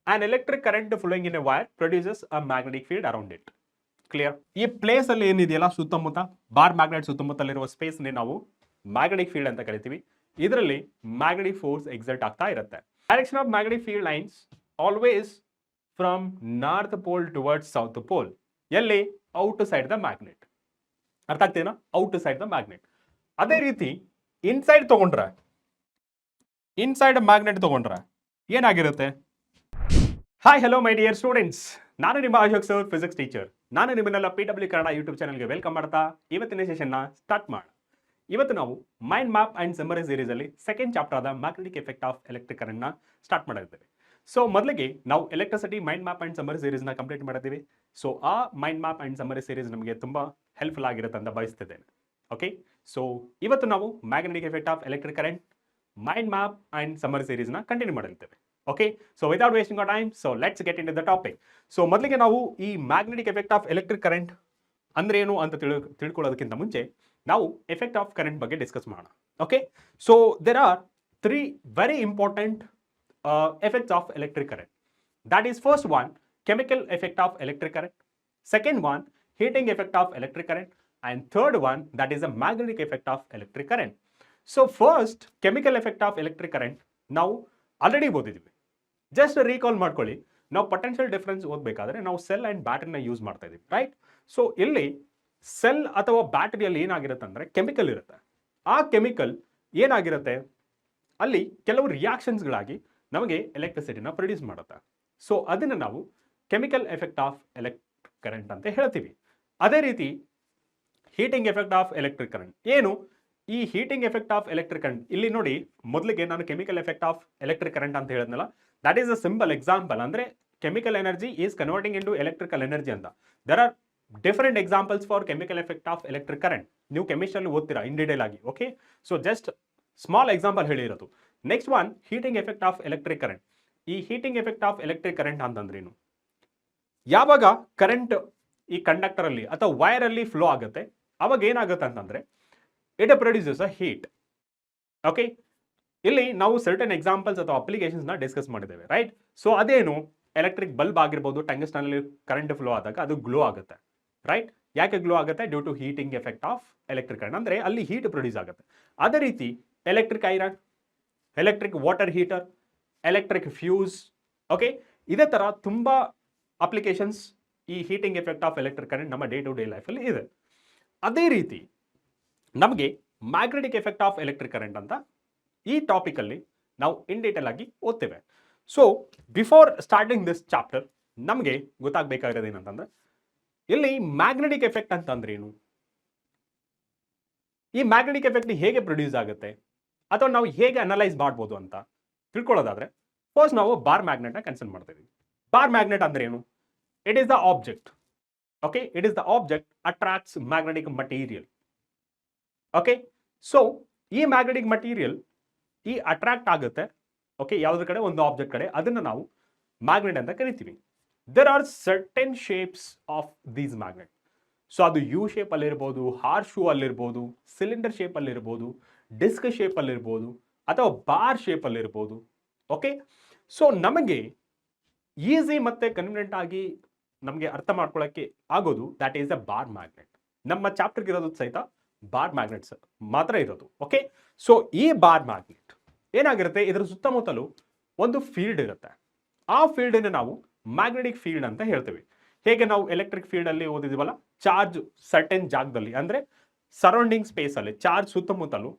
an electric current flowing in a wire produces a magnetic field around it. Clear. ಈ place ಅಲ್ಲಿ ಏನಿದೆಯಲ್ಲ ಸುತ್ತಮುತ್ತ bar magnet ಸುತ್ತಮುತ್ತಲಿರುವ space ನಾವು ಮ್ಯಾಗ್ನೆಟಿಕ್ ಫೀಲ್ಡ್ ಅಂತ ಕರಿತೀವಿ. ಇದರಲ್ಲಿ ಮ್ಯಾಗ್ನೆಟಿಕ್ ಫೋರ್ಸ್ ಎಕ್ಸರ್ಟ್ ಆಗ್ತಾ ಇರುತ್ತೆ. Direction of magnetic field lines always from north pole towards south pole. ಎಲ್ಲಿ? Outside the magnet. ಅರ್ಥ ಆಗ್ತೇನಾ? Outside the magnet. ಅದೇ ರೀತಿ ಇನ್ಸೈಡ್ ತಗೊಂಡ್ರೆ, ಇನ್ಸೈಡ್ ಮ್ಯಾಗ್ನೆಟ್ ತಗೊಂಡ್ರೆ ಏನಾಗಿರುತ್ತೆ? Hi hello my dear students, ನಾನು ನಿಮ್ಮ ಅಶೋಕ್ ಸರ್, ಫಿಸಿಕ್ಸ್ ಟೀಚರ್. ನಾನು ನಿಮ್ಮನ್ನೆಲ್ಲ PW ಕನ್ನಡ ಯೂಟ್ಯೂಬ್ ಚಾನಲ್ಗೆ ವೆಲ್ಕಮ್ ಮಾಡ್ತಾ ಇವತ್ತಿನ ಸೆಷನ್ನ ಸ್ಟಾರ್ಟ್ ಮಾಡೋಣ. ಇವತ್ತು ನಾವು mind map and summary series ಅಲ್ಲಿ ಸೆಕೆಂಡ್ ಚಾಪ್ಟರ್ ಆದ magnetic effect of electric current ನ ಸ್ಟಾರ್ಟ್ ಮಾಡಿದ್ದೇವೆ. ಸೊ ಮೊದಲಿಗೆ ನಾವು electricity mind map and summary series ನ ಕಂಪ್ಲೀಟ್ ಮಾಡಿದ್ದೀವಿ. ಸೊ ಆ mind map and summary series ನಮಗೆ ತುಂಬಾ ಹೆಲ್ಪ್ಫುಲ್ ಆಗಿರುತ್ತೆ ಅಂತ ಬಯಸ್ತಿದ್ದೇನೆ. ಓಕೆ, ಸೊ ಇವತ್ತು ನಾವು magnetic effect of electric current mind map and summary series ನ ಕಂಟಿನ್ಯೂ ಮಾಡಿರ್ತೇವೆ. Okay, so without wasting our time, so let's get into the topic. So ಮೊದಲಿಗೆ ನಾವು ಈ magnetic effect of electric current ಅಂದ್ರೆ ಏನು ಅಂತ ತಿಳ್ಕೊಳ್ಳೋದಕ್ಕಿಂತ ಮುಂಚೆ ನಾವು ಎಫೆಕ್ಟ್ ಆಫ್ ಕರೆಂಟ್ ಬಗ್ಗೆ ಡಿಸ್ಕಸ್ ಮಾಡೋಣ. Okay, so there are 3 very important effects of electric current. That is, first one, chemical effect of electric current. Second one, heating effect of electric current. And third one, that is a magnetic effect of electric current. So first, chemical effect of electric current. Now already ಓದಿದ್ವಿ. Just recall ಮಾಡ್ಕೊಳ್ಳಿ, ನಾವು potential difference ಓದಬೇಕಾದ್ರೆ ನಾವು cell and ಬ್ಯಾಟರಿನ use ಮಾಡ್ತಾ ಇದೀವಿ, right? So ಇಲ್ಲಿ cell ಅಥವಾ ಬ್ಯಾಟರಿಯಲ್ಲಿ ಏನಾಗಿರುತ್ತೆ ಅಂದ್ರೆ ಕೆಮಿಕಲ್ ಇರುತ್ತೆ. ಆ ಕೆಮಿಕಲ್ ಏನಾಗಿರುತ್ತೆ, ಅಲ್ಲಿ ಕೆಲವು ರಿಯಾಕ್ಷನ್ಸ್ಗಳಾಗಿ ನಮಗೆ ಎಲೆಕ್ಟ್ರಿಸಿಟಿನ ಪ್ರೊಡ್ಯೂಸ್ ಮಾಡುತ್ತೆ. ಸೊ ಅದನ್ನು ನಾವು chemical effect of electric current ಅಂತ ಹೇಳ್ತೀವಿ. ಅದೇ ರೀತಿ heating effect of electric current ಏನು? ಈ heating effect of electric current ಇಲ್ಲಿ ನೋಡಿ, ಮೊದಲಿಗೆ ನಾನು chemical effect of electric current ಅಂತ ಹೇಳಿದ್ನಲ್ಲ, that is a simple example. ಅಂದ್ರೆ chemical energy is converting into electrical energy ಅಂತ. There are different examples for chemical effect of electric current. ನೀವು ಕೆಮಿಸ್ಟ್ರಿಯಲ್ಲಿ ಓದ್ತೀರಾ ಇನ್ ಡೀಟೇಲ್ ಆಗಿ. Okay, so just small example ಹೇಳಿರೋದು. Next one, heating effect of electric current. ಈ heating effect of electric current ಅಂತಂದ್ರೇನು? ಯಾವಾಗ current ಈ ಕಂಡಕ್ಟರ್ ಅಲ್ಲಿ ಅಥವಾ ವೈರ್ ಅಲ್ಲಿ ಫ್ಲೋ ಆಗುತ್ತೆ, ಅವಾಗ ಏನಾಗುತ್ತೆ ಅಂತಂದ್ರೆ it produces a heat. Okay, ಇಲ್ಲಿ ನಾವು ಸರ್ಟನ್ ಎಕ್ಸಾಂಪಲ್ಸ್ ಅಥವಾ ಅಪ್ಲಿಕೇಶನ್ಸ್ ನ ಡಿಸ್ಕಸ್ ಮಾಡಿದ್ದೇವೆ, ರೈಟ್? ಸೊ ಅದೇನು? ಎಲೆಕ್ಟ್ರಿಕ್ ಬಲ್ಬ್ ಆಗಿರ್ಬೋದು, ಟಂಗ್ಸ್ಟನ್ ಅಲ್ಲಿ ಕರೆಂಟ್ ಫ್ಲೋ ಆದಾಗ ಅದು ಗ್ಲೋ ಆಗುತ್ತೆ, ರೈಟ್? ಯಾಕೆ ಗ್ಲೋ ಆಗುತ್ತೆ? Due to heating effect of electric current, ಅಂದ್ರೆ ಅಲ್ಲಿ ಹೀಟ್ ಪ್ರೊಡ್ಯೂಸ್ ಆಗುತ್ತೆ. ಅದೇ ರೀತಿ electric iron, electric water heater, electric fuse, okay, ಇದೇ ತರ ತುಂಬಾ ಅಪ್ಲಿಕೇಶನ್ಸ್ ಈ heating effect of electric current ನಮ್ಮ ಡೇ ಟು ಡೇ ಲೈಫ್ ಅಲ್ಲಿ ಇದೆ. ಅದೇ ರೀತಿ ನಮಗೆ magnetic effect of electric current ಅಂತ ಈ ಟಾಪಿಕ್ ಅಲ್ಲಿ ನಾವು ಇನ್ ಡೀಟೇಲ್ ಆಗಿ ಓದ್ತೇವೆ. So before starting this chapter ನಮಗೆ ಗೊತ್ತಾಗಬೇಕಾಗಿರೋದು ಏನಂತಂದ್ರೆ, ಇಲ್ಲಿ ಮ್ಯಾಗ್ನೆಟಿಕ್ ಎಫೆಕ್ಟ್ ಅಂತಂದ್ರೆ ಏನು, ಈ ಮ್ಯಾಗ್ನೆಟಿಕ್ ಎಫೆಕ್ಟ್ ಹೇಗೆ ಪ್ರೊಡ್ಯೂಸ್ ಆಗುತ್ತೆ ಅಥವಾ ನಾವು ಹೇಗೆ ಅನಲೈಸ್ ಮಾಡ್ಬೋದು ಅಂತ ತಿಳ್ಕೊಳ್ಳೋದಾದ್ರೆ, ಫಸ್ಟ್ ನಾವು ಬಾರ್ ಮ್ಯಾಗ್ನೆಟ್ ನ ಕನ್ಸಿಡರ್ ಮಾಡ್ತಾ ಇದೀವಿ. ಬಾರ್ ಮ್ಯಾಗ್ನೆಟ್ ಅಂದ್ರೆ ಏನು? It is the object. Okay, it is the object attracts magnetic material. Okay, so ಈ ಮ್ಯಾಗ್ನೆಟಿಕ್ ಮಟೀರಿಯಲ್ ಈ ಅಟ್ರಾಕ್ಟ್ ಆಗುತ್ತೆ, ಓಕೆ, ಯಾವುದ್ರ ಕಡೆ? ಒಂದು ಆಬ್ಜೆಕ್ಟ್ ಕಡೆ. ಅದನ್ನ ನಾವು ಮ್ಯಾಗ್ನೆಟ್ ಅಂತ ಕರಿತೀವಿ. There are certain shapes of these magnet. So ಅದು ಯು ಶೇಪ್ ಅಲ್ಲಿ ಇರ್ಬೋದು, ಹಾರ್ ಶೂ ಅಲ್ಲಿರ್ಬೋದು, ಸಿಲಿಂಡರ್ ಶೇಪ್ ಅಲ್ಲಿ ಇರ್ಬೋದು, ಡಿಸ್ಕ್ ಶೇಪ್ ಅಲ್ಲಿ ಇರ್ಬೋದು, ಅಥವಾ ಬಾರ್ ಶೇಪ್ ಅಲ್ಲಿ ಇರ್ಬೋದು. ಓಕೆ, ಸೊ ನಮಗೆ ಈಸಿ ಮತ್ತೆ ಕನ್ವಿನಿಯಂಟ್ ಆಗಿ ನಮಗೆ ಅರ್ಥ ಮಾಡ್ಕೊಳ್ಳೋಕ್ಕೆ ಆಗೋದು that is a bar magnet. ನಮ್ಮ ಚಾಪ್ಟರ್ಗೆ ಇರೋದು ಸಹಿತ ಬಾರ್ ಮ್ಯಾಗ್ನೆಟ್ಸ್ ಮಾತ್ರ ಇರೋದು. ಓಕೆ, ಸೊ ಈ ಬಾರ್ ಮ್ಯಾಗ್ನೆಟ್ ಏನಾಗಿರುತ್ತೆ, ಇದರ ಸುತ್ತಮುತ್ತಲು ಒಂದು ಫೀಲ್ಡ್ ಇರುತ್ತೆ. ಆ ಫೀಲ್ಡ್ ಅನ್ನು ನಾವು ಮ್ಯಾಗ್ನೆಟಿಕ್ ಫೀಲ್ಡ್ ಅಂತ ಹೇಳ್ತೀವಿ. ಹೇಗೆ ನಾವು ಎಲೆಕ್ಟ್ರಿಕ್ ಫೀಲ್ಡ್ ಅಲ್ಲಿ ಓದಿದೀವಲ್ಲ, ಚಾರ್ಜ್ ಸರ್ಟೆನ್ ಜಾಗದಲ್ಲಿ ಅಂದ್ರೆ ಸರೌಂಡಿಂಗ್ ಸ್ಪೇಸ್ ಅಲ್ಲಿ ಚಾರ್ಜ್ ಸುತ್ತಮುತ್ತಲು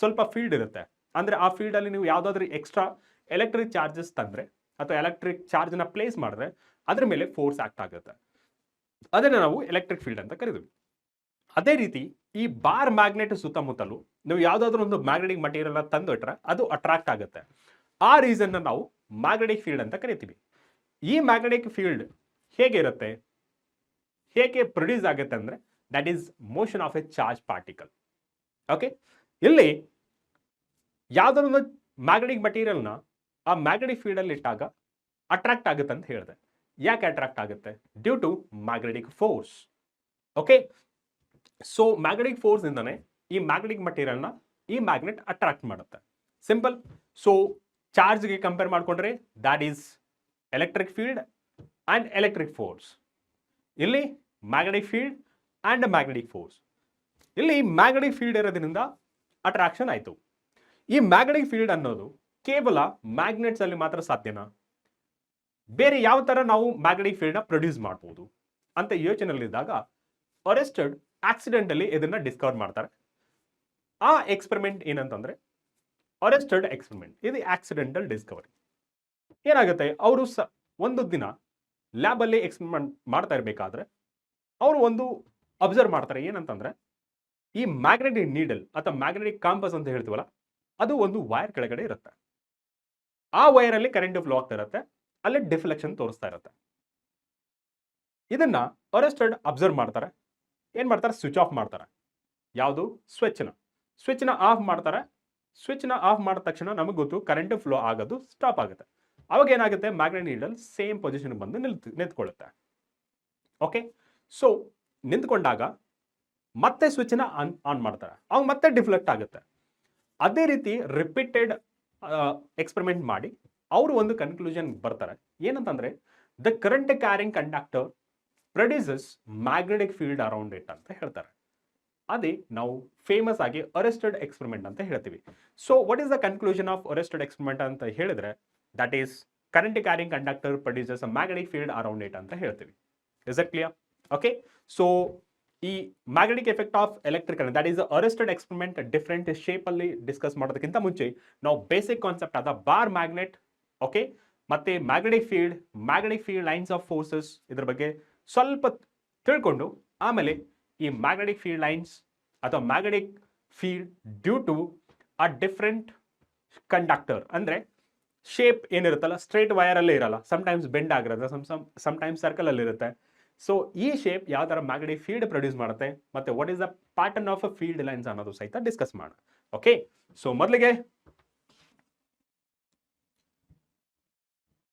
ಸ್ವಲ್ಪ ಫೀಲ್ಡ್ ಇರುತ್ತೆ. ಅಂದ್ರೆ ಆ ಫೀಲ್ಡ್ ಅಲ್ಲಿ ನೀವು ಯಾವ್ದಾದ್ರು ಎಕ್ಸ್ಟ್ರಾ ಎಲೆಕ್ಟ್ರಿಕ್ ಚಾರ್ಜಸ್ ತಂದ್ರೆ ಅಥವಾ ಎಲೆಕ್ಟ್ರಿಕ್ ಚಾರ್ಜ್ ನ ಪ್ಲೇಸ್ ಮಾಡಿದ್ರೆ ಅದ್ರ ಮೇಲೆ ಫೋರ್ಸ್ ಆಕ್ಟ್ ಆಗುತ್ತೆ. ಅದನ್ನ ನಾವು ಎಲೆಕ್ಟ್ರಿಕ್ ಫೀಲ್ಡ್ ಅಂತ ಕರಿತೀವಿ. ಅದೇ ರೀತಿ ಈ ಬಾರ್ ಮ್ಯಾಗ್ನೆಟ್ ಸುತ್ತಮುತ್ತಲು ನೀವು ಯಾವ್ದಾದ್ರು ಒಂದು ಮ್ಯಾಗ್ನೆಟಿಕ್ ಮಟೀರಿಯಲ್ ತಂದುಬಿಟ್ರೆ ಅದು ಅಟ್ರಾಕ್ಟ್ ಆಗುತ್ತೆ. ಆ ರೀಸನ್ ನಾವು ಮ್ಯಾಗ್ನೆಟಿಕ್ ಫೀಲ್ಡ್ ಅಂತ ಕರಿತೀವಿ. ಈ ಮ್ಯಾಗ್ನೆಟಿಕ್ ಫೀಲ್ಡ್ ಹೇಗೆ ಇರುತ್ತೆ, ಹೇಗೆ ಪ್ರೊಡ್ಯೂಸ್ ಆಗುತ್ತೆ ಅಂದ್ರೆ that is motion of A charge particle. Okay, ಇಲ್ಲಿ ಯಾವ್ದಾದ್ರು ಒಂದು ಮ್ಯಾಗ್ನೆಟಿಕ್ ಮಟೀರಿಯಲ್ನ ಆ ಮ್ಯಾಗ್ನೆಟಿಕ್ ಫೀಲ್ಡ್ ಅಲ್ಲಿ ಇಟ್ಟಾಗ ಅಟ್ರಾಕ್ಟ್ ಆಗುತ್ತೆ ಅಂತ ಹೇಳಿದೆ. ಯಾಕೆ ಅಟ್ರಾಕ್ಟ್ ಆಗುತ್ತೆ? Due to magnetic force. Okay, so magnetic force ಇಂದಾನೆ ಈ ಮ್ಯಾಗ್ನೆಟಿಕ್ ಮಟೀರಿಯಲ್ನ ಈ ಮ್ಯಾಗ್ನೆಟ್ ಅಟ್ರಾಕ್ಟ್ ಮಾಡುತ್ತೆ. ಸಿಂಪಲ್. ಸೊ ಚಾರ್ಜ್ಗೆ ಕಂಪೇರ್ ಮಾಡ್ಕೊಂಡ್ರೆ that is electric field and electric force. ಇಲ್ಲಿ magnetic field and magnetic force. ಇಲ್ಲಿ ಮ್ಯಾಗ್ನೆಟಿಕ್ ಫೀಲ್ಡ್ ಇರೋದ್ರಿಂದ ಅಟ್ರಾಕ್ಷನ್ ಆಯಿತು. ಈ ಮ್ಯಾಗ್ನೆಟಿಕ್ ಫೀಲ್ಡ್ ಅನ್ನೋದು ಕೇವಲ ಮ್ಯಾಗ್ನೆಟ್ಸ್ ಅಲ್ಲಿ ಮಾತ್ರ ಸಾಧ್ಯನಾ? ಬೇರೆ ಯಾವ ತರ ನಾವು ಮ್ಯಾಗ್ನೆಟಿಕ್ ಫೀಲ್ಡ್ ನ ಪ್ರೊಡ್ಯೂಸ್ ಮಾಡಬಹುದು ಅಂತ ಯೋಚನೆಯಲ್ಲಿದ್ದಾಗ ಅರೆಸ್ಟೆಡ್ ಆಕ್ಸಿಡೆಂಟಲಿ ಇದನ್ನ ಡಿಸ್ಕವರ್ ಮಾಡ್ತಾರೆ. ಆ ಎಕ್ಸ್ಪೆರಿಮೆಂಟ್ ಏನಂತಂದ್ರೆ ಅರೆಸ್ಟೆಡ್ ಎಕ್ಸ್ಪೆರಿಮೆಂಟ್. ಇದು ಆಕ್ಸಿಡೆಂಟಲ್ ಡಿಸ್ಕವರಿ. ಏನಾಗುತ್ತೆ, ಅವರು ಒಂದು ದಿನ ಲ್ಯಾಬ್ ಅಲ್ಲಿ ಎಕ್ಸ್ಪೆರಿಮೆಂಟ್ ಮಾಡ್ತಾ ಇರಬೇಕಾದ್ರೆ ಅವರು ಒಂದು ಅಬ್ಸರ್ವ್ ಮಾಡ್ತಾರೆ. ಏನಂತಂದ್ರೆ ಈ ಮ್ಯಾಗ್ನೆಟಿಕ್ ನೀಡಲ್ ಅಥವಾ ಮ್ಯಾಗ್ನೆಟಿಕ್ ಕಾಂಪಸ್ ಅಂತ ಹೇಳ್ತೀವಲ್ಲ, ಅದು ಒಂದು ವೈರ್ ಕೆಳಗಡೆ ಇರುತ್ತೆ. ಆ ವೈರ್ ಅಲ್ಲಿ ಕರೆಂಟ್ ಫ್ಲೋ ಆಗ್ತಾ ಇರುತ್ತೆ, ಅಲ್ಲಿ ಡಿಫ್ಲೆಕ್ಷನ್ ತೋರಿಸ್ತಾ ಇರುತ್ತೆ. ಇದನ್ನ ಅರೆಸ್ಟೆಡ್ ಅಬ್ಸರ್ವ್ ಮಾಡ್ತಾರೆ. ಏನ್ ಮಾಡ್ತಾರೆ, ಸ್ವಿಚ್ ಆಫ್ ಮಾಡ್ತಾರೆ. ಯಾವುದು, ಸ್ವಿಚ್ ನ ಆಫ್ ಮಾಡ್ತಾರೆ. ಸ್ವಿಚ್ ನ ಆಫ್ ಮಾಡಿದ ತಕ್ಷಣ ನಮಗೆ ಗೊತ್ತು ಕರೆಂಟ್ ಫ್ಲೋ ಆಗೋದು ಸ್ಟಾಪ್ ಆಗುತ್ತೆ. ಅವಾಗ ಏನಾಗುತ್ತೆ, ಮ್ಯಾಗ್ನೆಟಿಕ್ ನೀಡಲ್ ಸೇಮ್ ಪೊಸಿಷನ್ ಬಂದು ನಿಂತ್ಕೊಳ್ಳುತ್ತೆ. ಓಕೆ, ಸೊ ನಿಂತ್ಕೊಂಡಾಗ ಮತ್ತೆ ಸ್ವಿಚ್ ನ ಆನ್ ಮಾಡ್ತಾರೆ, ಅವಾಗ ಮತ್ತೆ ಡಿಫ್ಲೆಕ್ಟ್ ಆಗುತ್ತೆ. ಅದೇ ರೀತಿ ರಿಪೀಟೆಡ್ ಎಕ್ಸ್ಪೆರಿಮೆಂಟ್ ಮಾಡಿ ಅವರು ಒಂದು ಕನ್ಕ್ಲೂಷನ್ ಬರ್ತಾರೆ. ಏನಂತಂದ್ರೆ the current carrying conductor produces magnetic field around it ಅಂತ ಹೇಳ್ತಾರೆ. ಅದೇ ನಾವು ಫೇಮಸ್ ಆಗಿ ಅರೆಸ್ಟೆಡ್ ಎಕ್ಸ್ಪೆರಿಮೆಂಟ್ ಅಂತ ಹೇಳ್ತೀವಿ. So what is the conclusion of Oersted experiment ಅಂತ ಹೇಳಿದ್ರೆ, that is current carrying conductor produces a magnetic field around it ಅಂತ ಹೇಳ್ತೀವಿ. Is it clear? Okay, so ಈ magnetic effect of electric current, that is Oersted experiment different shape ಅಲ್ಲಿ discuss ಮಾಡೋದಕ್ಕಿಂತ ಮುಂಚೆ ನಾವು basic concept ಆದ ಬಾರ್ ಮ್ಯಾಗ್ನೆಟ್, ಓಕೆ, ಮತ್ತೆ magnetic field lines of forces ಇದ್ರ ಬಗ್ಗೆ ಸ್ವಲ್ಪ ತಿಳ್ಕೊಂಡು ಆಮೇಲೆ ಈ ಮ್ಯಾಗ್ನೆಟಿಕ್ ಫೀಲ್ಡ್ ಲೈನ್ಸ್ ಅಥವಾ magnetic field due to a different conductor, ಅಂದ್ರೆ ಶೇಪ್ ಏನಿರುತ್ತಲ್ಲ ಸ್ಟ್ರೇಟ್ ವೈರ್ ಅಲ್ಲೇ ಇರಲ್ಲ, ಸಮ್ಟೈಮ್ಸ್ ಬೆಂಡ್ ಆಗಿರುತ್ತೆ, ಸಮ್ಟೈಮ್ಸ್ ಸರ್ಕಲ್ ಅಲ್ಲಿ ಇರುತ್ತೆ. ಸೊ ಈ ಶೇಪ್ ಯಾವ ತರ ಮ್ಯಾಗ್ನೆಟಿಕ್ ಫೀಲ್ಡ್ ಪ್ರೊಡ್ಯೂಸ್ ಮಾಡುತ್ತೆ ಮತ್ತೆ what is the pattern of a field lines ಅನ್ನೋದು ಸಹಿತ ಡಿಸ್ಕಸ್ ಮಾಡೋಣ. ಓಕೆ, ಸೊ ಮೊದಲಿಗೆ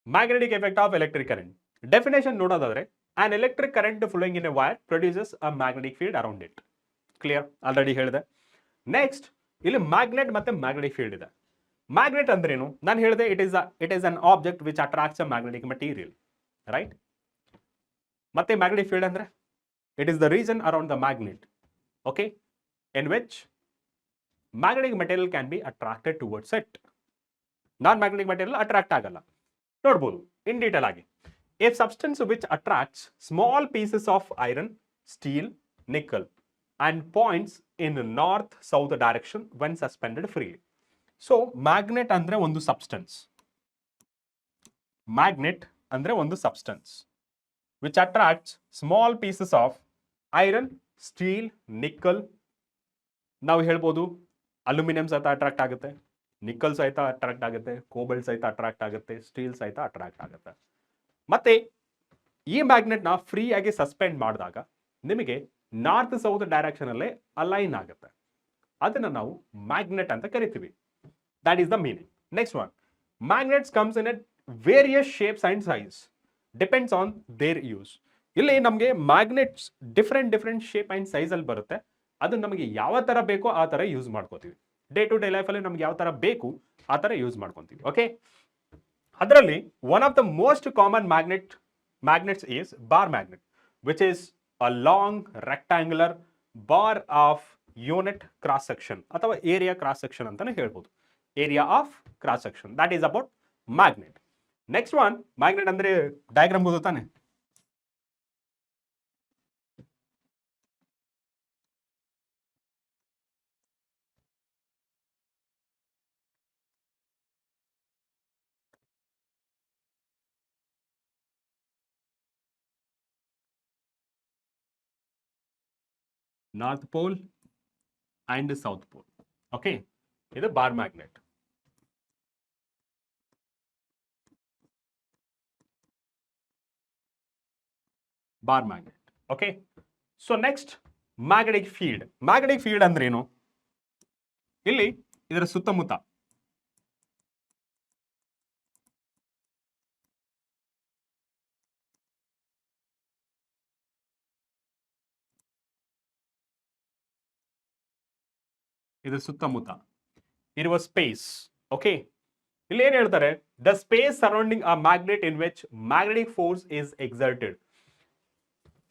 magnetic effect of electric current definition ನೋಡೋದಾದ್ರೆ, an electric current flowing in a wire produces a magnetic field around it. Clear, already ಹೇಳಿದೆ. Next ಇಲ್ಲಿ magnet ಮತ್ತೆ magnetic field ಇದೆ. Magnet ಅಂದ್ರೇನು ನಾನು ಹೇಳಿದೆ, it is an object which attracts a magnetic material, right? ಮತ್ತೆ magnetic field ಅಂದ್ರೆ it is the region around the magnet, okay, in which magnetic material can be attracted towards it. Non magnetic material attract ಆಗಲ್ಲ. ನೋಡ್ಬೋದು ಇನ್ detail ಆಗಿ. A substance which attracts small pieces of iron, steel, nickel and points in north-south direction when suspended freely. So, magnet andre ಒಂದು substance. Magnet andre ಒಂದು substance which attracts small pieces of iron, steel, nickel. ನಾವು ಹೇಳ್ಬೋದು aluminium ಸಹಿತ attract ಆಗುತ್ತೆ, nickel ಸಹಿತ attract ಆಗುತ್ತೆ, ಕೋಬಲ್ಟ್ ಸಹಿತ attract ಆಗುತ್ತೆ, ಸ್ಟೀಲ್ ಸಹಿತ ಅಟ್ರಾಕ್ಟ್ ಆಗುತ್ತೆ. ಮತ್ತೆ ಈ ಮ್ಯಾಗ್ನೆಟ್ ನ ಫ್ರೀ ಆಗಿ ಸಸ್ಪೆಂಡ್ ಮಾಡಿದಾಗ ನಿಮಗೆ ನಾರ್ತ್ ಸೌತ್ ಡೈರೆಕ್ಷನ್ ಅಲ್ಲೇ ಅಲೈನ್ ಆಗುತ್ತೆ. ಅದನ್ನ ನಾವು ಮ್ಯಾಗ್ನೆಟ್ ಅಂತ ಕರಿತೀವಿ. That is the meaning. Next one, magnets comes in a various shapes and size depends on there use. ಇಲ್ಲಿ ನಮಗೆ magnets different shape and size ಅಲ್ಲಿ ಬರುತ್ತೆ. ಅದು ನಮಗೆ ಯಾವ ತರ ಬೇಕೋ ಆ ತರ ಯೂಸ್ ಮಾಡ್ಕೋತೀವಿ. ಡೇ ಟು ಡೇ ಲೈಫ್ ಅಲ್ಲಿ ನಮ್ಗೆ ಯಾವ ತರ ಬೇಕು ಆ ತರ ಯೂಸ್ ಮಾಡ್ಕೊಂತೀವಿ. ಓಕೆ, ಅದರಲ್ಲಿ one of the most common magnets is bar magnet, which is a long rectangular bar of unit cross section ಅಥವಾ area cross section ಅಂತಾನೆ ಹೇಳ್ಬೋದು. area of cross section, that is about magnet. Next one, magnet ಅಂದ್ರೆ diagram ಗೊತ್ತಾನೆ? North pole and south pole. Okay, ಇದು bar magnet. Bar magnet. Okay, so next magnetic field. Magnetic field ಅಂದ್ರೆ ಏನು? ಇಲ್ಲಿ ಇದರ ಸುತ್ತಮುತ್ತ ಇರುವ ಸ್ಪೇಸ್, ಓಕೆ, ಇಲ್ಲಿ ಏನ್ ಹೇಳ್ತಾರೆ, the space surrounding a magnet in which magnetic force is exerted.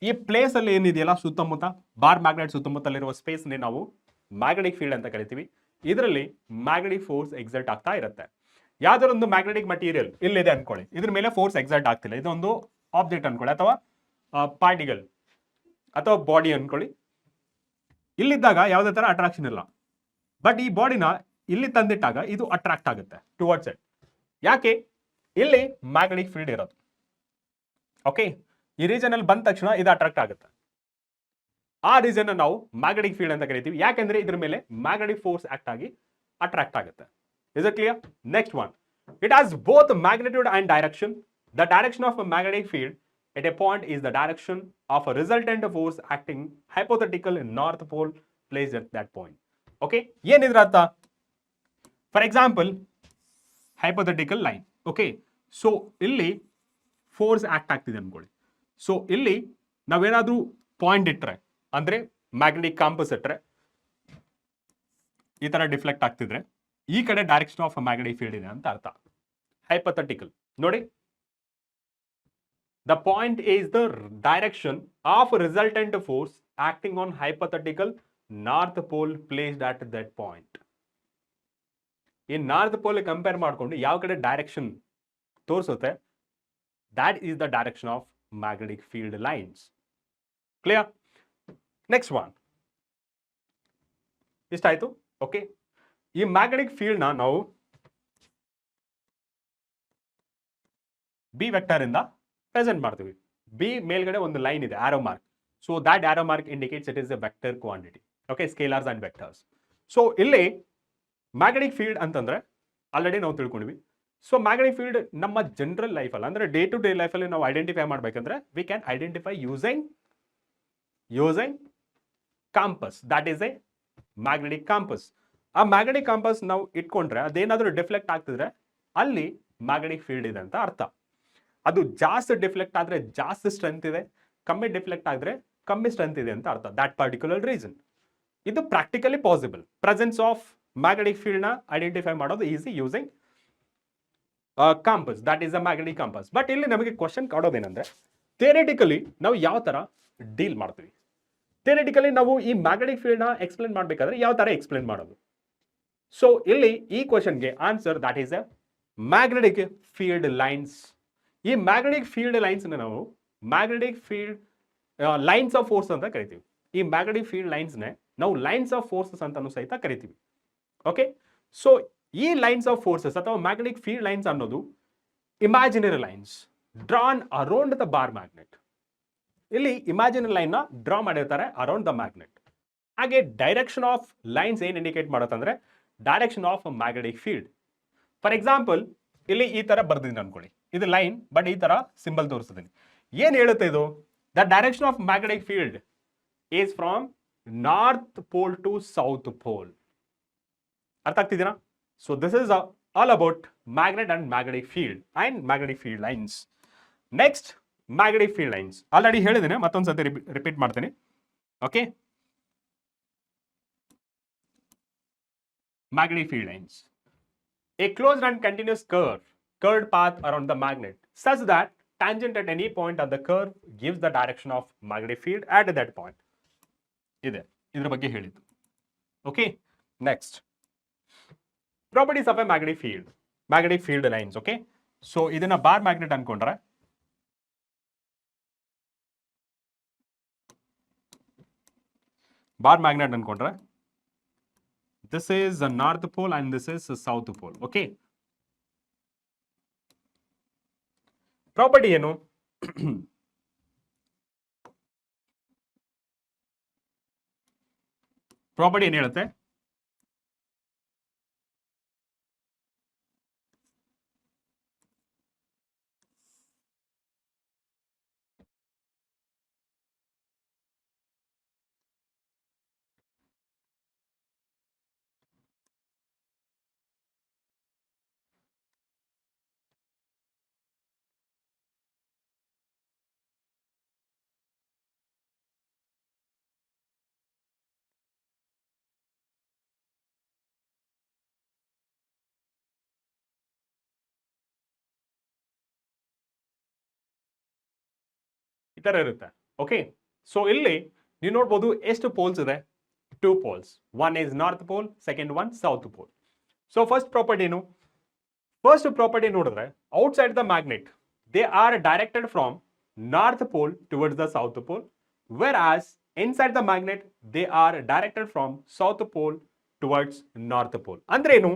ಈ ಪ್ಲೇಸ್ ಅಲ್ಲಿ ಏನಿದೆಯಲ್ಲ ಸುತ್ತಮುತ್ತ ಬಾರ್ ಮ್ಯಾಗ್ನೆಟ್ ಸುತ್ತಮುತ್ತಲಿರುವ ಸ್ಪೇಸ್ ನಾವು ಮ್ಯಾಗ್ನೆಟಿಕ್ ಫೀಲ್ಡ್ ಅಂತ ಕರಿತೀವಿ. ಇದರಲ್ಲಿ ಮ್ಯಾಗ್ನೆಟಿಕ್ ಫೋರ್ಸ್ ಎಕ್ಸರ್ಟ್ ಆಗ್ತಾ ಇರುತ್ತೆ. ಯಾವ್ದಾದ್ರು ಒಂದು ಮ್ಯಾಗ್ನೆಟಿಕ್ ಮಟೀರಿಯಲ್ ಇಲ್ಲಿದೆ ಅನ್ಕೊಳ್ಳಿ, ಇದ್ರ ಮೇಲೆ ಫೋರ್ಸ್ ಎಕ್ಸರ್ಟ್ ಆಗ್ತಿಲ್ಲ, ಇದೊಂದು ಆಬ್ಜೆಕ್ಟ್ ಅನ್ಕೊಳ್ಳಿ ಅಥವಾ ಪಾರ್ಟಿಕಲ್ ಅಥವಾ ಬಾಡಿ ಅನ್ಕೊಳ್ಳಿ. ಇಲ್ಲಿದ್ದಾಗ ಯಾವುದೇ ತರ ಅಟ್ರಾಕ್ಷನ್ ಇಲ್ಲ, ಬಟ್ ಈ ಬಾಡಿನ ಇಲ್ಲಿ ತಂದಿಟ್ಟಾಗ ಇದು ಅಟ್ರಾಕ್ಟ್ ಆಗುತ್ತೆ ಟುವರ್ಡ್ಸ್ ಇಟ್. ಯಾಕೆ? ಇಲ್ಲಿ ಮ್ಯಾಗ್ನೆಟಿಕ್ ಫೀಲ್ಡ್ ಇರೋದು. ಓಕೆ, ಈ ರೀಜನ್ ಅಲ್ಲಿ ಬಂದ ತಕ್ಷಣ ಇದು ಅಟ್ರಾಕ್ಟ್ ಆಗುತ್ತೆ. ಆ ರೀಸನ್ ನಾವು ಮ್ಯಾಗ್ನೆಟಿಕ್ ಫೀಲ್ಡ್ ಅಂತ ಕರಿತೀವಿ, ಯಾಕೆಂದ್ರೆ ಇದ್ರ ಮೇಲೆ ಮ್ಯಾಗ್ನೆಟಿಕ್ ಫೋರ್ಸ್ ಆಕ್ಟ್ ಆಗಿ ಅಟ್ರಾಕ್ಟ್ ಆಗುತ್ತೆ. Is it clear? Next one, it has both magnitude and direction. The direction of a magnetic field at a point is the direction of a resultant force acting hypothetical in north pole placed at that point. Okay, ಏನಿದ್ರ ಅರ್ಥ? For example hypothetical line. Okay, so ಇಲ್ಲಿ force act ಆಗ್ತಿದೆ ಅನ್ಕೊಳ್ಳಿ. So ಇಲ್ಲಿ ನಾವೇನಾದ್ರೂ point ಇಟ್ರೆ, ಅಂದ್ರೆ magnetic campus ಇಟ್ರೆ ಈ ತರ ಡಿಫ್ಲೆಕ್ಟ್ ಆಗ್ತಿದ್ರೆ ಈ ಕಡೆ ಡೈರೆಕ್ಷನ್ ಆಫ್ ಮ್ಯಾಗ್ನೆಟಿಕ್ ಫೀಲ್ಡ್ ಇದೆ ಅಂತ ಅರ್ಥ. ಹೈಪೋಥೆಟಿಕಲ್ ನೋಡಿ, the point is the direction of resultant force acting on hypothetical north pole placed at that point. In north pole compare ಮಾಡಿಕೊಂಡು ಯಾವ ಕಡೆ ಡೈರೆಕ್ಷನ್ ತೋರಿಸುತ್ತೆ, that is the direction of magnetic field lines. Clear? Next one. ಇಷ್ಟಾಯ್ತು. Okay, ಈ magnetic field ನಾವು B vector ಇಂದ present ಮಾಡ್ತೀವಿ. B ಮೇಲ್ಗಡೆ ಒಂದು ಲೈನ್ ಇದೆ, arrow mark. So that arrow mark indicates it is a vector quantity. Okay, scalars and vectors. So ಇಲ್ಲಿ magnetic field ಅಂತಂದ್ರೆ ಆಲ್ರೆಡಿ ನಾವು ತಿಳ್ಕೊಂಡ್ವಿ. ಸೊ ಮ್ಯಾಗ್ನೆಟಿಕ್ ಫೀಲ್ಡ್ ನಮ್ಮ ಜನರಲ್ ಲೈಫಲ್ಲಿ ಅಂದ್ರೆ ಡೇ ಟು ಡೇ ಲೈಫಲ್ಲಿ ನಾವು ಐಡೆಂಟಿಫೈ ಮಾಡ್ಬೇಕಂದ್ರೆ we can identify using compass. That is a magnetic compass. ಆ ಮ್ಯಾಗ್ನೆಟಿಕ್ ಕಾಂಪಸ್ ನಾವು ಇಟ್ಕೊಂಡ್ರೆ ಅದೇನಾದ್ರೂ ಡಿಫ್ಲೆಕ್ಟ್ ಆಗ್ತಿದ್ರೆ ಅಲ್ಲಿ ಮ್ಯಾಗ್ನೆಟಿಕ್ ಫೀಲ್ಡ್ ಇದೆ ಅಂತ ಅರ್ಥ. ಅದು ಜಾಸ್ತಿ ಡಿಫ್ಲೆಕ್ಟ್ ಆದ್ರೆ ಜಾಸ್ತಿ ಸ್ಟ್ರೆಂತ್ ಇದೆ, ಕಮ್ಮಿ ಡಿಫ್ಲೆಕ್ಟ್ ಆದ್ರೆ ಕಮ್ಮಿ ಸ್ಟ್ರೆಂತ್ ಇದೆ ಅಂತ ಅರ್ಥ. That particular reason. ಇದು practically possible. Presence of magnetic field ನ ಐಡೆಂಟಿಫೈ ಮಾಡೋದು easy using compass. That is a magnetic compass. But ಇಲ್ಲಿ ನಮಗೆ ಕ್ವಶನ್ ಕಾಡೋದೇನಂದ್ರೆ, ಥಿಯರಿಟಿಕಲಿ ನಾವು ಯಾವ ತರ ಡೀಲ್ ಮಾಡ್ತೀವಿ? ಥಿಯರಿಟಿಕಲಿ ನಾವು ಈ ಮ್ಯಾಗ್ನೆಟಿಕ್ ಫೀಲ್ಡ್ ನ ಎಕ್ಸ್ಪ್ಲೇನ್ ಮಾಡ್ಬೇಕಾದ್ರೆ ಯಾವ ತರ ಎಕ್ಸ್ಪ್ಲೇನ್ ಮಾಡೋದು? ಸೊ ಇಲ್ಲಿ ಈ ಕ್ವಶನ್ಗೆ answer that is a magnetic field lines. ಈ ಮ್ಯಾಗ್ನೆಟಿಕ್ ಫೀಲ್ಡ್ ಲೈನ್ಸ್ ನಾವು magnetic field lines of force ಅಂತ ಕರಿತೀವಿ. ಈ ಮ್ಯಾಗ್ನೆಟಿಕ್ ಫೀಲ್ಡ್ ಲೈನ್ಸ್ ನಾವು ಲೈನ್ಸ್ ಆಫ್ ಫೋರ್ಸಸ್ ಅಂತಾನು ಸಹಿತ ಕರಿತೀವಿ. ಓಕೆ, ಸೊ ಈ ಲೈನ್ಸ್ ಆಫ್ ಫೋರ್ಸಸ್ ಅಥವಾ ಮ್ಯಾಗ್ನೆಟಿಕ್ ಫೀಲ್ಡ್ ಲೈನ್ಸ್ ಅನ್ನೋದು imaginary lines drawn around the bar magnet. ಇಲ್ಲಿ ಇಮ್ಯಾಜಿನರಿ ಲೈನ್ ನ ಡ್ರಾ ಮಾಡಿರ್ತಾರೆ ಅರೌಂಡ್ ದ ಮ್ಯಾಗ್ನೆಟ್. ಹಾಗೆ ಡೈರೆಕ್ಷನ್ ಆಫ್ ಲೈನ್ಸ್ ಏನ್ ಇಂಡಿಕೇಟ್ ಮಾಡುತ್ತಂದ್ರೆ direction of magnetic field. For example ಇಲ್ಲಿ ಈ ತರ ಬರ್ದಿದ್ದೀನಿ ಅನ್ಕೊಳ್ಳಿ, ಇದು ಲೈನ್, ಬಟ್ ಈ ತರ ಸಿಂಬಲ್ ತೋರಿಸ್ತೀನಿ. ಏನ್ ಹೇಳುತ್ತೆ ಇದು? The direction of magnetic field is from north pole to south pole. ಅರ್ಥ ಆಗ್ತಿದ್ದೀರಾ? So this is all about magnet and magnetic field and magnetic field lines. Next, magnetic field lines already ಹೇಳಿದ್ದೀನಿ, ಮತ್ತೊಂದ್ಸತಿ repeat ಮಾಡ್ತೀನಿ. Okay, magnetic field lines. A closed and continuous curved path around the magnet such that tangent at any point of the curve gives the direction of magnetic field at that point. ಇದೆ ಇದರ ಬಗ್ಗೆ ಹೇಳಿದ್ದು. Okay, next, properties of A magnetic field lines. Okay, so ಇದನ್ನ bar magnet ಅನ್ಕೊಂಡ್ರೆ this is the north pole and this is the south pole. Okay, property ಏನು? Property ಏನು ಹೇಳುತ್ತೆ? ಈ ತರ ಇರುತ್ತೆ. ಓಕೆ, ಸೊ ಇಲ್ಲಿ ನೀವು ನೋಡ್ಬೋದು ಎಷ್ಟು ಪೋಲ್ಸ್ ಇದೆ, 2 poles. One is north pole, second one south pole. So first property ಏನು, first property ನೋಡಿದ್ರೆ outside the magnet they are directed from north pole towards the south pole, whereas inside the magnet they are directed from south pole towards north pole. ಅಂದ್ರೆ ಏನು,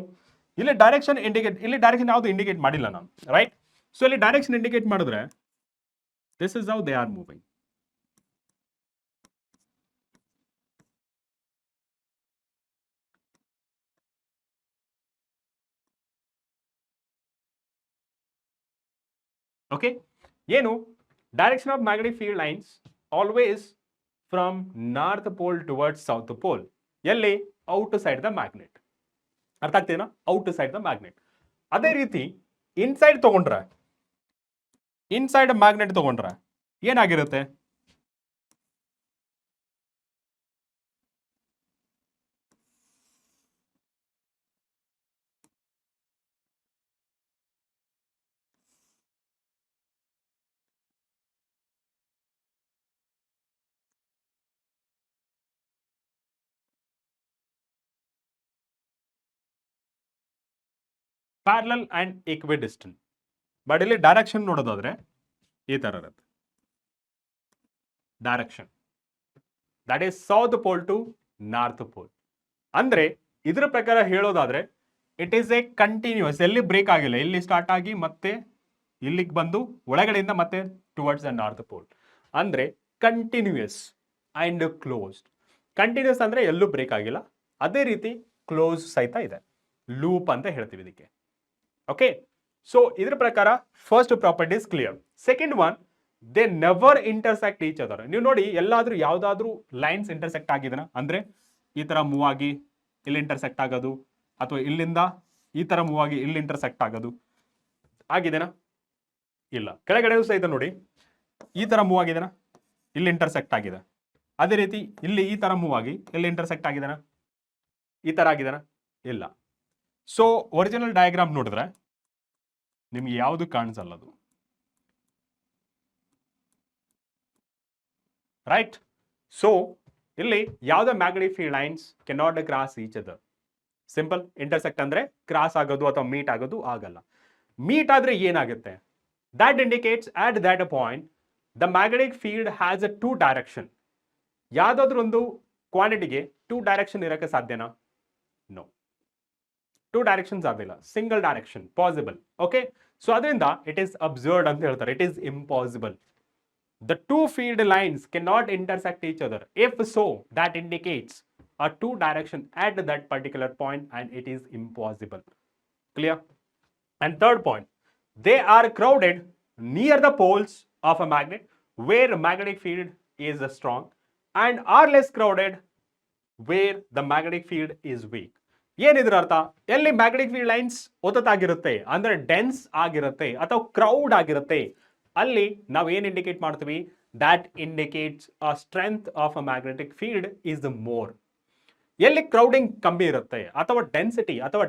ಇಲ್ಲಿ direction indicate, ಇಲ್ಲಿ direction ಯಾವುದು indicate ಮಾಡಿಲ್ಲ ನಾನು, right. So ಇಲ್ಲಿ direction indicate ಮಾಡಿದ್ರೆ this is how they are moving. Okay, ಏನು, direction of magnetic field lines always from north pole towards south pole. ಎಲ್ಲಿ, ಔಟ್ ಸೈಡ್ ದ ಮ್ಯಾಗ್ನೆಟ್. ಅರ್ಥ ಆಗ್ತೇನಾ, ಔಟ್ ಸೈಡ್ ದ ಮ್ಯಾಗ್ನೆಟ್. ಅದೇ ರೀತಿ inside ತಗೊಂಡ್ರೆ, inside magnet ತಗೊಂಡ್ರೆ ಏನಾಗಿರುತ್ತೆ, ಪ್ಯಾರಲಲ್ ಅಂಡ್ ಈಕ್ವಿಡಿಸ್ಟೆಂಟ್. ಬಟ್ ಇಲ್ಲಿ ಡೈರೆಕ್ಷನ್ ನೋಡೋದಾದ್ರೆ ಈ ತರ ಇರುತ್ತೆ, direction that is south pole to north pole. ಅಂದ್ರೆ ಇದ್ರ ಪ್ರಕಾರ ಹೇಳೋದಾದ್ರೆ ಇಟ್ ಈಸ್ ಎ ಕಂಟಿನ್ಯೂಸ್, ಎಲ್ಲಿ ಬ್ರೇಕ್ ಆಗಿಲ್ಲ, ಇಲ್ಲಿ ಸ್ಟಾರ್ಟ್ ಆಗಿ ಮತ್ತೆ ಇಲ್ಲಿಗೆ ಬಂದು ಒಳಗಡೆಯಿಂದ ಮತ್ತೆ ಟುವರ್ಡ್ಸ್ ದ ನಾರ್ತ್ ಪೋಲ್. ಅಂದ್ರೆ ಕಂಟಿನ್ಯೂಯಸ್ ಅಂಡ್ ಕ್ಲೋಸ್ಡ್. ಕಂಟಿನ್ಯೂಸ್ ಅಂದ್ರೆ ಎಲ್ಲೂ ಬ್ರೇಕ್ ಆಗಿಲ್ಲ, ಅದೇ ರೀತಿ ಕ್ಲೋಸ್ ಸಹಿತ ಇದೆ, ಲೂಪ್ ಅಂತ ಹೇಳ್ತೀವಿ ಇದಕ್ಕೆ. ಓಕೆ, ಸೊ ಇದ್ರ ಪ್ರಕಾರ first property is clear. Second one, they never intersect each other. ನೀವು ನೋಡಿ, ಎಲ್ಲಾದ್ರೂ ಯಾವ್ದಾದ್ರೂ ಲೈನ್ಸ್ ಇಂಟರ್ಸೆಕ್ಟ್ ಆಗಿದೆನಾ, ಅಂದ್ರೆ ಈ ತರ ಮೂವ್ ಆಗಿ ಇಲ್ಲಿ ಇಂಟರ್ಸೆಕ್ಟ್ ಆಗೋದು, ಅಥವಾ ಇಲ್ಲಿಂದ ಈ ತರ ಮೂವ್ ಆಗಿ ಇಲ್ಲಿ ಇಂಟರ್ಸೆಕ್ಟ್ ಆಗೋದು ಆಗಿದೆನಾ, ಇಲ್ಲ. ಕೆಳಗಡೆ ಸಹಿತ ನೋಡಿ, ಈ ತರ ಮೂವ್ ಆಗಿದೆನಾ, ಇಲ್ಲಿ ಇಂಟರ್ಸೆಕ್ಟ್ ಆಗಿದೆ. ಅದೇ ರೀತಿ ಇಲ್ಲಿ ಈ ತರ ಮೂವ್ ಆಗಿ ಇಲ್ಲಿ ಇಂಟರ್ಸೆಕ್ಟ್ ಆಗಿದೆನಾ, ಈ ತರ ಆಗಿದೆನಾ, ಇಲ್ಲ. ಸೊ ಒರಿಜಿನಲ್ ಡಯಾಗ್ರಾಮ್ ನೋಡಿದ್ರೆ ನಿಮ್ಗೆ ಯಾವುದು ಕಾಣಿಸಲ್ಲ ಅದು, ರೈಟ್. ಸೊ ಇಲ್ಲಿ ಯಾವುದೇ magnetic field lines cannot cross each other. Simple. Intersect ಅಂದ್ರೆ ಕ್ರಾಸ್ ಆಗೋದು ಅಥವಾ ಮೀಟ್ ಆಗೋದು ಆಗಲ್ಲ. ಮೀಟ್ ಆದ್ರೆ ಏನಾಗುತ್ತೆ, that indicates at that point the magnetic field has a two direction. ಯಾವ್ದಾದ್ರು ಒಂದು ಕ್ವಾಂಟಿಟಿಗೆ 2 ಡೈರೆಕ್ಷನ್ ಇರಕ್ಕೆ ಸಾಧ್ಯನಾ, ನೋ. 2 ಡೈರೆಕ್ಷನ್ಸ್ ಆಗಿಲ್ಲ, single direction possible. Okay, so ಅದರಿಂದ ಇಟ್ ಈಸ್ ಅಬ್ಸರ್ಡ್ ಅಂತ ಹೇಳ್ತಾರೆ, it is impossible. The two field lines cannot intersect each other. If so, that indicates a 2 direction at that particular point and it is impossible. Clear? And third point, they are crowded near the poles of a magnet where magnetic field is strong and are less crowded where the magnetic field is weak. ಏನಿದ್ರ ಅರ್ಥ, ಎಲ್ಲಿ magnetic field lines ಒತ್ತತಾಗಿರುತ್ತೆ ಅಂದ್ರೆ dense ಆಗಿರುತ್ತೆ ಅಥವಾ crowd ಆಗಿರುತ್ತೆ, ಅಲ್ಲಿ ನಾವು ಏನು indicate ಮಾಡ್ತೀವಿ, that indicates a strength of a magnetic field is more. ಎಲ್ಲಿ ಕ್ರೌಡಿಂಗ್ ಕಮ್ಮಿ ಇರುತ್ತೆ ಅಥವಾ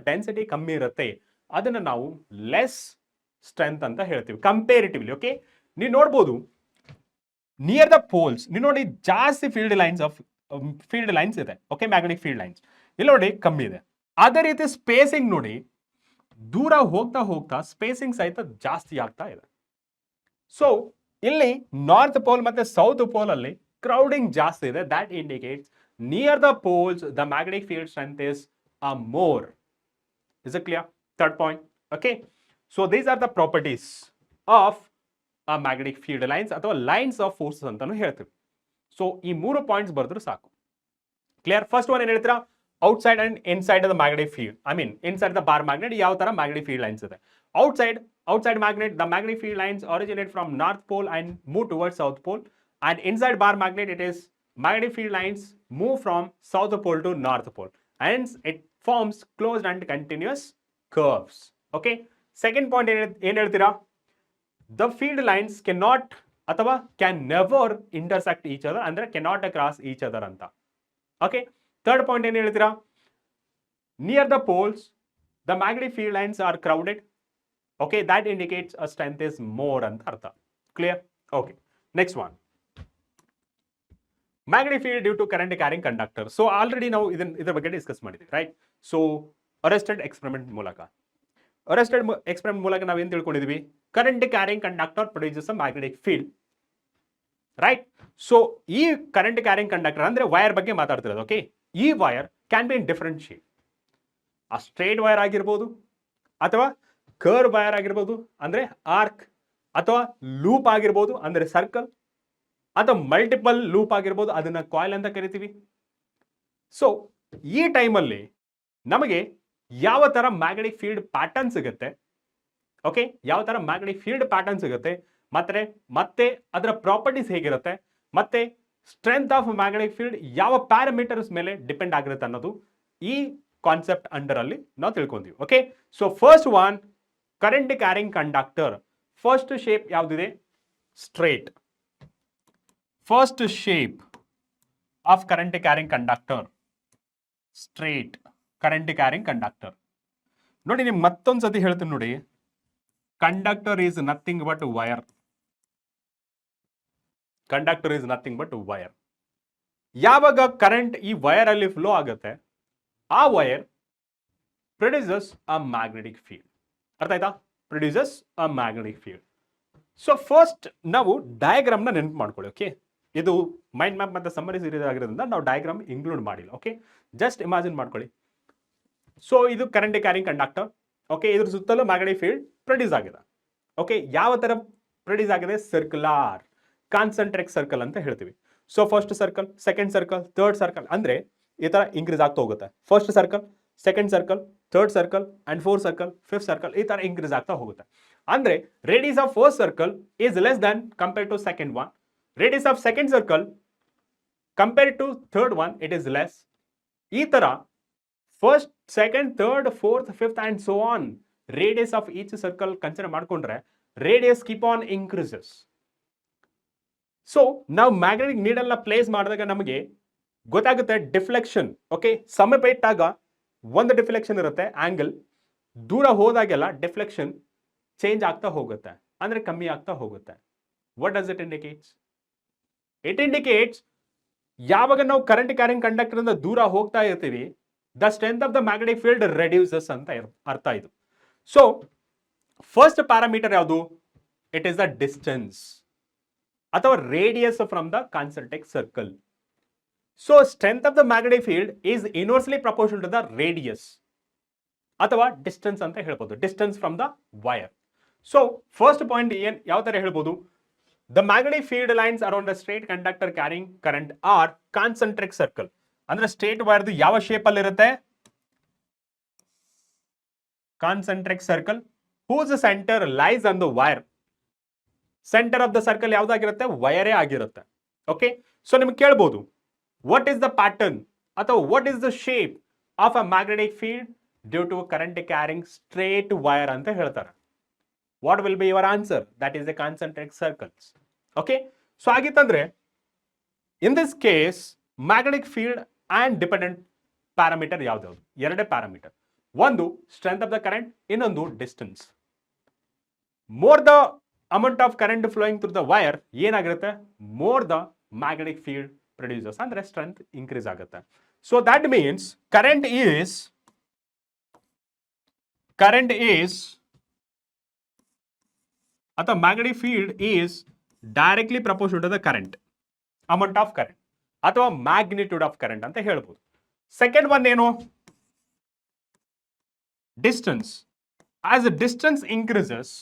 ಡೆನ್ಸಿಟಿ ಕಮ್ಮಿ ಇರುತ್ತೆ, ಅದನ್ನ ನಾವು ಲೆಸ್ ಸ್ಟ್ರೆಂತ್ ಅಂತ ಹೇಳ್ತೀವಿ ಕಂಪೇರಿಟಿವ್ಲಿ. ಓಕೆ, ನೀವು ನೋಡ್ಬೋದು ನಿಯರ್ ದ ಪೋಲ್ಸ್, ನೀವು ನೋಡಿ ಜಾಸ್ತಿ ಫೀಲ್ಡ್ ಲೈನ್ಸ್ ಇದೆ. ಓಕೆ, ಮ್ಯಾಗ್ನೆಟಿಕ್ ಫೀಲ್ಡ್ ಲೈನ್ಸ್ ಇಲ್ಲಿ ನೋಡಿ ಕಮ್ಮಿ ಇದೆ. ಅದೇ ರೀತಿ ಸ್ಪೇಸಿಂಗ್ ನೋಡಿ, ದೂರ ಹೋಗ್ತಾ ಹೋಗ್ತಾ ಸ್ಪೇಸಿಂಗ್ ಸಹಿತ ಜಾಸ್ತಿ ಆಗ್ತಾ ಇದೆ. ಸೊ ಇಲ್ಲಿ ನಾರ್ತ್ ಪೋಲ್ ಮತ್ತೆ ಸೌತ್ ಪೋಲ್ ಅಲ್ಲಿ ಕ್ರೌಡಿಂಗ್ ಜಾಸ್ತಿ ಇದೆ. That indicates near the poles the magnetic field strength is more. Is it clear? Third point. Okay, so these are the properties of ಆ ಮ್ಯಾಗ್ನೆಟಿಕ್ ಫೀಲ್ಡ್ ಲೈನ್ಸ್ ಅಥವಾ lines of forces ಅಂತಾನು ಹೇಳ್ತೀವಿ. So ಈ 3 points ಬರೆದ್ರು ಸಾಕು. Clear? First one ಏನ್ ಹೇಳ್ತೀರಾ, outside and inside the magnetic field, I mean inside the bar magnet ಯಾವ ತರ ಮ್ಯಾಗ್ನೆಟಿಕ್ ಫೀಲ್ಡ್ ಲೈನ್ಸ್ ಇದೆ. Outside magnet, the magnetic field lines originate from north pole and move towards south pole, and inside bar magnet it is magnetic field lines move from south pole to north pole, hence it forms closed and continuous curves. Okay, second point ಏನು ಹೇಳ್ತೀರಾ, the field lines cannot ಅಥವಾ can never intersect each other ಅಂದ್ರೆ cannot cross each other ಅಂತ. Okay, third point ಏನು ಹೇಳ್ತೀರಾ, near the poles the magnetic field lines are crowded. Okay, that indicates a strength is more ಅಂತ ಅರ್ಥ. Clear? Okay, next one. Magnetic field due to current carrying conductor. So already ನಾವು ಇದ್ರ ಬಗ್ಗೆ discuss ಮಾಡಿದ್ವಿ, right? So arrested experiment ಮೂಲಕ ನಾವು ಏನ್ ತಿಳ್ಕೊಂಡಿದ್ವಿ? Current carrying conductor produces a magnetic field, right? So ಈ ಕರೆಂಟ್ ಕ್ಯಾರಿಂಗ್ ಕಂಡಕ್ಟರ್ ಅಂದ್ರೆ ವೈರ್ ಬಗ್ಗೆ ಮಾತಾಡ್ತಿರೋದು. ಓಕೆ, ಈ wire can be in different shape. ಆ ಸ್ಟ್ರೇಟ್ ವೈರ್ ಆಗಿರ್ಬೋದು, ಅಥವಾ ಕರ್ವ್ ವೈರ್ ಆಗಿರ್ಬೋದು ಅಂದ್ರೆ ಆರ್ಕ್, ಅಥವಾ ಲೂಪ್ ಆಗಿರ್ಬೋದು ಅಂದ್ರೆ ಸರ್ಕಲ್, ಅಥವಾ ಮಲ್ಟಿಪಲ್ ಲೂಪ್ ಆಗಿರ್ಬೋದು, ಅದನ್ನ ಕಾಯಿಲ್ ಅಂತ ಕರಿತೀವಿ. ಸೊ ಈ ಟೈಮಲ್ಲಿ ನಮಗೆ ಯಾವ ತರ ಮ್ಯಾಗ್ನೆಟಿಕ್ ಫೀಲ್ಡ್ ಪ್ಯಾಟರ್ನ್ ಸಿಗುತ್ತೆ, ಓಕೆ, ಯಾವ ತರ ಮ್ಯಾಗ್ನೆಟಿಕ್ ಫೀಲ್ಡ್ ಪ್ಯಾಟರ್ನ್ ಸಿಗುತ್ತೆ, ಮತ್ತೆ ಅದರ ಪ್ರಾಪರ್ಟೀಸ್ ಹೇಗಿರುತ್ತೆ, ಮತ್ತೆ ಸ್ಟ್ರೆಂತ್ ಆಫ್ ಮ್ಯಾಗ್ನೆಟಿಕ್ ಫೀಲ್ಡ್ ಯಾವ ಪ್ಯಾರಾಮೀಟರ್ಸ್ ಮೇಲೆ ಡಿಪೆಂಡ್ ಆಗಿರುತ್ತೆ ಅನ್ನೋದು ಈ ಕಾನ್ಸೆಪ್ಟ್ ಅಂಡರ್ ಅಲ್ಲಿ ನಾವು ತಿಳ್ಕೊಂತೀವಿ. Okay, so first one, current carrying conductor. First shape ಯಾವ್ದಿದೆ? Straight. First shape of current carrying conductor, straight current carrying conductor. ನೋಡಿ, ನಿಮ್ಗೆ ಮತ್ತೊಂದ್ಸತಿ ಹೇಳ್ತೀನಿ ನೋಡಿ. Conductor is nothing but wire. Conductor is nothing but wire. ಯಾವಾಗ ಕರೆಂಟ್ ಈ wire ಅಲ್ಲಿ flow ಆಗುತ್ತೆ, ಆ wire produces a magnetic field. ಅರ್ಥ ಆಯ್ತಾ? Produces a magnetic field. So first ನಾವು ಡಯಾಗ್ರಾಮ್ನ ನೆನಪು ಮಾಡ್ಕೊಳ್ಳಿ. ಓಕೆ, ಇದು ಮೈಂಡ್ ಮ್ಯಾಪ್ ಮತ್ತೆ ಸಮ್ಮರಿ ಸೀರೀಸ್ ಆಗಿರೋದ್ರಿಂದ ನಾವು ಡಯಾಗ್ರಾಮ್ ಇನ್ಕ್ಲೂಡ್ ಮಾಡಿಲ್ಲ. ಓಕೆ, ಜಸ್ಟ್ ಇಮ್ಯಾಜಿನ್ ಮಾಡ್ಕೊಳ್ಳಿ. ಸೊ ಇದು ಕರೆಂಟ್ ಕ್ಯಾರಿಂಗ್ ಕಂಡಕ್ಟರ್. ಓಕೆ, ಇದ್ರ ಸುತ್ತಲೂ ಮ್ಯಾಗ್ನೆಟಿಕ್ ಫೀಲ್ಡ್ ಪ್ರೊಡ್ಯೂಸ್ ಆಗಿದೆ. ಓಕೆ, ಯಾವ ತರ ಪ್ರೊಡ್ಯೂಸ್ ಆಗಿದೆ? ಸರ್ಕ್ಯುಲರ್ ಕಾನ್ಸಂಟ್ರಿಕ್ ಸರ್ಕಲ್ ಅಂತ ಹೇಳ್ತೀವಿ. So first circle, second circle, third circle ಅಂದ್ರೆ ಈ ತರ ಇನ್ಕ್ರೀಸ್ ಆಗ್ತಾ ಹೋಗುತ್ತೆ. First circle, second circle, third circle and fourth circle, fifth circle, ಈ ತರ ಇನ್ಕ್ರೀಸ್ ಆಗ್ತಾ ಹೋಗುತ್ತೆ. ಅಂದ್ರೆ radius of first circle is less than compare to second one. Radius of second circle compare to third one it is less. ಈ ತರ first, second, third, fourth, fifth and so on radius of each circle consider ಮಾಡ್ಕೊಂಡ್ರೆ radius keep on increases. So ನಾವು magnetic needle ನ place ಮಾಡಿದಾಗ ನಮಗೆ ಗೊತ್ತಾಗುತ್ತೆ deflection. Okay, ಸಮೀಪ ಇಟ್ಟಾಗ ಒಂದು ಡಿಫ್ಲೆಕ್ಷನ್ ಇರುತ್ತೆ ಆಂಗಲ್, ದೂರ ಹೋದಾಗೆಲ್ಲ ಡಿಫ್ಲೆಕ್ಷನ್ ಚೇಂಜ್ ಆಗ್ತಾ ಹೋಗುತ್ತೆ, ಅಂದ್ರೆ ಕಮ್ಮಿ ಆಗ್ತಾ ಹೋಗುತ್ತೆ. What does it indicates? It indicates ಯಾವಾಗ ನಾವು ಕರೆಂಟ್ ಕ್ಯಾರಿಂಗ್ ಕಂಡಕ್ಟರ್ ಇಂದ ದೂರ ಹೋಗ್ತಾ ಇರ್ತೀವಿ, the strength of the magnetic field reduces ಅಂತ ಅರ್ಥ ಇದು. ಸೊ ಫಸ್ಟ್ ಪ್ಯಾರಾಮೀಟರ್ ಯಾವುದು? ಇಟ್ ಈಸ್ ದ ಡಿಸ್ಟೆನ್ಸ್ ಅಥವಾ radius from the concentric circle. So strength of the magnetic field is inversely proportional to the radius ಅಥವಾ distance ಅಂತ ಹೇಳ್ಬೋದು, distance from the wire. So first point ಯಾವ ತರ ಹೇಳ್ಬೋದು? The magnetic field lines around the straight conductor carrying current are concentric circle. ಅಂದ್ರೆ straight ವೈರ್ದು ಯಾವ shape ಅಲ್ಲಿ ಇರುತ್ತೆ? Concentric circle. Whose centre lies on the wire. Centre of the circle ಯಾವ್ದಾಗಿರುತ್ತೆ? ವೈರೇ ಆಗಿರುತ್ತೆ. ಓಕೆ, ಸೊ ನಿಮ್ಗೆ ಕೇಳ್ಬೋದು ವಾಟ್ ಈಸ್ ದ ಪ್ಯಾಟರ್ನ್ ಅಥವಾ what is the shape of a magnetic field due to current carrying straight wire ಅಂತ ಹೇಳ್ತಾರೆ. What will be your answer? That is the concentric circles. Okay, so ಆಗಿತ್ತಂದ್ರೆ in this case magnetic field and dependent parameter ಯಾವ್ದಾವ್ದು? ಎರಡೇ parameter. ಒಂದು strength of the current, ಇನ್ನೊಂದು distance. More the amount of current flowing through the wire ಏನಾಗಿರುತ್ತೆ? More the magnetic field producers, ಅಂದ್ರೆ strength increase ಆಗುತ್ತೆ. So that means current is ಅಥವಾ magnetic field is directly proportional to the current, amount of current ಅಥವಾ magnitude of current ಅಂತ ಹೇಳ್ಬೋದು. Second one ಏನು? Distance. As the distance increases,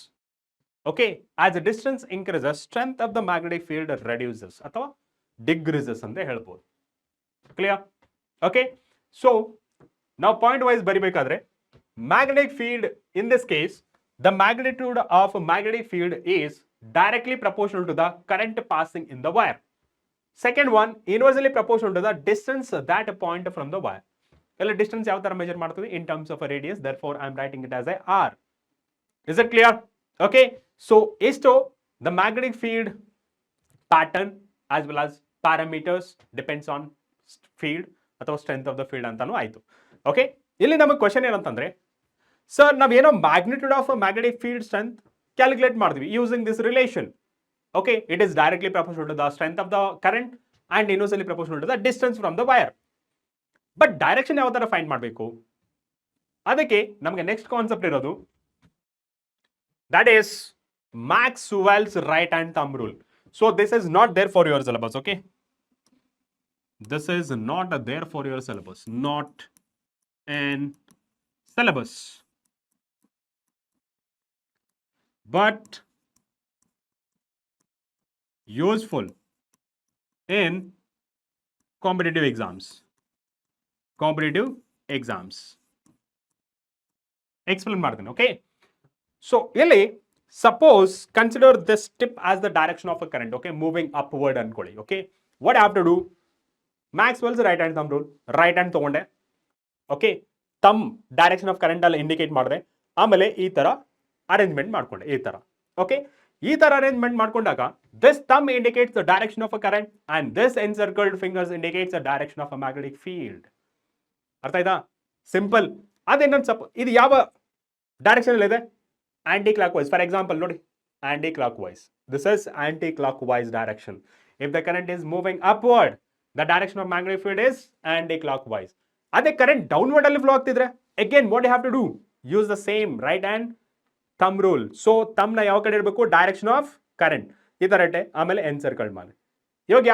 okay, as the distance increases strength of the magnetic field reduces ಅಥವಾ decreases ಅಂತ ಹೇಳ್ಬೋದು. Clear? Okay, so ನಾವು point wise ಬರಿಬೇಕಾದ್ರೆ magnetic field in this case the magnitude of magnetic field is directly proportional to the current passing in the wire. Second one, inversely proportional to the distance that point from the wire. Well, distance ಯಾವ ತರ measure ಮಾಡ್ತೀವಿ? In terms of a radius, therefore I am writing it as a r. Is it clear? Okay, so isto the magnetic field pattern as well as parameters depends on field ಅಥವಾ strength of the field ಅಂತಾನು ಆಯ್ತು. Okay, ಇಲ್ಲಿ ನಮಗೆ question ಏನಂತಂದ್ರೆ, sir ನಾವೇನೋ magnitude of magnetic field strength calculate ಮಾಡಿದ್ವಿ using this relation. Okay, it is directly proportional to the strength of the current and inversely proportional to the distance from the wire. But direction ಯಾವ ತರ find ಮಾಡಬೇಕು? ಅದಕ್ಕೆ ನಮಗೆ next concept ಇರೋದು that is Maxwell's right hand thumb rule. So this is not there for your syllabus, okay? This is not there for your syllabus, not in syllabus, but useful in competitive exams. Explain ಮಾಡ್ತೀನಿ, okay? So ಇಲ್ಲಿ suppose consider this tip as the direction of a current, okay, moving upward ಅನ್ಕೊಳ್ಳಿ, okay? What I have to do? Maxwell's right hand thumb rule, right hand ತಗೊಂಡೆ, okay, thumb direction of current ಅಲ್ಲಿ indicate ಮಾಡಿದೆ, ಆಮೇಲೆ ಈ ತರ arrangement ಮಾಡ್ಕೊಂಡೆ, ಈ ತರ, okay? ಈ ತರ ಅರೇಂಜ್ಮೆಂಟ್ ಮಾಡ್ಕೊಂಡಾಗ this thumb indicates the direction of a current and this encircled fingers indicates the direction of a magnetic field. ಅರ್ಥ ಆಯ್ತಾ? ಸಿಂಪಲ್. ಅದೇನಂತ ಇದು ಯಾವ ಡೈರೆಕ್ಷನ್ ಅಲ್ಲಿ ಇದೆ? Anticlockwise. For example ನೋಡಿ, anticlockwise, this is aunty clock wise direction. If the current is moving upward, the direction of magnetic field is anticlockwise. ಅದೇ current downward ಅಲ್ಲಿ flow ಆಗ್ತಿದ್ರೆ again what you have to do? Use the same right hand thumb rule. So ಥಂಬ್ನ ಯಾವ ಕಡೆ ಇರಬೇಕು? Direction of current ಈ ತರ ಇಟ್ಟೆ, ಆಮೇಲೆ ಎನ್ಸರ್ಕಲ್ ಮಾಡಿ. ಇವಾಗ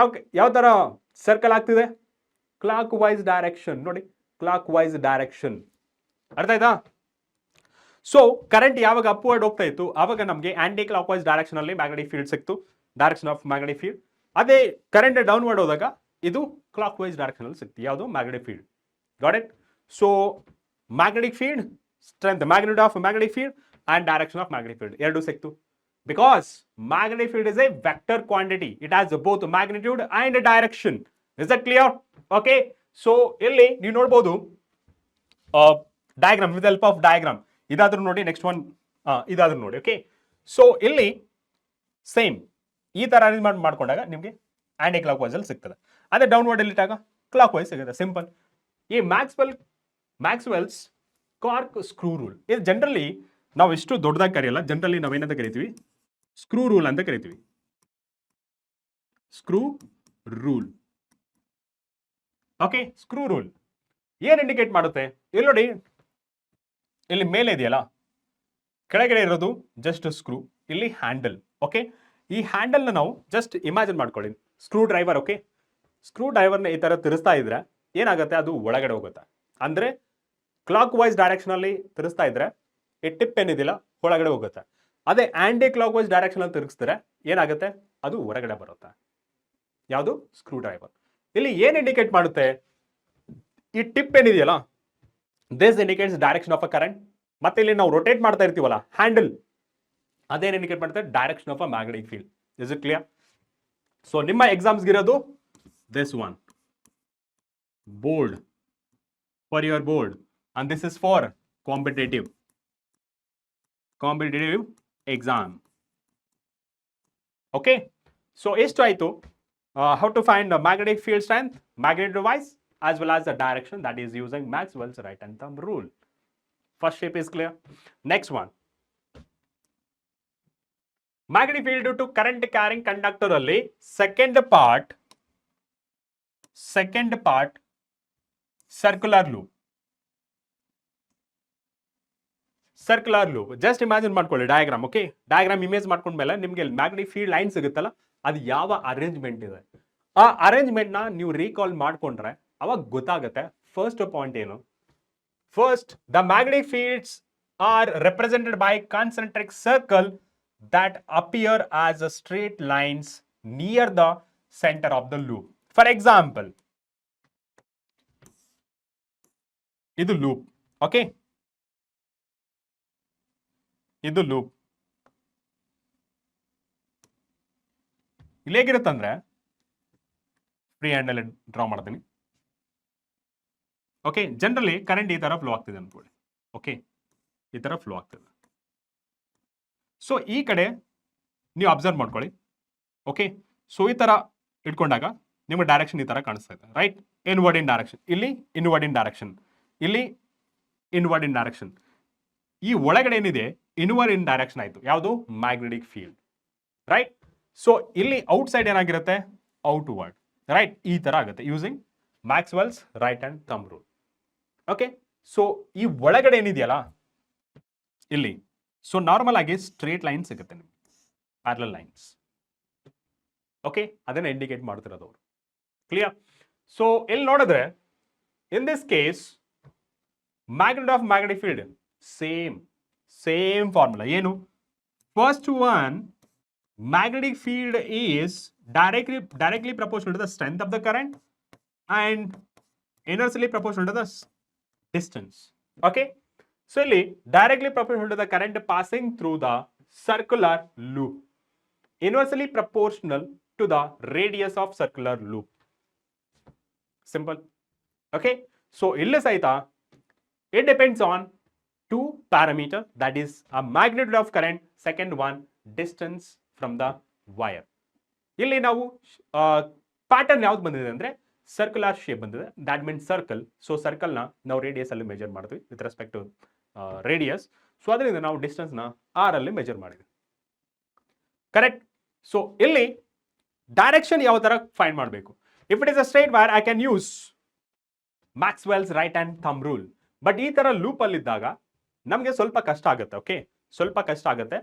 ಯಾವ ತರ ಸರ್ಕಲ್ ಆಗ್ತಿದೆ? Clock wise direction. ನೋಡಿ, ಕ್ಲಾಕ್ ವೈಸ್ ಡೈರೆಕ್ಷನ್. ಅರ್ಥ ಆಯ್ತಾ? ಸೊ ಕರೆಂಟ್ ಯಾವಾಗ ಅಪ್ವರ್ಡ್ ಹೋಗ್ತಾ ಇತ್ತು ಆವಾಗ ನಮಗೆ ಆಂಟಿ ಕ್ಲಾಕ್ ವೈಸ್ ಡೈರೆಕ್ಷನ್ ಅಲ್ಲಿ ಮ್ಯಾಗ್ನೆಟಿಕ್ ಫೀಲ್ಡ್ ಸಿಕ್ತು, ಡೈರೆಕ್ಷನ್ ಆಫ್ ಮ್ಯಾಗ್ನೆಟಿಕ್ ಫೀಲ್ಡ್. ಅದೇ ಕರೆಂಟ್ ಡೌನ್ವರ್ಡ್ ಹೋದಾಗ ಇದು ಕ್ಲಾಕ್ ವೈಸ್ ಡೈರೆಕ್ಷನ್ ಅಲ್ಲಿ ಸಿಕ್ತು, ಯಾವುದು? Magnetic field. Got it? So magnetic field strength, magnitude of magnetic field and direction of magnetic field ಎರಡು ಸಿಕ್ತು. Because magnetic field is a vector quantity, it has both magnitude and direction. Is that clear? Okay. So ಇಲ್ಲಿ ನೀವು ನೋಡ್ಬೋದು diagram, with help of diagram. ಇದಾದ್ರೂ ನೋಡಿ, next one ಇದಾದ್ರೂ ನೋಡಿ, okay. So ಇಲ್ಲಿ same ಈ ತರ ಅರೇಂಜ್ಮೆಂಟ್ ಮಾಡ್ಕೊಂಡಾಗ ನಿಮಗೆ ಆಂಟಿ ಕ್ಲಾಕ್ ವೈಸ್ ಅಲ್ಲಿ ಸಿಗ್ತದೆ. ಅದೇ ಡೌನ್ವರ್ಡ್ ಅಲ್ಲಿ ಇಟ್ಟಾಗ ಕ್ಲಾಕ್ ವೈಸ್ ಸಿಗುತ್ತೆ. ಸಿಂಪಲ್. ಈ ಮ್ಯಾಕ್ಸ್ವೆಲ್ಸ್ ಕಾರ್ಕ್ ಸ್ಕ್ರೂ ರೂಲ್, ಇದು ಜನರಲಿ ನಾವು ಇಷ್ಟು ದೊಡ್ಡದಾಗಿ ಕರೆಯಲ್ಲ, ಜನರಲಿ ನಾವೇನಂತ ಕರಿತೀವಿ? ಸ್ಕ್ರೂ ರೂಲ್ ಅಂತ ಕರಿತೀವಿ. Screw rule, okay. Screw rule ಏನ್ ಇಂಡಿಕೇಟ್ ಮಾಡುತ್ತೆ? ಇಲ್ಲಿ ನೋಡಿ, ಇಲ್ಲಿ ಮೇಲೆ ಇದೆಯಲ್ಲ, ಕೆಳಗಡೆ ಇರೋದು ಜಸ್ಟ್ ಸ್ಕ್ರೂ, ಇಲ್ಲಿ ಹ್ಯಾಂಡಲ್, ಓಕೆ. ಈ ಹ್ಯಾಂಡಲ್ನ ನಾವು ಜಸ್ಟ್ ಇಮ್ಯಾಜಿನ್ ಮಾಡ್ಕೊಳ್ಳಿ, ಸ್ಕ್ರೂ ಡ್ರೈವರ್, ಓಕೆ. ಸ್ಕ್ರೂ ಡ್ರೈವರ್ನ ಈ ತರ ತಿರುಸ್ತಾ ಇದ್ರೆ ಏನಾಗುತ್ತೆ? ಅದು ಒಳಗಡೆ ಹೋಗುತ್ತೆ. ಅಂದ್ರೆ ಕ್ಲಾಕ್ ವೈಸ್ ಡೈರೆಕ್ಷನ್ ಅಲ್ಲಿ ತಿರುಸ್ತಾ ಇದ್ರೆ ಈ ಟಿಪ್ ಏನಿದೆಯಲ್ಲ ಒಳಗಡೆ ಹೋಗುತ್ತೆ. ಅದೇ ಆಂಟಿ ಕ್ಲಾಕ್ ವೈಸ್ ಡೈರೆಕ್ಷನ್ ಅಲ್ಲಿ ತಿರುಗಿಸಿದ್ರೆ ಏನಾಗುತ್ತೆ? ಅದು ಹೊರಗಡೆ ಬರುತ್ತೆ. ಯಾವುದು? Screw driver. ಇಲ್ಲಿ ಏನ್ ಇಂಡಿಕೇಟ್ ಮಾಡುತ್ತೆ? ಈ ಟಿಪ್ ಏನಿದೆಯಲ್ಲ, this indicates direction of a current. ಮತ್ತೆ ಇಲ್ಲಿ ನಾವು ರೊಟೇಟ್ ಮಾಡ್ತಾ ಇರ್ತೀವಲ್ಲ ಹ್ಯಾಂಡಲ್, ಅದೇನು ಇಂಡಿಕೇಟ್ ಮಾಡುತ್ತೆ? Direction of a magnetic field. Is it clear? So ನಿಮ್ಮ ಎಕ್ಸಾಮ್ಸ್ಗೆ ಇರೋದು this one, board, for your board, and this is for competitive exam. Okay. So ಎಷ್ಟು ಆಯ್ತು? How to find magnetic field strength, magnetic wise, as well as the direction, that is using Maxwell's right hand thumb rule. First shape is clear. Next one, magnetic field due to current carrying conductor alli second part circular loop. Just imagine ಮಾಡ್ಕೊಳ್ಳಿ diagram, okay. Diagram image ಮಾಡ್ಕೊಂಡ್ಮೇಲೆ ನಿಮಗೆ magnetic field line ಸಿಗುತ್ತಲ್ಲ, ಅದು ಯಾವ arrangement ಇದೆ, ಆ arrangement ನ ನೀವು ರೀಕಾಲ್ ಮಾಡ್ಕೊಂಡ್ರೆ ಅವಾಗ ಗೊತ್ತಾಗುತ್ತೆ. ಫಸ್ಟ್ ಪಾಯಿಂಟ್ ಏನು? First, the magnetic fields R represented by concentric circle that appear as a straight lines near the center of the loop. For example, idu loop, okay, idu loop. ಇಲ್ಲಿ ಹೇಗಿರುತ್ತಂದ್ರೆ free hand ಅಲ್ಲಿ draw ಮಾಡ್ತೀನಿ, okay. Generally current ಈ ತರ flow ಆಗ್ತಿದೆ ಅನ್ಕೊಳ್ಳಿ, okay, ಈ ತರ flow ಆಗ್ತಿದೆ. ಸೊ ಈ ಕಡೆ ನೀವು ಅಬ್ಸರ್ವ್ ಮಾಡ್ಕೊಳ್ಳಿ, ಓಕೆ. ಸೊ ಈ ತರ ಇಟ್ಕೊಂಡಾಗ ನಿಮ್ಮ ಡೈರೆಕ್ಷನ್ ಈ ತರ ಕಾಣಿಸ್ತಾ ಇದೆ, ರೈಟ್? ಇನ್ವರ್ಡ್ ಇನ್ ಡೈರೆಕ್ಷನ್, ಇಲ್ಲಿ ಇನ್ವರ್ಡ್ ಇನ್ ಡೈರೆಕ್ಷನ್, ಇಲ್ಲಿ ಇನ್ವರ್ಡ್ ಇನ್ ಡೈರೆಕ್ಷನ್. ಈ ಒಳಗಡೆ ಏನಿದೆ ಇನ್ವರ್ಡ್ ಇನ್ ಡೈರೆಕ್ಷನ್ ಆಯ್ತು, ಯಾವುದು? Magnetic field, right? ಸೊ ಇಲ್ಲಿ ಔಟ್ ಸೈಡ್ ಏನಾಗಿರುತ್ತೆ? ಔಟ್ವರ್ಡ್. ರೈಟ್, ಈ ತರ ಆಗುತ್ತೆ using Maxwell's right and thumb rule. Okay, so ಈ ಒಳಗಡೆ ಏನಿದೆಯಲ್ಲ ಇಲ್ಲಿ, ಸೊ ನಾರ್ಮಲ್ ಆಗಿ ಸ್ಟ್ರೇಟ್ ಲೈನ್ ಸಿಗುತ್ತೆ ನಿಮ್ಗೆ, ಪ್ಯಾರಲಲ್ ಲೈನ್ಸ್. ಓಕೆ, ಅದನ್ನ ಇಂಡಿಕೇಟ್ ಮಾಡ್ತಿರೋದು ಅವರು. ಕ್ಲಿಯರ್? ಸೊ ಇಲ್ಲಿ ನೋಡಿದ್ರೆ ಇನ್ this case magnet of magnetic field same formula ಏನು? First one, magnetic field is directly proportional to the strength of the current and inversely proportional to the distance. Okay, so ಇಲ್ಲಿ directly proportional to the current passing through the circular loop, inversely proportional to the radius of circular loop. Simple. Okay, so ಇಲ್ಲಿ ಸಹಿತ it depends on two parameters, that is a magnitude of current, second one distance from the wire. ಇಲ್ಲಿ ನಾವು pattern ಯಾವ್ದು ಬಂದಿದೆ ಅಂದ್ರೆ circular shape ಬಂದಿದೆ, that means circle. So circle ನ ನಾವು ರೇಡಿಯಸ್ ಅಲ್ಲಿ ಮೆಜರ್ ಮಾಡ್ತೀವಿ with respect to radius. So ಅದರಿಂದ ನಾವು ಡಿಸ್ಟೆನ್ಸ್ ನ ಆರ್ ಅಲ್ಲಿ ಮೆಜರ್ ಮಾಡಿದ್ವಿ. ಕರೆಕ್ಟ್? ಸೊ ಇಲ್ಲಿ ಡೈರೆಕ್ಷನ್ ಯಾವ ತರ ಫೈಂಡ್ ಮಾಡಬೇಕು? If it is a straight wire, I can use Maxwell's right and thumb rule. But ಈ ತರ ಲೂಪ್ ಅಲ್ಲಿ ಇದ್ದಾಗ ನಮಗೆ ಸ್ವಲ್ಪ ಕಷ್ಟ ಆಗುತ್ತೆ. ಓಕೆ, ಸ್ವಲ್ಪ ಕಷ್ಟ ಆಗುತ್ತೆ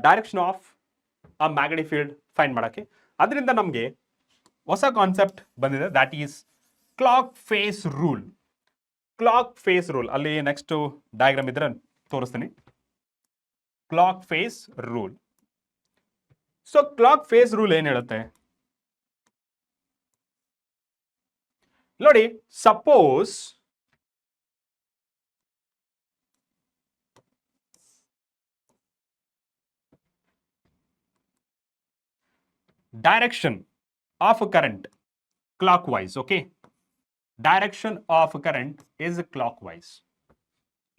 ಡೈರೆಕ್ಷನ್ ಆಫ್ ಆ ಮ್ಯಾಗ್ನೆಟಿಕ್ ಫೀಲ್ಡ್ ಫೈಂಡ್ ಮಾಡೋಕ್ಕೆ. ಅದರಿಂದ ನಮಗೆ ಹೊಸ ಕಾನ್ಸೆಪ್ಟ್ ಬಂದಿದೆ, that is clock face rule. Clock face rule ಅಲ್ಲಿ ನೆಕ್ಸ್ಟ್ ಡಯಾಗ್ರಾಮ್ ಇದ್ರೆ ತೋರಿಸ್ತೀನಿ. Clock face rule. So clock face rule ಏನ್ ಹೇಳುತ್ತೆ ನೋಡಿ. Suppose direction of current clockwise. Okay, direction of current is clockwise.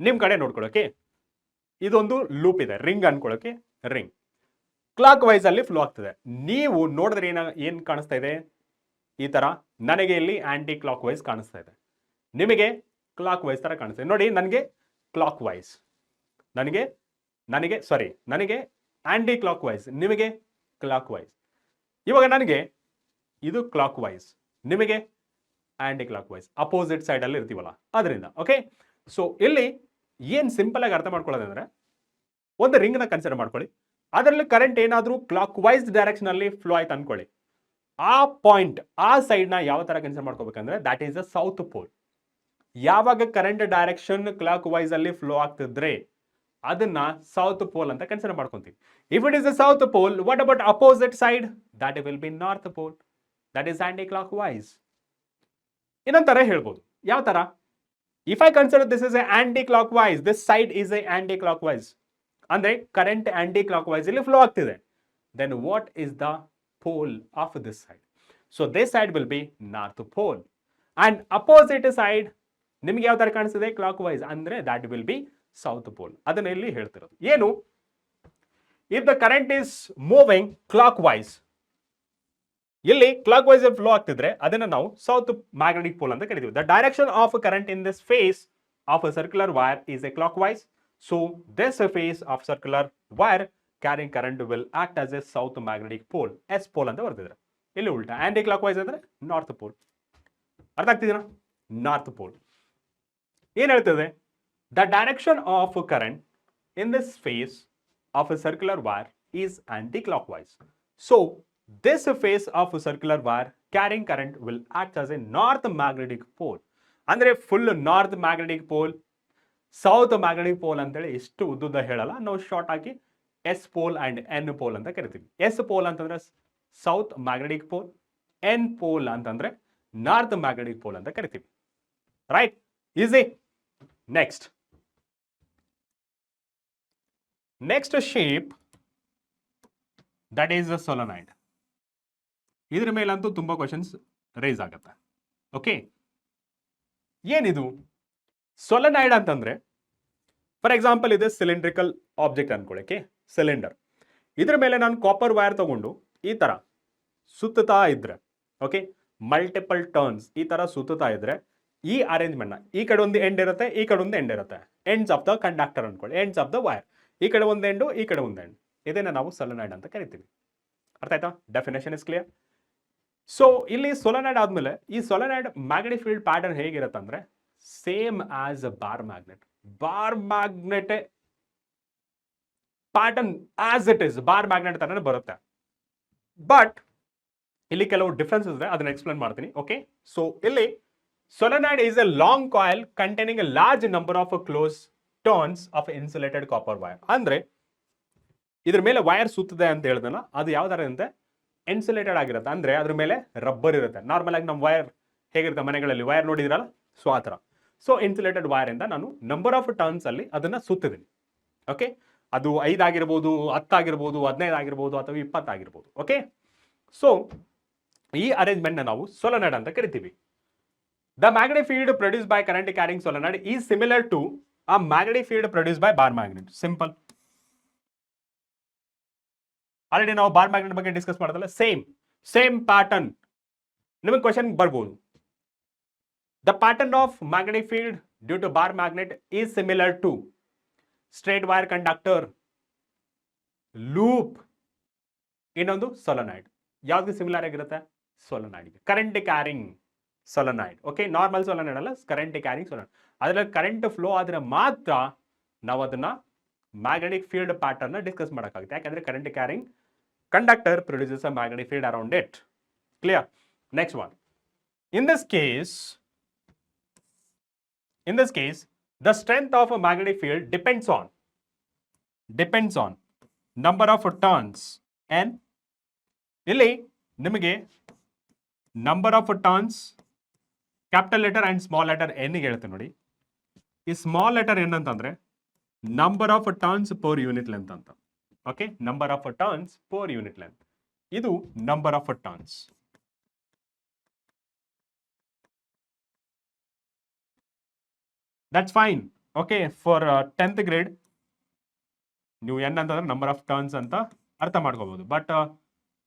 ನಿಮ್ ಕಡೆ ನೋಡ್ಕೊಳ್ಳೋಕೆ ಇದೊಂದು ಲೂಪ್ ಇದೆ, ರಿಂಗ್ ಅನ್ಕೊಳ್ಳೋಕೆ ರಿಂಗ್ ಕ್ಲಾಕ್ ವೈಸ್ ಅಲ್ಲಿ ಫ್ಲೋ ಆಗ್ತದೆ. ನೀವು ನೋಡಿದ್ರೆ ಏನ್ ಕಾಣಿಸ್ತಾ ಇದೆ? ಈ ತರ ನನಗೆ ಇಲ್ಲಿ ಆಂಟಿ ಕ್ಲಾಕ್ ವೈಸ್ ಕಾಣಿಸ್ತಾ ಇದೆ, ನಿಮಗೆ ಕ್ಲಾಕ್ ವೈಸ್ ತರ ಕಾಣಿಸ್ತಾ ಇದೆ. ನೋಡಿ, ನನಗೆ ಕ್ಲಾಕ್ ವೈಸ್, ನನಗೆ ಆಂಟಿ ಕ್ಲಾಕ್ ವೈಸ್, ನಿಮಗೆ ಕ್ಲಾಕ್ ವೈಸ್. ಇವಾಗ ನನಗೆ ಇದು ಕ್ಲಾಕ್ ವೈಸ್, ನಿಮಗೆ anticlockwise, opposite side ಅಲ್ಲಿ ಇರ್ತೀವಲ್ಲ ಅದರಿಂದ. ಓಕೆ, ಸೊ ಇಲ್ಲಿ ಏನ್ ಸಿಂಪಲ್ ಆಗಿ ಅರ್ಥ ಮಾಡ್ಕೊಳ್ಳೋದಂದ್ರೆ, ಒಂದು ರಿಂಗ್ ನ ಕನ್ಸಿಡರ್ ಮಾಡ್ಕೊಳ್ಳಿ, ಅದರಲ್ಲಿ ಕರೆಂಟ್ ಏನಾದ್ರೂ ಕ್ಲಾಕ್ ವೈಸ್ ಡೈರೆಕ್ಷನ್ ಅಲ್ಲಿ ಫ್ಲೋ ಆಯ್ತು ಅನ್ಕೊಳ್ಳಿ. ಆ ಪಾಯಿಂಟ್, ಆ ಸೈಡ್ ನ ಯಾವ ತರ ಕನ್ಸಿಡರ್ ಮಾಡ್ಕೋಬೇಕಂದ್ರೆ, that is a south pole. ಯಾವಾಗ ಕರೆಂಟ್ ಡೈರೆಕ್ಷನ್ ಕ್ಲಾಕ್ ವೈಸ್ ಅಲ್ಲಿ ಫ್ಲೋ ಆಗ್ತಿದ್ರೆ ಅದನ್ನ ಸೌತ್ ಪೋಲ್ ಅಂತ ಕನ್ಸಿಡರ್ ಮಾಡ್ಕೊಂತೀವಿ. If it is the south pole, what about opposite side? That will be north pole, that is anticlockwise. ಇನ್ನೊಂದ್ ತರ ಹೇಳ್ಬೋದು. ಯಾವ ತರ? If I consider this is a anticlockwise, this side is a aunty clock wise, ಅಂದ್ರೆ current aunty clock wise ಇಲ್ಲಿ flow ಆಗ್ತಿದೆ, then what is the pole of this side? So this side will be north pole, and opposite side ನಿಮ್ಗೆ ಯಾವ ತರ ಕಾಣಿಸ್ತಿದೆ? Clock wise, ಅಂದ್ರೆ that will be south pole. ಅದನ್ನ ಇಲ್ಲಿ ಹೇಳ್ತಿರೋದು ಏನು? If the current is moving clock wise, ಇಲ್ಲಿ ಕ್ಲಾಕ್ ವೈಸ್ ಫ್ಲೋ ಆಗ್ತಿದ್ರೆ ಅದನ್ನ ನಾವು ಸೌತ್ ಮ್ಯಾಗ್ನೆಟಿಕ್ ಪೋಲ್ ಅಂತ ಕರಿತೀವಿ. The direction of current in this face of a circular wire is a clockwise. So this face of circular wire carrying current will act as a south magnetic pole, S pole ಅಂತ ಬರ್ತಿದ್ರೆ. ಇಲ್ಲಿ ಉಲ್ಟಾ aunty clock wise ಅಂದ್ರೆ north pole. ಅರ್ಥ ಆಗ್ತಿದ್ದೀರಾ? North pole ಏನ್ ಹೇಳ್ತದೆ? The direction of current in this phase of a circular wire is anti-clockwise. So, this phase of a circular wire carrying current will act as a north magnetic pole. ಅಂದ್ರೆ full north magnetic pole, south magnetic pole ಅಂತೇಳಿ ಎಷ್ಟು ಉದ್ದುದ್ದ ಹೇಳಲ್ಲ, ನಾವು short ಆಗಿ S pole and N pole ಅಂತ ಕರಿತೀವಿ. S pole ಅಂತಂದ್ರೆ south magnetic pole, N pole ಅಂತಂದ್ರೆ ನಾರ್ತ್ ಮ್ಯಾಗ್ನೆಟಿಕ್ ಪೋಲ್ ಅಂತ ಕರಿತೀವಿ. Right? Easy. Next shape, that is a solenoid. ಇದ್ರ ಮೇಲಂತೂ ತುಂಬಾ ಕ್ವಶನ್ಸ್ ರೈಸ್ ಆಗತ್ತೆ. ಓಕೆ, ಏನಿದು ಸೊಲನಾಯ್ಡ್ ಅಂತಂದ್ರೆ? ಫಾರ್ ಎಕ್ಸಾಂಪಲ್ ಇದು ಸಿಲಿಂಡ್ರಿಕಲ್ ಆಬ್ಜೆಕ್ಟ್ ಅನ್ಕೊಳ್ಳಕ್ಕೆ, ಸಿಲಿಂಡರ್. ಇದ್ರ ಮೇಲೆ ನಾನು ಕಾಪರ್ ವೈರ್ ತಗೊಂಡು ಈ ತರ ಸುತ್ತಾ ಇದ್ರೆ, ಓಕೆ, ಮಲ್ಟಿಪಲ್ ಟರ್ನ್ಸ್ ಈ ತರ ಸುತ್ತಾ ಇದ್ರೆ, ಈ ಅರೇಂಜ್ಮೆಂಟ್ ನ ಈ ಕಡೆ ಒಂದು ಎಂಡ್ ಇರುತ್ತೆ, ಈ ಕಡೆ ಒಂದು ಎಂಡ್ ಇರುತ್ತೆ, ಎಂಡ್ಸ್ ಆಫ್ ದ ಕಂಡಕ್ಟರ್ ಅನ್ಕೊಳ್ಳಿ, ಎಂಡ್ಸ್ ಆಫ್ ದ ವೈರ್. ಈ ಕಡೆ ಒಂದು ಎಂಡು, ಈ ಕಡೆ ಒಂದು ಎಂಡ್, ಇದನ್ನ ನಾವು ಸೊಲನಾಯ್ಡ್ ಅಂತ ಕರಿತೀವಿ. ಅರ್ಥ ಆಯ್ತಾ? Definition is clear. ಸೊ ಇಲ್ಲಿ ಸೊಲೆನಾಯ್ಡ್ ಆದ್ಮೇಲೆ ಈ ಸೊಲೆನಾಯ್ಡ್ ಮ್ಯಾಗ್ನೆಟಿಕ್ ಫೀಲ್ಡ್ ಪ್ಯಾಟರ್ನ್ ಹೇಗಿರುತ್ತೆ ಅಂದ್ರೆ same as a bar magnet pattern as it is bar magnet ತರನೇ ಬರುತ್ತೆ. ಬಟ್ ಇಲ್ಲಿ ಕೆಲವು ಡಿಫ್ರೆನ್ಸ್ ಇದೆ, ಅದನ್ನ ಎಕ್ಸ್ಪ್ಲೇನ್ ಮಾಡ್ತೀನಿ. ಓಕೆ, ಸೊ ಇಲ್ಲಿ solenoid is A long coil containing A large number of close turns of insulated copper wire. ಅಂದ್ರೆ ಇದ್ರ ಮೇಲೆ ವೈರ್ ಸುತ್ತದೆ ಅಂತ ಹೇಳಿದನ ಅದು ಯಾವ ತರ ಇರುತ್ತೆ, ಇನ್ಸುಲೇಟೆಡ್ ಆಗಿರುತ್ತೆ. ಅಂದ್ರೆ ಅದ್ರ ಮೇಲೆ ರಬ್ಬರ್ ಇರುತ್ತೆ. ನಾರ್ಮಲ್ ಆಗಿ ನಮ್ಮ ವೈರ್ ಹೇಗಿರುತ್ತೆ ಮನೆಗಳಲ್ಲಿ ವೈರ್ ನೋಡಿದ್ರಲ್ಲ, ಸೊ ಆ ಥರ. ಸೊ ಇನ್ಸುಲೇಟೆಡ್ ವೈರ್ ಇಂದ ನಾನು ನಂಬರ್ ಆಫ್ ಟರ್ನ್ಸ್ ಅಲ್ಲಿ ಅದನ್ನ ಸುತ್ತಿದ್ದೀನಿ. ಓಕೆ, ಅದು 5 ಆಗಿರ್ಬೋದು, 10 ಆಗಿರ್ಬೋದು, 15 ಆಗಿರ್ಬೋದು, ಅಥವಾ 20 ಆಗಿರ್ಬೋದು. ಓಕೆ, ಸೊ ಈ ಅರೇಂಜ್ಮೆಂಟ್ ನಾವು ಸೊಲೆನಾಯ್ಡ್ ಅಂತ ಕರಿತೀವಿ. The magnetic field produce by current carrying solenoid is similar to a magnetic field produce by bar magnet. Simple. Already ನಾವು ಬಾರ್ ಮ್ಯಾಗ್ನೆಟ್ ಬಗ್ಗೆ ಡಿಸ್ಕಸ್ ಮಾಡೋದಲ್ಲ. ಸೇಮ್ ಪ್ಯಾಟರ್ನ್ ನಿಮಗೆ ಕ್ವಶನ್ ಬರ್ಬೋದು. The pattern of magnetic field due to bar magnet is similar to straight wire conductor, loop, ಇನ್ನೊಂದು solenoid. ಯಾವ್ದು similar ಆಗಿರುತ್ತೆ? ಸೊಲೆನಾಯ್ಡ್ಗೆ. Current carrying solenoid. Okay, normal solenoid ಅಲ್ಲ, ಕರೆಂಟ್ ಕ್ಯಾರಿಂಗ್ ಸೊಲೆನಾಯ್ಡ್. ಅದರಲ್ಲಿ current flow ಆದ್ರೆ ಮಾತ್ರ ನಾವು ಅದನ್ನ ಮ್ಯಾಗ್ನೆಟಿಕ್ ಫೀಲ್ಡ್ ಪ್ಯಾಟರ್ನ್ ಡಿಸ್ಕಸ್ ಮಾಡೋಕ್ಕಾಗುತ್ತೆ. ಯಾಕಂದ್ರೆ current carrying conductor produces a magnetic field around it. Clear? Next one. In this case, the strength of a magnetic field depends on number of turns and ಇಲ್ಲಿ ನಿಮಗೆ number of turns capital letter and small letter N ಗೆ ಹೇಳ್ತೇನೆ ನೋಡಿ. ಈ small letter N ಅಂತಂದ್ರೆ number of turns per unit length ಅಂತ. Okay, number of turns per unit length. ಇದು number of turns. That's fine. Okay, for 10th grade ನೀವು N ಅಂತಂದ್ರೆ number of turns ಅಂತ ಅರ್ಥ ಮಾಡ್ಕೋಬಹುದು. ಬಟ್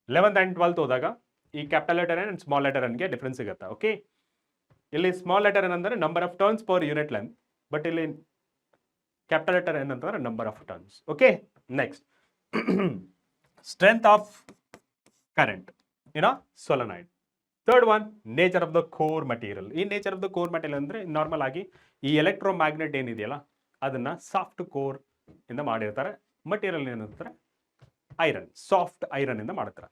11th and 12th ಹೋದಾಗ ಈ capital letter N and small letter ಎನ್ಗೆ ಡಿಫ್ರೆನ್ಸ್ ಸಿಗುತ್ತೆ. ಓಕೆ, ಇಲ್ಲಿ ಸ್ಮಾಲ್ ಲೆಟರ್ ಎನ್ ಅಂದ್ರೆ number of turns per unit length, but ಇಲ್ಲಿ ಕ್ಯಾಪಿಟಲ್ ಲೆಟರ್ ಎನ್ ಅಂತಂದ್ರೆ number of turns. Okay, next strength of current in a solenoid. Third one, nature of the core material. ಈ nature of the core material ಅಂದ್ರೆ normal ಆಗಿ ಈ electromagnet ಏನಿದೆಯಲ್ಲ ಅದನ್ನ soft core ಇಂದ ಮಾಡಿರ್ತಾರೆ. ಮಟೀರಿಯಲ್ ಏನಂತಾರೆ ಐರನ್, ಸಾಫ್ಟ್ ಐರನ್ ಇಂದ ಮಾಡ್ತಾರೆ.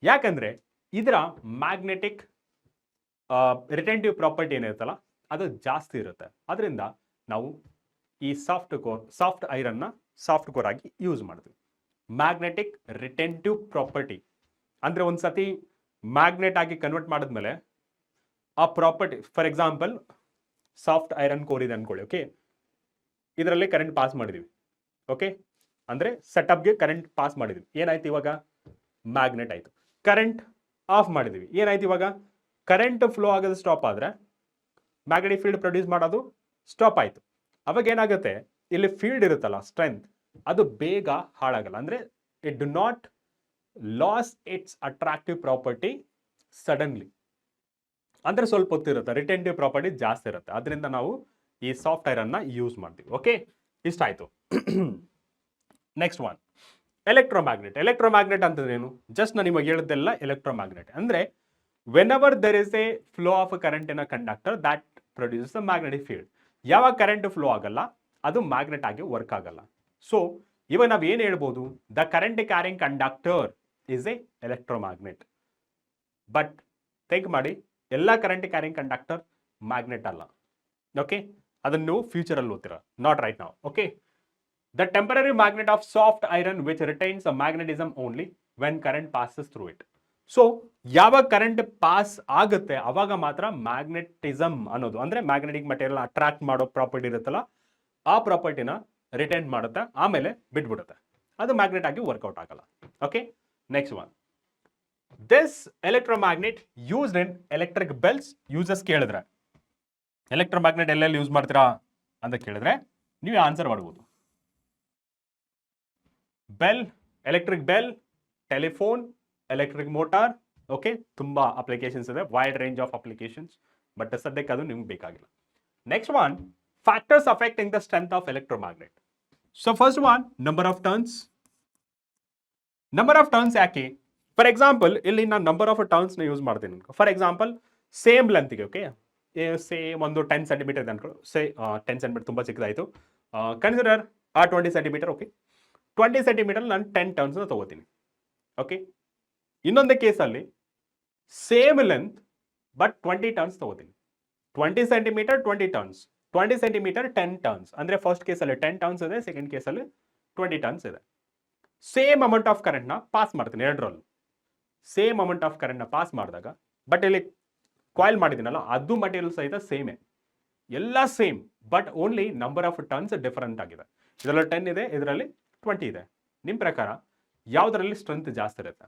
ಯಾಕಂದ್ರೆ ಇದರ ಮ್ಯಾಗ್ನೆಟಿಕ್ ರಿಟೆಂಟಿವ್ ಪ್ರಾಪರ್ಟಿ ಏನಿರುತ್ತಲ್ಲ ಅದು ಜಾಸ್ತಿ ಇರುತ್ತೆ. ಅದರಿಂದ ನಾವು ಈ ಸಾಫ್ಟ್ ಐರನ್ ನ ಸಾಫ್ಟ್ ಕೋರ್ ಆಗಿ ಯೂಸ್ ಮಾಡ್ತೀವಿ. ಮ್ಯಾಗ್ನೆಟಿಕ್ ರಿಟೆಂಟಿವ್ ಪ್ರಾಪರ್ಟಿ ಅಂದ್ರೆ ಒಂದ್ಸತಿ ಮ್ಯಾಗ್ನೆಟ್ ಆಗಿ ಕನ್ವರ್ಟ್ ಮಾಡಿದ್ಮೇಲೆ ಆ property, for example soft iron core ಇದೆ ಅನ್ಕೊಳ್ಳಿ. ಓಕೆ, ಇದರಲ್ಲಿ ಕರೆಂಟ್ ಪಾಸ್ ಮಾಡಿದೀವಿ. ಓಕೆ, ಅಂದ್ರೆ ಸೆಟಪ್ಗೆ ಕರೆಂಟ್ ಪಾಸ್ ಮಾಡಿದ್ವಿ. ಏನಾಯ್ತು ಇವಾಗ? ಮ್ಯಾಗ್ನೆಟ್ ಆಯ್ತು. ಕರೆಂಟ್ ಆಫ್ ಮಾಡಿದೀವಿ. ಏನಾಯ್ತು ಇವಾಗ? ಕರೆಂಟ್ ಫ್ಲೋ ಆಗೋದು ಸ್ಟಾಪ್ ಆದ್ರೆ ಮ್ಯಾಗ್ನೆಟಿಕ್ ಫೀಲ್ಡ್ ಪ್ರೊಡ್ಯೂಸ್ ಮಾಡೋದು ಸ್ಟಾಪ್ ಆಯ್ತು. ಅವಾಗ ಏನಾಗುತ್ತೆ, ಇಲ್ಲಿ ಫೀಲ್ಡ್ ಇರುತ್ತಲ್ಲ ಸ್ಟ್ರೆಂತ್, ಅದು ಬೇಗ ಹಾಳಾಗಲ್ಲ. ಅಂದ್ರೆ it do not loss it's attractive property suddenly. ಅಂದ್ರೆ ಸ್ವಲ್ಪ ಹೊತ್ತಿರುತ್ತೆ, ರಿಟೆಂಟಿವ್ ಪ್ರಾಪರ್ಟಿ ಜಾಸ್ತಿ ಇರುತ್ತೆ. ಅದರಿಂದ ನಾವು ಈ ಸಾಫ್ಟ್ ಐರನ್ ನ ಯೂಸ್ ಮಾಡ್ತೀವಿ. ಓಕೆ, ಇಷ್ಟ ಆಯ್ತು. Next one, electromagnet. ಎಲೆಕ್ಟ್ರೋಮ್ಯಾಗ್ನೆಟ್ ಅಂತಂದ್ರೆ ಏನು? ಜಸ್ಟ್ ನಾನು ನಿಮಗೆ ಹೇಳಿದ್ದೆಲ್ಲ ಎಲೆಕ್ಟ್ರೋಮ್ಯಾಗ್ನೆಟ್ ಅಂದ್ರೆ whenever there is a flow of a current in a conductor that produces a magnetic field. ಯಾವಾಗ ಕರೆಂಟ್ ಫ್ಲೋ ಆಗಲ್ಲ ಅದು ಮ್ಯಾಗ್ನೆಟ್ ಆಗಿ ವರ್ಕ್ ಆಗಲ್ಲ. ಸೊ ಇವಾಗ ನಾವು ಏನು ಹೇಳ್ಬೋದು, the current carrying conductor is a electromagnet. But think ಮಾಡಿ, ಎಲ್ಲ ಕರೆಂಟ್ ಕ್ಯಾರಿಂಗ್ ಕಂಡಕ್ಟರ್ ಮ್ಯಾಗ್ನೆಟ್ ಅಲ್ಲ. ಓಕೆ, ಅದನ್ನು ನೀವು ಫ್ಯೂಚರ್ ಅಲ್ಲಿ ಓದ್ತೀರಾ, ನಾಟ್ ರೈಟ್ ನಾವು. Okay, the temporary magnet of soft iron which retains a magnetism only when current passes through it. So ಯಾವಾಗ current pass ಆಗುತ್ತೆ ಅವಾಗ ಮಾತ್ರ ಮ್ಯಾಗ್ನೆಟಿಸಮ್ ಅನ್ನೋದು, ಅಂದ್ರೆ ಮ್ಯಾಗ್ನೆಟಿಕ್ ಮಟೀರಿಯಲ್ ಅಟ್ರಾಕ್ಟ್ ಮಾಡೋ ಪ್ರಾಪರ್ಟಿ ಇರುತ್ತಲ್ಲ ಆ ಪ್ರಾಪರ್ಟಿನ ರಿಟೈನ್ ಮಾಡುತ್ತೆ, ಆಮೇಲೆ ಬಿಟ್ಬಿಡುತ್ತೆ. ಅದು ಮ್ಯಾಗ್ನೆಟ್ ಆಗಿ ವರ್ಕೌಟ್ ಆಗಲ್ಲ. Okay, next one, this electromagnet used in electric bells uses. ಕೇಳಿದ್ರೆ ಎಲೆಕ್ಟ್ರೋಮ್ಯಾಗ್ನೆಟ್ ಎಲ್ಲೆಲ್ಲಿ ಯೂಸ್ ಮಾಡ್ತೀರಾ ಅಂತ ಕೇಳಿದ್ರೆ ನೀವು ಆನ್ಸರ್ ಮಾಡ್ಬೋದು. Bell, electric bell, telephone, electric motor. Okay, ತುಂಬಾ ಅಪ್ಲಿಕೇಶನ್ಸ್ ಇದೆ, wide range of applications, but ಸದ್ಯಕ್ಕೆ ಅದು ನಿಮ್ಗೆ ಬೇಕಾಗಿಲ್ಲ. Next one, factors affecting the strength of electromagnet. So first one, number of turns. Number of turns ಯಾಕೆ? For example ಇಲ್ಲಿ ನಾನು number of ಟರ್ನ್ಸ್ನ ಯೂಸ್ ಮಾಡ್ತೀನಿ. ಫಾರ್ ಎಕ್ಸಾಂಪಲ್ ಸೇಮ್ ಲೆಂತ್ಗೆ, ಓಕೆ, ಸೇಮ್ ಒಂದು 10 ಸೆಂಟಿಮೀಟರ್ ಇದೆ ಅನ್ಕೊಳ್ಳಿ. 10 ಸೆಂಟಿಮೀಟರ್ ತುಂಬ ಚಿಕ್ಕದಾಯಿತು. Consider 20 centimetre. ಓಕೆ, 20 ಸೆಂಟಿಮೀಟರ್ ನಾನು 10 ಟರ್ನ್ಸ್ನ ತಗೋತೀನಿ. ಓಕೆ, ಇನ್ನೊಂದು ಕೇಸಲ್ಲಿ ಸೇಮ್ ಲೆಂತ್ ಬಟ್ 20 ಟರ್ನ್ಸ್ ತಗೋತೀನಿ. 20 ಸೆಂಟಿಮೀಟರ್ 20 ಟರ್ನ್ಸ್, 20 ಸೆಂಟಿಮೀಟರ್ 10 ಟರ್ನ್ಸ್. ಅಂದರೆ ಫಸ್ಟ್ ಕೇಸಲ್ಲಿ 10 ಟರ್ನ್ಸ್ ಇದೆ, ಸೆಕೆಂಡ್ ಕೇಸಲ್ಲಿ 20 ಟರ್ನ್ಸ್ ಇದೆ. ಸೇಮ್ ಅಮೌಂಟ್ ಆಫ್ ಕರೆಂಟ್ನ ಪಾಸ್ ಮಾಡ್ತೀನಿ ಎರಡರಲ್ಲೂ. ಸೇಮ್ ಅಮೌಂಟ್ ಆಫ್ ಕರೆಂಟ್ನ ಪಾಸ್ ಮಾಡಿದಾಗ, ಬಟ್ ಇಲ್ಲಿ ಕಾಯಿಲ್ ಮಾಡಿದ್ದೀನಲ್ಲ ಅದು ಮಟೀರಿಯಲ್ ಸಹಿತ ಸೇಮೇ, ಎಲ್ಲ same, but only number of turns different ಆಗಿದೆ. ಇದರಲ್ಲಿ 10 ಇದೆ, ಇದರಲ್ಲಿ 20 ಇದೆ. ನಿಮ್ಮ ಪ್ರಕಾರ ಯಾವುದರಲ್ಲಿ ಸ್ಟ್ರೆಂತ್ ಜಾಸ್ತಿ ಇರುತ್ತೆ?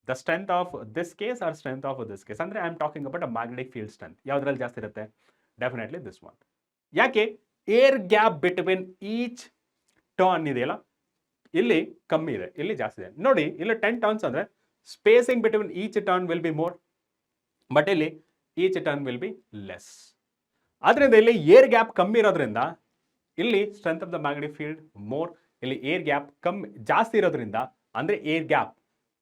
The strength of this case or strength of this case? ಅಂದರೆ I am talking about a magnetic field strength. ಯಾವುದರಲ್ಲಿ ಜಾಸ್ತಿ ಇರುತ್ತೆ? Definitely this one. ಯಾಕೆ? Air gap between each turn ಇದೆಯಲ್ಲ, ಇಲ್ಲಿ ಕಮ್ಮಿ ಇದೆ, ಇಲ್ಲಿ ಜಾಸ್ತಿ ಇದೆ. ನೋಡಿ, ಇಲ್ಲಿ 10 ಟರ್ನ್ಸ್ ಅಂದರೆ spacing between each turn will be more, but ಇಲ್ಲಿ each turn will be less. ಆದ್ರಿಂದ ಇಲ್ಲಿ ಏರ್ ಗ್ಯಾಪ್ ಕಮ್ಮಿ ಇರೋದ್ರಿಂದ ಇಲ್ಲಿ strength of the magnetic field more. ಇಲ್ಲಿ ಏರ್ ಗ್ಯಾಪ್ ಕಮ್ಮಿ ಜಾಸ್ತಿ ಇರೋದ್ರಿಂದ, ಅಂದರೆ air gap,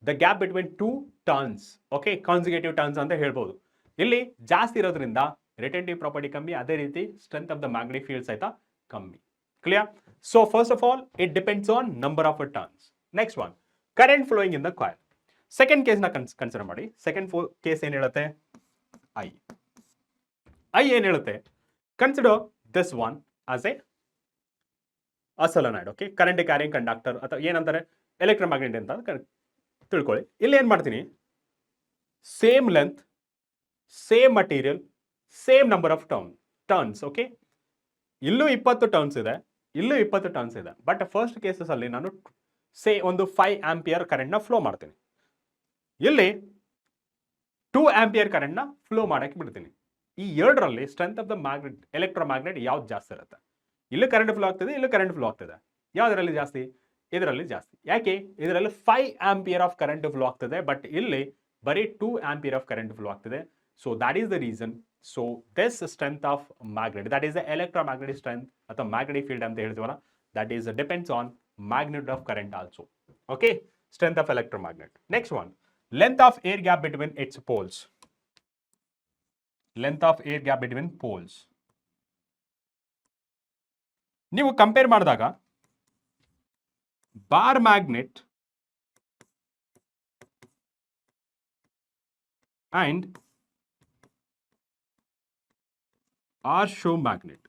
the gap between 2 turns, okay, consecutive turns ಅಂತ ಹೇಳ್ಬೋದು, ಇಲ್ಲಿ ಜಾಸ್ತಿ ಇರೋದ್ರಿಂದ ರಿಟೆಂಟಿವ್ ಪ್ರಾಪರ್ಟಿ ಕಮ್ಮಿ, ಅದೇ ರೀತಿ strength of the magnetic field ಸಹಿತ ಕಮ್ಮಿ. Clear? So first of all it depends on number of turns. Next one, current flowing in the coil. Second ಕೇಸ್ನ ಕನ್ಸಿಡರ್ ಮಾಡಿ. ಸೆಕೆಂಡ್ ಕೇಸ್ ಏನು ಹೇಳುತ್ತೆ? ಐ ಏನು ಹೇಳುತ್ತೆ? Consider this one as a solenoid. Okay, current carrying conductor ಅಥವಾ ಏನಂತಾರೆ electromagnet ಅಂತ ತಿಳ್ಕೊಳ್ಳಿ. ಇಲ್ಲಿ ಏನು ಮಾಡ್ತೀನಿ? Same length, same material, same number of turns. Okay, ಇಲ್ಲೂ 20 ಟರ್ನ್ಸ್ ಇದೆ, ಇಲ್ಲೂ 20 ಟರ್ನ್ಸ್ ಇದೆ. ಬಟ್ ಫಸ್ಟ್ ಕೇಸಸ್ ಅಲ್ಲಿ ನಾನು ಒಂದು 5 ಆಂಪಿಯರ್ ಕರೆಂಟ್ನ ಫ್ಲೋ ಮಾಡ್ತೀನಿ. ಇಲ್ಲಿ 2 ಆಂಪಿಯರ್ ಕರೆಂಟ್ನ ಫ್ಲೋ ಮಾಡಕ್ಕೆ ಬಿಡ್ತೀನಿ. ಈ ಎರಡರಲ್ಲಿ strength of the magnet electromagnet ಯಾವ್ದು ಜಾಸ್ತಿ ಇರುತ್ತೆ? ಇಲ್ಲಿ ಕರೆಂಟ್ ಫ್ಲೋ ಆಗ್ತಿದೆ, ಇಲ್ಲಿ ಕರೆಂಟ್ ಫ್ಲೋ ಆಗ್ತಿದೆ. ಯಾವುದರಲ್ಲಿ ಜಾಸ್ತಿ? ಇದರಲ್ಲಿ ಜಾಸ್ತಿ. ಯಾಕೆ? ಇದರಲ್ಲಿ 5 ಆಂಪಿಯರ್ ಆಫ್ ಕರೆಂಟ್ ಫ್ಲೋ ಆಗ್ತಿದೆ, ಬಟ್ ಇಲ್ಲಿ ಬರೀ 2 ಆಂಪಿಯರ್ ಆಫ್ ಕರೆಂಟ್ ಫ್ಲೋ ಆಗ್ತಿದೆ. So that is the reason. So this strength of magnet, that is the electromagnetic strength ಅಥವಾ ಮ್ಯಾಗ್ನೆಟಿಕ್ ಫೀಲ್ಡ್ ಅಂತ ಹೇಳ್ತೀವಲ್ಲ, that is depends on magnet of current also. Okay, strength of electromagnet. Next one, length of air gap between its poles. Length of air gap between poles ನೀವು compare ಮಾಡಿದಾಗ bar magnet and horseshoe magnet,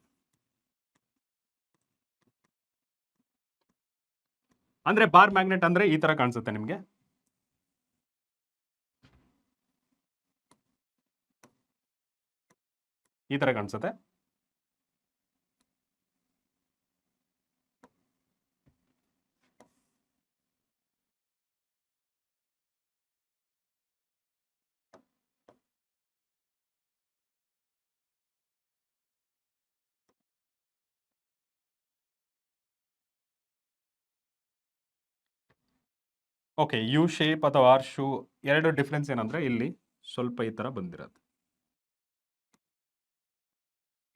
ಅಂದ್ರೆ bar magnet ಅಂದ್ರೆ ಈ ತರ ಕಾಣಿಸುತ್ತೆ ನಿಮಗೆ. ಈ ತರ ಕಾಣಿಸುತ್ತೆ. ಓಕೆ, ಯು ಶೇಪ್ ಅಥವಾ ಆರ್ ಶೂ ಎರಡು ಡಿಫ್ರೆನ್ಸ್ ಏನಂದ್ರೆ ಇಲ್ಲಿ ಸ್ವಲ್ಪ ಈ ತರ ಬಂದಿರೋದು.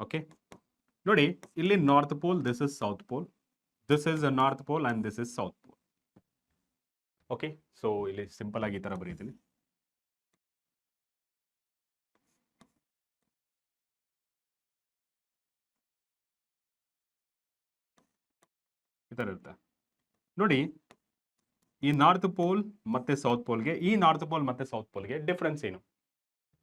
ಓಕೆ, ನೋಡಿ, ಇಲ್ಲಿ north pole, this is south pole, this is north pole and this is south pole. Okay, so ಇಲ್ಲಿ ಸಿಂಪಲ್ ಆಗಿ ಈ ತರ ಬರೀತೀನಿ. ಈ ತರ ಇರುತ್ತೆ ನೋಡಿ. ಈ ನಾರ್ತ್ ಪೋಲ್ ಮತ್ತೆ ಸೌತ್ ಪೋಲ್ಗೆ, ಈ ನಾರ್ತ್ ಪೋಲ್ ಮತ್ತೆ ಸೌತ್ ಪೋಲ್ಗೆ ಡಿಫ್ರೆನ್ಸ್ ಏನು?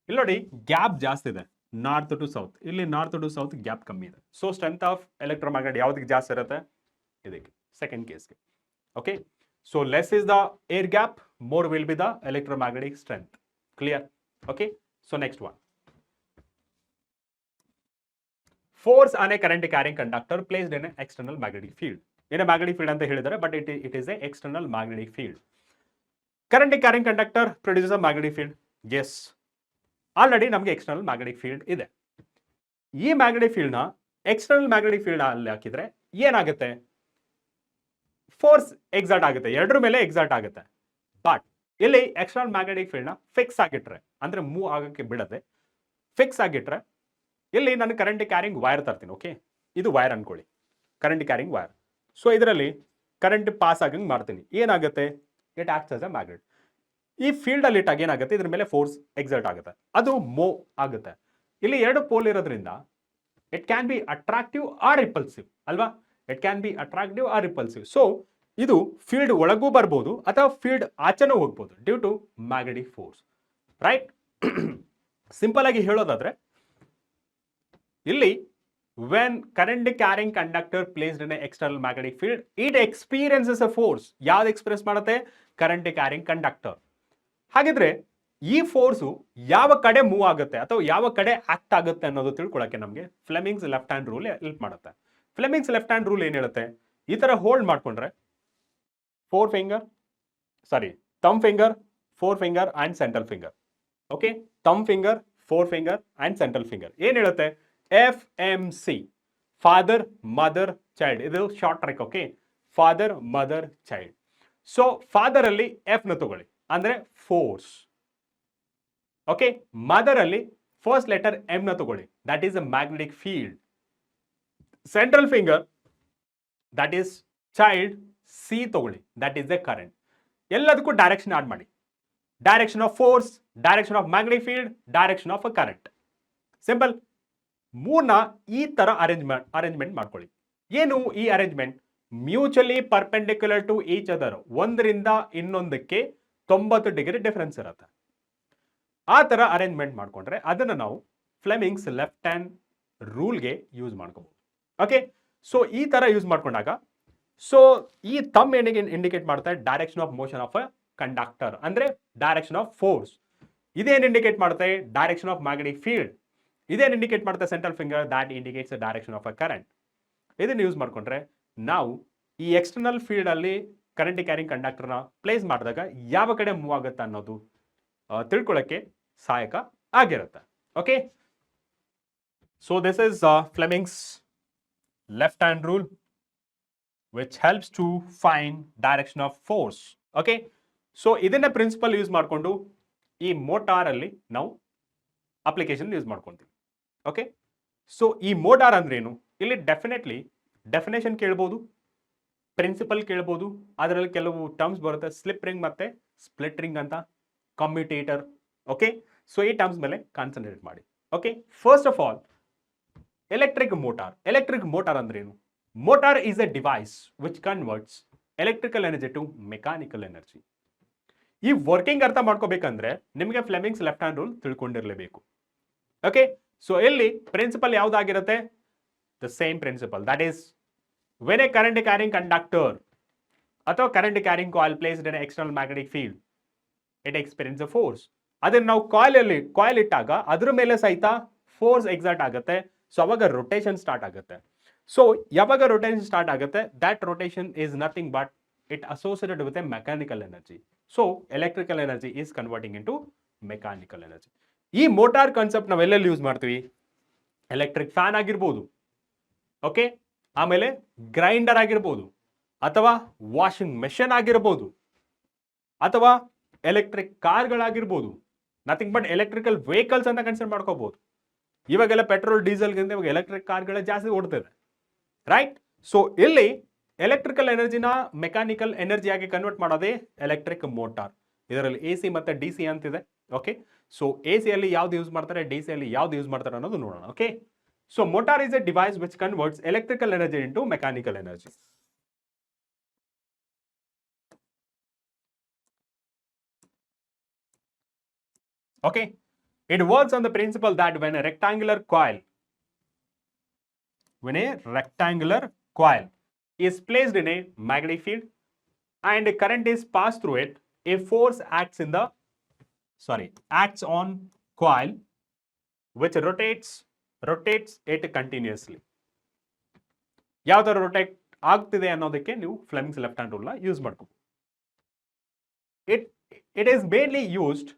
ಇಲ್ಲಿ ನೋಡಿ, ಗ್ಯಾಪ್ ಜಾಸ್ತಿ ಇದೆ ನಾರ್ತ್ ಟು ಸೌತ್, ಇಲ್ಲಿ ನಾರ್ತ್ ಟು ಸೌತ್ ಗ್ಯಾಪ್ ಕಮ್ಮಿ ಇದೆ. ಸೊ ಸ್ಟ್ರೆಂತ್ ಆಫ್ ಎಲೆಕ್ಟ್ರೋಮ್ಯಾಗ್ನೆಟ್ ಯಾವ್ದಕ್ಕೆ ಜಾಸ್ತಿ ಇರುತ್ತೆ? ಇದಕ್ಕೆ, ಸೆಕೆಂಡ್ ಕೇಸ್ಗೆ. Okay, so less is the air gap, more will be the electromagnetic strength. Clear? Okay, so next one, force on a current carrying conductor placed in external magnetic field. ಏನೇ magnetic field ಅಂತ ಹೇಳಿದ್ದಾರೆ, but it is a external magnetic field. Current carrying conductor produces a magnetic field. Yes, already ನಮಗೆ external magnetic field ಇದೆ. ಈ magnetic field ನ external magnetic field ಅಲ್ಲಿ ಹಾಕಿದ್ರೆ ಏನಾಗುತ್ತೆ? ಫೋರ್ಸ್ ಎಕ್ಸಾಕ್ಟ್ ಆಗುತ್ತೆ, ಎರಡರ ಮೇಲೆ ಎಕ್ಸಾಕ್ಟ್ ಆಗುತ್ತೆ. ಬಟ್ ಇಲ್ಲಿ ಎಕ್ಸ್ಟರ್ನಲ್ ಮ್ಯಾಗ್ನೆಟಿಕ್ ಫೀಲ್ಡ್ ನ ಫಿಕ್ಸ್ ಆಗಿಟ್ರೆ, ಅಂದ್ರೆ ಮೂವ್ ಆಗಕ್ಕೆ ಬಿಡದೆ ಫಿಕ್ಸ್ ಆಗಿಟ್ರೆ, ಇಲ್ಲಿ ನಾನು ಕರೆಂಟ್ ಕ್ಯಾರಿಂಗ್ ವೈರ್ ತರ್ತೀನಿ. ಓಕೆ, ಇದು ವೈರ್ ಅನ್ಕೊಳ್ಳಿ, ಕರೆಂಟ್ ಕ್ಯಾರಿಂಗ್ ವೈರ್. ಸೊ ಇದರಲ್ಲಿ ಕರೆಂಟ್ ಪಾಸ್ ಆಗಂಗೆ ಮಾಡ್ತೀನಿ. ಏನಾಗುತ್ತೆ? It acts as a magnet. ಈ ಫೀಲ್ಡ್ ಅಲ್ಲಿ ಇಟ್ಟಾಗ ಏನಾಗುತ್ತೆ, ಇದ್ರ ಮೇಲೆ ಫೋರ್ಸ್ ಎಕ್ಸರ್ಟ್ ಆಗುತ್ತೆ, ಅದು ಮೂವ್ ಆಗುತ್ತೆ. ಇಲ್ಲಿ ಎರಡು ಪೋಲ್ ಇರೋದ್ರಿಂದ it can be attractive or repulsive ಅಲ್ವಾ, it can be attractive or repulsive. So ಇದು ಫೀಲ್ಡ್ ಒಳಗೂ ಬರ್ಬೋದು ಅಥವಾ ಫೀಲ್ಡ್ ಆಚೆನೂ ಹೋಗ್ಬೋದು due to magnetic force, right. Simple ಆಗಿ ಹೇಳೋದಾದ್ರೆ ಇಲ್ಲಿ when current carrying conductor placed in an external magnetic field, it experiences a force. ಯಾವ್ದು ಎಕ್ಸ್ಪ್ರೆಸ್ ಮಾಡುತ್ತೆ, ಕರೆಂಟ್ ಕ್ಯಾರಿಂಗ್ ಕಂಡಕ್ಟರ್. ಹಾಗಿದ್ರೆ ಈ ಫೋರ್ಸು ಯಾವ ಕಡೆ ಮೂವ್ ಆಗುತ್ತೆ ಅಥವಾ ಯಾವ ಕಡೆ ಆಕ್ಟ್ ಆಗುತ್ತೆ ಅನ್ನೋದು ತಿಳ್ಕೊಳ್ಳೋಕೆ ನಮಗೆ Fleming's left hand rule help ಮಾಡುತ್ತೆ. ಫ್ಲೆಮಿಂಗ್ಸ್ ಲೆಫ್ಟ್ ಹ್ಯಾಂಡ್ ರೂಲ್ ಏನ್ ಹೇಳುತ್ತೆ, ಈ ತರ ಹೋಲ್ಡ್ ಮಾಡ್ಕೊಂಡ್ರೆ thumb finger, four finger and central finger. Okay, thumb finger, four finger and central finger ಏನ್ ಹೇಳುತ್ತೆ, FMC, ಫಾದರ್ ಮದರ್ ಚೈಲ್ಡ್. ಇದು short trick. Okay, father mother child. So father ಅಲ್ಲಿ F ನ ತಗೊಳ್ಳಿ ಅಂದ್ರೆ ಫೋರ್ಸ್. ಓಕೆ, ಮದರ್ ಅಲ್ಲಿ first letter M ನ ತಗೊಳ್ಳಿ, that is a magnetic field. Central finger that is child, C ತಗೊಳ್ಳಿ, ದಟ್ ಈಸ್ ದ ಕರೆಂಟ್. ಎಲ್ಲದಕ್ಕೂ ಡೈರೆಕ್ಷನ್ ಆಡ್ ಮಾಡಿ, direction of force, direction of magnetic field, direction of a current. Simple. ಮೂರ್ನ ಈ ತರ arrangement ಮಾಡ್ಕೊಳ್ಳಿ. ಏನು ಈ arrangement, mutually perpendicular to each other, ಒಂದರಿಂದ ಇನ್ನೊಂದಕ್ಕೆ 90 ಡಿಗ್ರಿ ಡಿಫರೆನ್ಸ್ ಇರುತ್ತೆ. ಆ ತರ ಅರೇಂಜ್ಮೆಂಟ್ ಮಾಡ್ಕೊಂಡ್ರೆ ಅದನ್ನ ನಾವು ಫ್ಲೆಮಿಂಗ್ಸ್ ಲೆಫ್ಟ್ ಹ್ಯಾಂಡ್ ರೂಲ್ಗೆ ಯೂಸ್ ಮಾಡ್ಕೋಬಹುದು. ಓಕೆ, ಸೊ ಈ ತರ ಯೂಸ್ ಮಾಡ್ಕೊಂಡಾಗ ಸೊ ಈ ಥಂಬ್ ಇಂಡಿಕೇಟ್ ಮಾಡ್ತಾ direction of motion of a conductor, ಅಂದ್ರೆ ಡೈರೆಕ್ಷನ್ ಆಫ್ ಫೋರ್ಸ್. ಇದೇನು ಇಂಡಿಕೇಟ್ ಮಾಡುತ್ತೆ, ಡೈರೆಕ್ಷನ್ ಆಫ್ ಮ್ಯಾಗ್ನೆಟಿಕ್ ಫೀಲ್ಡ್. ಇದೇನು ಇಂಡಿಕೇಟ್ ಮಾಡುತ್ತೆ, central finger, that indicates the direction of a current. ಇದನ್ನು ಯೂಸ್ ಮಾಡ್ಕೊಂಡ್ರೆ ನಾವು ಈ ಎಕ್ಸ್ಟರ್ನಲ್ ಫೀಲ್ಡ್ ಅಲ್ಲಿ ಕರೆಂಟ್ ಕ್ಯಾರಿಂಗ್ ಕಂಡಕ್ಟರ್ನ ಪ್ಲೇಸ್ ಮಾಡಿದಾಗ ಯಾವ ಕಡೆ ಮೂವ್ ಆಗುತ್ತೆ ಅನ್ನೋದು ತಿಳ್ಕೊಳ್ಳೋಕ್ಕೆ ಸಹಾಯಕ ಆಗಿರುತ್ತೆ. Okay, so this is Fleming's left hand rule which helps to find direction of force. Okay, so ಇದನ್ನ ಪ್ರಿನ್ಸಿಪಲ್ ಯೂಸ್ ಮಾಡಿಕೊಂಡು ಈ ಮೋಟಾರ್ ಅಲ್ಲಿ ನಾವು ಅಪ್ಲಿಕೇಶನ್ ಯೂಸ್ ಮಾಡ್ಕೊಳ್ತೀವಿ. ಓಕೆ, ಸೊ ಈ ಮೋಟಾರ್ ಅಂದ್ರೇನು, ಇಲ್ಲಿ ಡೆಫಿನೆಟ್ಲಿ ಡೆಫಿನೇಷನ್ ಕೇಳ್ಬೋದು, ಪ್ರಿನ್ಸಿಪಲ್ ಕೇಳ್ಬೋದು, ಅದರಲ್ಲಿ ಕೆಲವು ಟರ್ಮ್ಸ್ ಬರುತ್ತೆ, ಸ್ಲಿಪ್ ರಿಂಗ್ ಮತ್ತೆ ಸ್ಪ್ಲಿಟ್ ರಿಂಗ್ ಅಂತ, ಕಮ್ಯುಟೇಟರ್. ಓಕೆ, ಸೊ ಈ ಟರ್ಮ್ಸ್ ಮೇಲೆ ಕಾನ್ಸಂಟ್ರೇಟ್ ಮಾಡಿ. Okay, first of all electric motor. Electric motor ಅಂದ್ರೇನು, motor is a device which converts electrical energy to mechanical energy. ಈ ವರ್ಕಿಂಗ್ ಅರ್ಥ ಮಾಡ್ಕೋಬೇಕಂದ್ರೆ ನಿಮಗೆ ಫ್ಲೆಮಿಂಗ್ಸ್ ಲೆಫ್ಟ್ ಹ್ಯಾಂಡ್ ರೂಲ್ ತಿಳ್ಕೊಂಡಿರಲೇಬೇಕು. ಓಕೆ, ಸೊ ಇಲ್ಲಿ ಪ್ರಿನ್ಸಿಪಲ್ ಯಾವ್ದಾಗಿರುತ್ತೆ, the same principle, that is when a current carrying conductor ಅಥವಾ current carrying coil placed in external magnetic field, it experience a force. ಅದನ್ನ ನಾವು ಕಾಯಿಲ್ ಇಟ್ಟಾಗ ಅದ್ರ ಮೇಲೆ ಸಹಿತ ಫೋರ್ಸ್ ಎಕ್ಸರ್ಟ್ ಆಗುತ್ತೆ. ಸೊ ಅವಾಗ ರೊಟೇಷನ್ ಸ್ಟಾರ್ಟ್ ಆಗುತ್ತೆ. ಸೊ ಯಾವಾಗ ರೊಟೇಷನ್ ಸ್ಟಾರ್ಟ್ ಆಗುತ್ತೆ, that rotation is nothing but it associated with a mechanical energy. So electrical energy is converting into mechanical energy. ಈ ಮೋಟಾರ್ ಕಾನ್ಸೆಪ್ಟ್ ನಾವೆಲ್ಲೆಲ್ಲಿ ಯೂಸ್ ಮಾಡ್ತೀವಿ, electric fan ಆಗಿರ್ಬೋದು, okay, ಆಮೇಲೆ grinder ಆಗಿರ್ಬೋದು, ಅಥವಾ ವಾಷಿಂಗ್ ಮೆಷಿನ್ ಆಗಿರ್ಬೋದು, ಅಥವಾ ಎಲೆಕ್ಟ್ರಿಕ್ ಕಾರ್ಗಳಾಗಿರ್ಬೋದು, ನಥಿಂಗ್ ಬಟ್ ಎಲೆಕ್ಟ್ರಿಕಲ್ ವೆಹಿಕಲ್ಸ್ ಅಂತ ಕನ್ಸಿಡರ್ ಮಾಡ್ಕೋಬಹುದು. ಇವಾಗೆಲ್ಲ ಪೆಟ್ರೋಲ್ ಡೀಸೆಲ್ಗಿಂತ ಇವಾಗ ಎಲೆಕ್ಟ್ರಿಕ್ ಕಾರ್ಗಳೇ ಜಾಸ್ತಿ ಓಡ್ತಿದೆ, ರೈಟ್. ಸೊ ಇಲ್ಲಿ ಎಲೆಕ್ಟ್ರಿಕಲ್ ಎನರ್ಜಿನ ಮೆಕ್ಯಾನಿಕಲ್ ಎನರ್ಜಿಯಾಗಿ ಕನ್ವರ್ಟ್ ಮಾಡೋದೇ ಎಲೆಕ್ಟ್ರಿಕ್ ಮೋಟಾರ್. ಇದರಲ್ಲಿ AC ಮತ್ತೆ DC ಅಂತಿದೆ. ಓಕೆ, ಸೊ AC ಅಲ್ಲಿ ಯಾವ್ದು ಯೂಸ್ ಮಾಡ್ತಾರೆ, DC ಅಲ್ಲಿ ಯಾವ್ದು ಯೂಸ್ ಮಾಡ್ತಾರೆ ಅನ್ನೋದು ನೋಡೋಣ. Okay, so motor is A device which converts electrical energy into mechanical energy. Okay, it works on the principle that when a rectangular coil is placed in a magnetic field and a current is passed through it, a force acts on coil which rotates it continuously. ಯಾವ ತರ rotate ಆಗ್ತಿದೆ ಅನ್ನೋದಕ್ಕೆ ನೀವು Fleming's left hand rule ನ use ಮಾಡ್ಕೋ. It is mainly used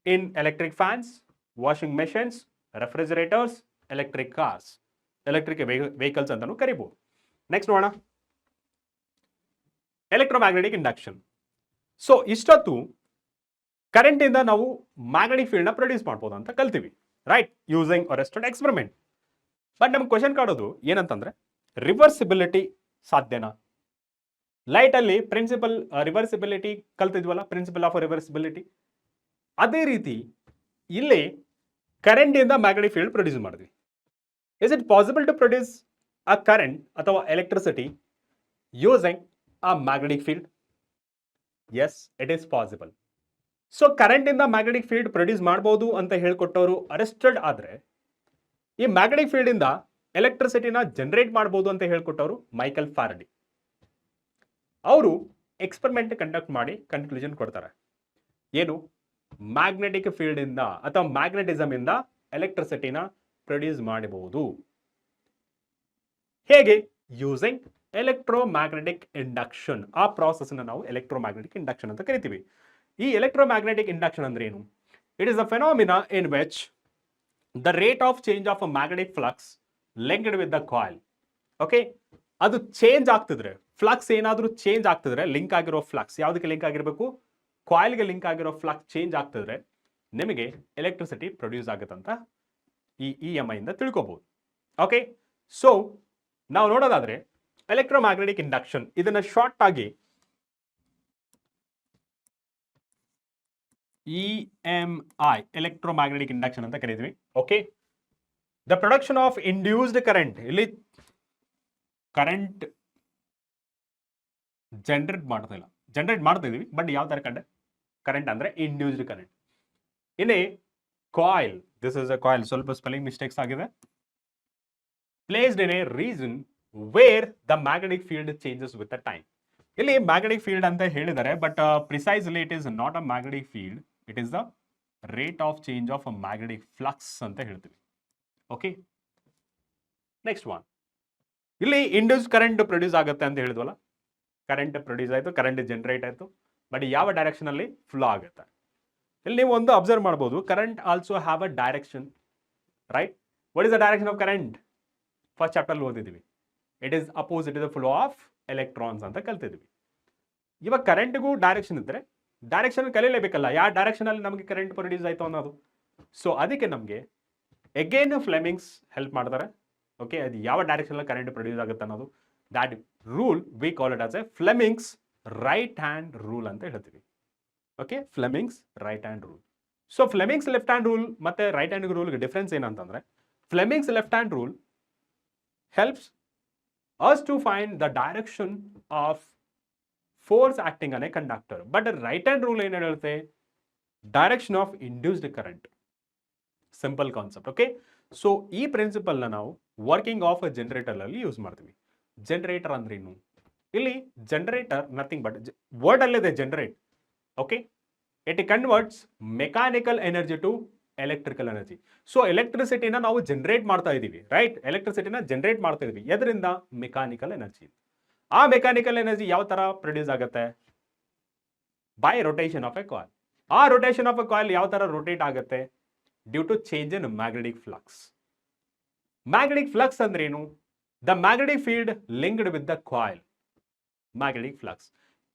in electric fans, washing machines, refrigerators, electric cars, electric vehicles ಅಂತಾನು ಕರಿಬಹುದು. Next ನೋಡೋಣ, ಎಲೆಕ್ಟ್ರೋಮ್ಯಾಗ್ನೆಟಿಕ್ ಇಂಡಕ್ಷನ್. ಸೊ ಇಷ್ಟೊತ್ತು ಕರೆಂಟ್ ಇಂದ ನಾವು ಮ್ಯಾಗ್ನೆಟಿಕ್ ಫೀಲ್ಡ್ ನ ಪ್ರೊಡ್ಯೂಸ್ ಮಾಡ್ಬೋದು ಅಂತ ಕಲ್ತೀವಿ, right, using Oersted experiment. But ನಮ್ಗೆ ಕ್ವಶನ್ ಕಾಡೋದು ಏನಂತಂದ್ರೆ ರಿವರ್ಸಿಬಿಲಿಟಿ ಸಾಧ್ಯನಾ? ಲೈಟ್ ಅಲ್ಲಿ ಪ್ರಿನ್ಸಿಪಲ್ ರಿವರ್ಸಿಬಿಲಿಟಿ ಕಲ್ತಿದ್ವಲ್ಲ, ಪ್ರಿನ್ಸಿಪಲ್ ಆಫ್ ರಿವರ್ಸಿಬಿಲಿಟಿ. ಅದೇ ರೀತಿ ಇಲ್ಲಿ ಕರೆಂಟ್ ಇಂದ ಮ್ಯಾಗ್ನೆಟಿಕ್ ಫೀಲ್ಡ್ ಪ್ರೊಡ್ಯೂಸ್ ಮಾಡಿದ್ವಿ. Is it possible to produce a current ಅಥವಾ electricity using a magnetic field? Yes, it is possible. So current ಇಂದ ಮ್ಯಾಗ್ನೆಟಿಕ್ ಫೀಲ್ಡ್ ಪ್ರೊಡ್ಯೂಸ್ ಮಾಡಬಹುದು ಅಂತ ಹೇಳ್ಕೊಟ್ಟವರು ಅರೆಸ್ಟೆಡ್ ಆದ್ರೆ, ಈ ಮ್ಯಾಗ್ನೆಟಿಕ್ ಫೀಲ್ಡ್ ಇಂದ ಎಲೆಕ್ಟ್ರಿಸಿಟಿನ ಜನರೇಟ್ ಮಾಡಬಹುದು ಅಂತ ಹೇಳ್ಕೊಟ್ಟವರು ಮೈಕಲ್ ಫ್ಯಾರಡೆ. ಅವರು ಎಕ್ಸ್ಪೆರಿಮೆಂಟ್ ಕಂಡಕ್ಟ್ ಮಾಡಿ ಕನ್ಕ್ಲೂಷನ್ ಕೊಡ್ತಾರೆ. ಏನು? ಮ್ಯಾಗ್ನೆಟಿಕ್ ಫೀಲ್ಡ್ ಇಂದ ಅಥವಾ ಮ್ಯಾಗ್ನೆಟಿಸಮ್ ಇಂದ ಎಲೆಕ್ಟ್ರಿಸಿಟಿನ ಪ್ರೊಡ್ಯೂಸ್ ಮಾಡಬಹುದು. ಹೇಗೆ? Using electromagnetic induction. ಆ ಪ್ರಾಸೆಸ್ ನಾವು ಎಲೆಕ್ಟ್ರೋಮ್ಯಾಗ್ನೆಟಿಕ್ ಇಂಡಕ್ಷನ್ ಅಂತ ಕರಿತೀವಿ. ಈ ಎಲೆಕ್ಟ್ರೋಮ್ಯಾಗ್ನೆಟಿಕ್ ಇಂಡಕ್ಷನ್ ಅಂದ್ರೆ ಏನು? It is a phenomena in which the rate of change of a magnetic flux linked with the coil. Okay, ಅದು ಚೇಂಜ್ ಆಗ್ತಿದ್ರೆ, ಫ್ಲಕ್ಸ್ ಏನಾದರೂ ಚೇಂಜ್ ಆಗ್ತಿದ್ರೆ, ಲಿಂಕ್ ಆಗಿರೋ ಫ್ಲಕ್ಸ್ ಯಾವುದಕ್ಕೆ ಲಿಂಕ್ ಆಗಿರಬೇಕು? ಕಾಯಿಲ್ಗೆ ಲಿಂಕ್ ಆಗಿರೋ ಫ್ಲಕ್ಸ್ ಚೇಂಜ್ ಆಗ್ತಿದ್ರೆ ನಿಮಗೆ ಎಲೆಕ್ಟ್ರಿಸಿಟಿ ಪ್ರೊಡ್ಯೂಸ್ ಆಗುತ್ತಂತ ಈ EMI ಇಂದ ತಿಳ್ಕೊಬಹುದು. ಓಕೆ, ಸೊ ನಾವು ನೋಡೋದಾದ್ರೆ ಎಲೆಕ್ಟ್ರೋಮ್ಯಾಗ್ನೆಟಿಕ್ ಇಂಡಕ್ಷನ್, ಇದನ್ನ ಶಾರ್ಟ್ ಆಗಿ EMI ಎಲೆಕ್ಟ್ರೋಮ್ಯಾಗ್ನೆಟಿಕ್ ಇಂಡಕ್ಷನ್ ಅಂತ ಕರೀತೀವಿ. Okay, the production of induced current. ಇಲ್ಲಿ ಕರೆಂಟ್ ಜನರೇಟ್ ಮಾಡ್ತಾ ಇದೀವಿ, ಬಟ್ ಯಾವ ತರ ಕರೆಂಟ್ ಅಂದ್ರೆ induced current in a coil. This is a coil. ಸ್ವಲ್ಪ ಸ್ಪೆಲ್ಲಿಂಗ್ ಮಿಸ್ಟೇಕ್ಸ್ ಆಗಿದೆ. Placed in a region where the magnetic field changes with the time. ಇಲ್ಲಿ magnetic field ಅಂತ ಹೇಳಿದ್ದಾರೆ, but precisely it is not a magnetic field, it is the rate of change of a magnetic flux ಅಂತ ಹೇಳ್ತೀವಿ. Okay, next one. ಇಲ್ಲಿ induce current produce ಆಗುತ್ತೆ ಅಂತ ಹೇಳಿದ್ವಲ್ಲ, current produce ಆಯಿತು, ಕರೆಂಟ್ ಜನರೇಟ್ ಆಯಿತು, ಬಟ್ ಯಾವ ಡೈರೆಕ್ಷನ್ ಅಲ್ಲಿ ಫ್ಲೋ ಆಗುತ್ತೆ? ಇಲ್ಲಿ ನೀವು ಒಂದು ಅಬ್ಸರ್ವ್ ಮಾಡಬಹುದು, current also have a direction, right? What is the direction of current? First chapter ಓದಿದ್ದೀವಿ. It is opposite the flow of electrons ಅಂತ ಕಲ್ತಿದ್ವಿ. ಇವಾಗ ಕರೆಂಟ್ಗೂ ಡೈರೆಕ್ಷನ್ ಇದ್ರೆ ಡೈರೆಕ್ಷನ್ ಕಲಿಯಲೇಬೇಕಲ್ಲ, ಯಾವ ಡೈರೆಕ್ಷನ್ ಅಲ್ಲಿ ನಮಗೆ ಕರೆಂಟ್ ಪ್ರೊಡ್ಯೂಸ್ ಆಯ್ತು ಅನ್ನೋದು. ಸೊ ಅದಕ್ಕೆ ನಮಗೆ ಅಗೇನ್ ಫ್ಲೆಮಿಂಗ್ಸ್ ಹೆಲ್ಪ್ ಮಾಡ್ತಾರೆ. ಓಕೆ, ಅದು ಯಾವ ಡೈರೆಕ್ಷನ್ ಅಲ್ಲಿ ಕರೆಂಟ್ ಪ್ರೊಡ್ಯೂಸ್ ಆಗುತ್ತೆ ಅನ್ನೋದು, that rule we call it as A Fleming's right hand rule ಅಂತ ಹೇಳ್ತೀವಿ. Okay, Fleming's right hand rule. So Fleming's left hand rule ಮತ್ತೆ ರೈಟ್ ಹ್ಯಾಂಡ್ ರೂಲ್ಗೆ ಡಿಫ್ರೆನ್ಸ್ ಏನಂತಂದ್ರೆ, Fleming's left hand rule helps us to find the direction of force acting on a conductor, but right hand rule ಏನು ಹೇಳುತ್ತೆ? Direction of induced current. Simple concept. Okay, so ಈ principle ನ ನಾವು working of generator ಅಲ್ಲಿ ಯೂಸ್ ಮಾಡ್ತೀವಿ. Generator ಅಂದ್ರೆ ಏನು? ಇಲ್ಲಿ ಜನರೇಟರ್ ನಥಿಂಗ್ ಬಟ್ ವರ್ಡ್ ಅಲ್ಲಿದೆ generate. Okay, it converts mechanical energy to electrical energy. So ಎಲೆಕ್ಟ್ರಿಸಿಟಿನ ನಾವು ಜನರೇಟ್ ಮಾಡ್ತಾ ಇದೀವಿ, ರೈಟ್? ಎಲೆಕ್ಟ್ರಿಸಿಟಿನ ಜನರೇಟ್ ಮಾಡ್ತಾ ಇದೀವಿ. ಎದರಿಂದ? Mechanical energy. ಆ ಮೆಕ್ಯಾನಿಕಲ್ ಎನರ್ಜಿ ಯಾವ ತರ ಪ್ರೊಡ್ಯೂಸ್ ಆಗುತ್ತೆ? By rotation of a coil. ಆ ರೊಟೇಷನ್ ಆಫ್ ಎ ಕಾಯಿಲ್ ಯಾವ ತರ ರೊಟೇಟ್ ಆಗುತ್ತೆ? Due to change in magnetic flux. Magnetic flux ಅಂದ್ರೆ ಏನು? The magnetic field linked with the coil. Magnetic flux,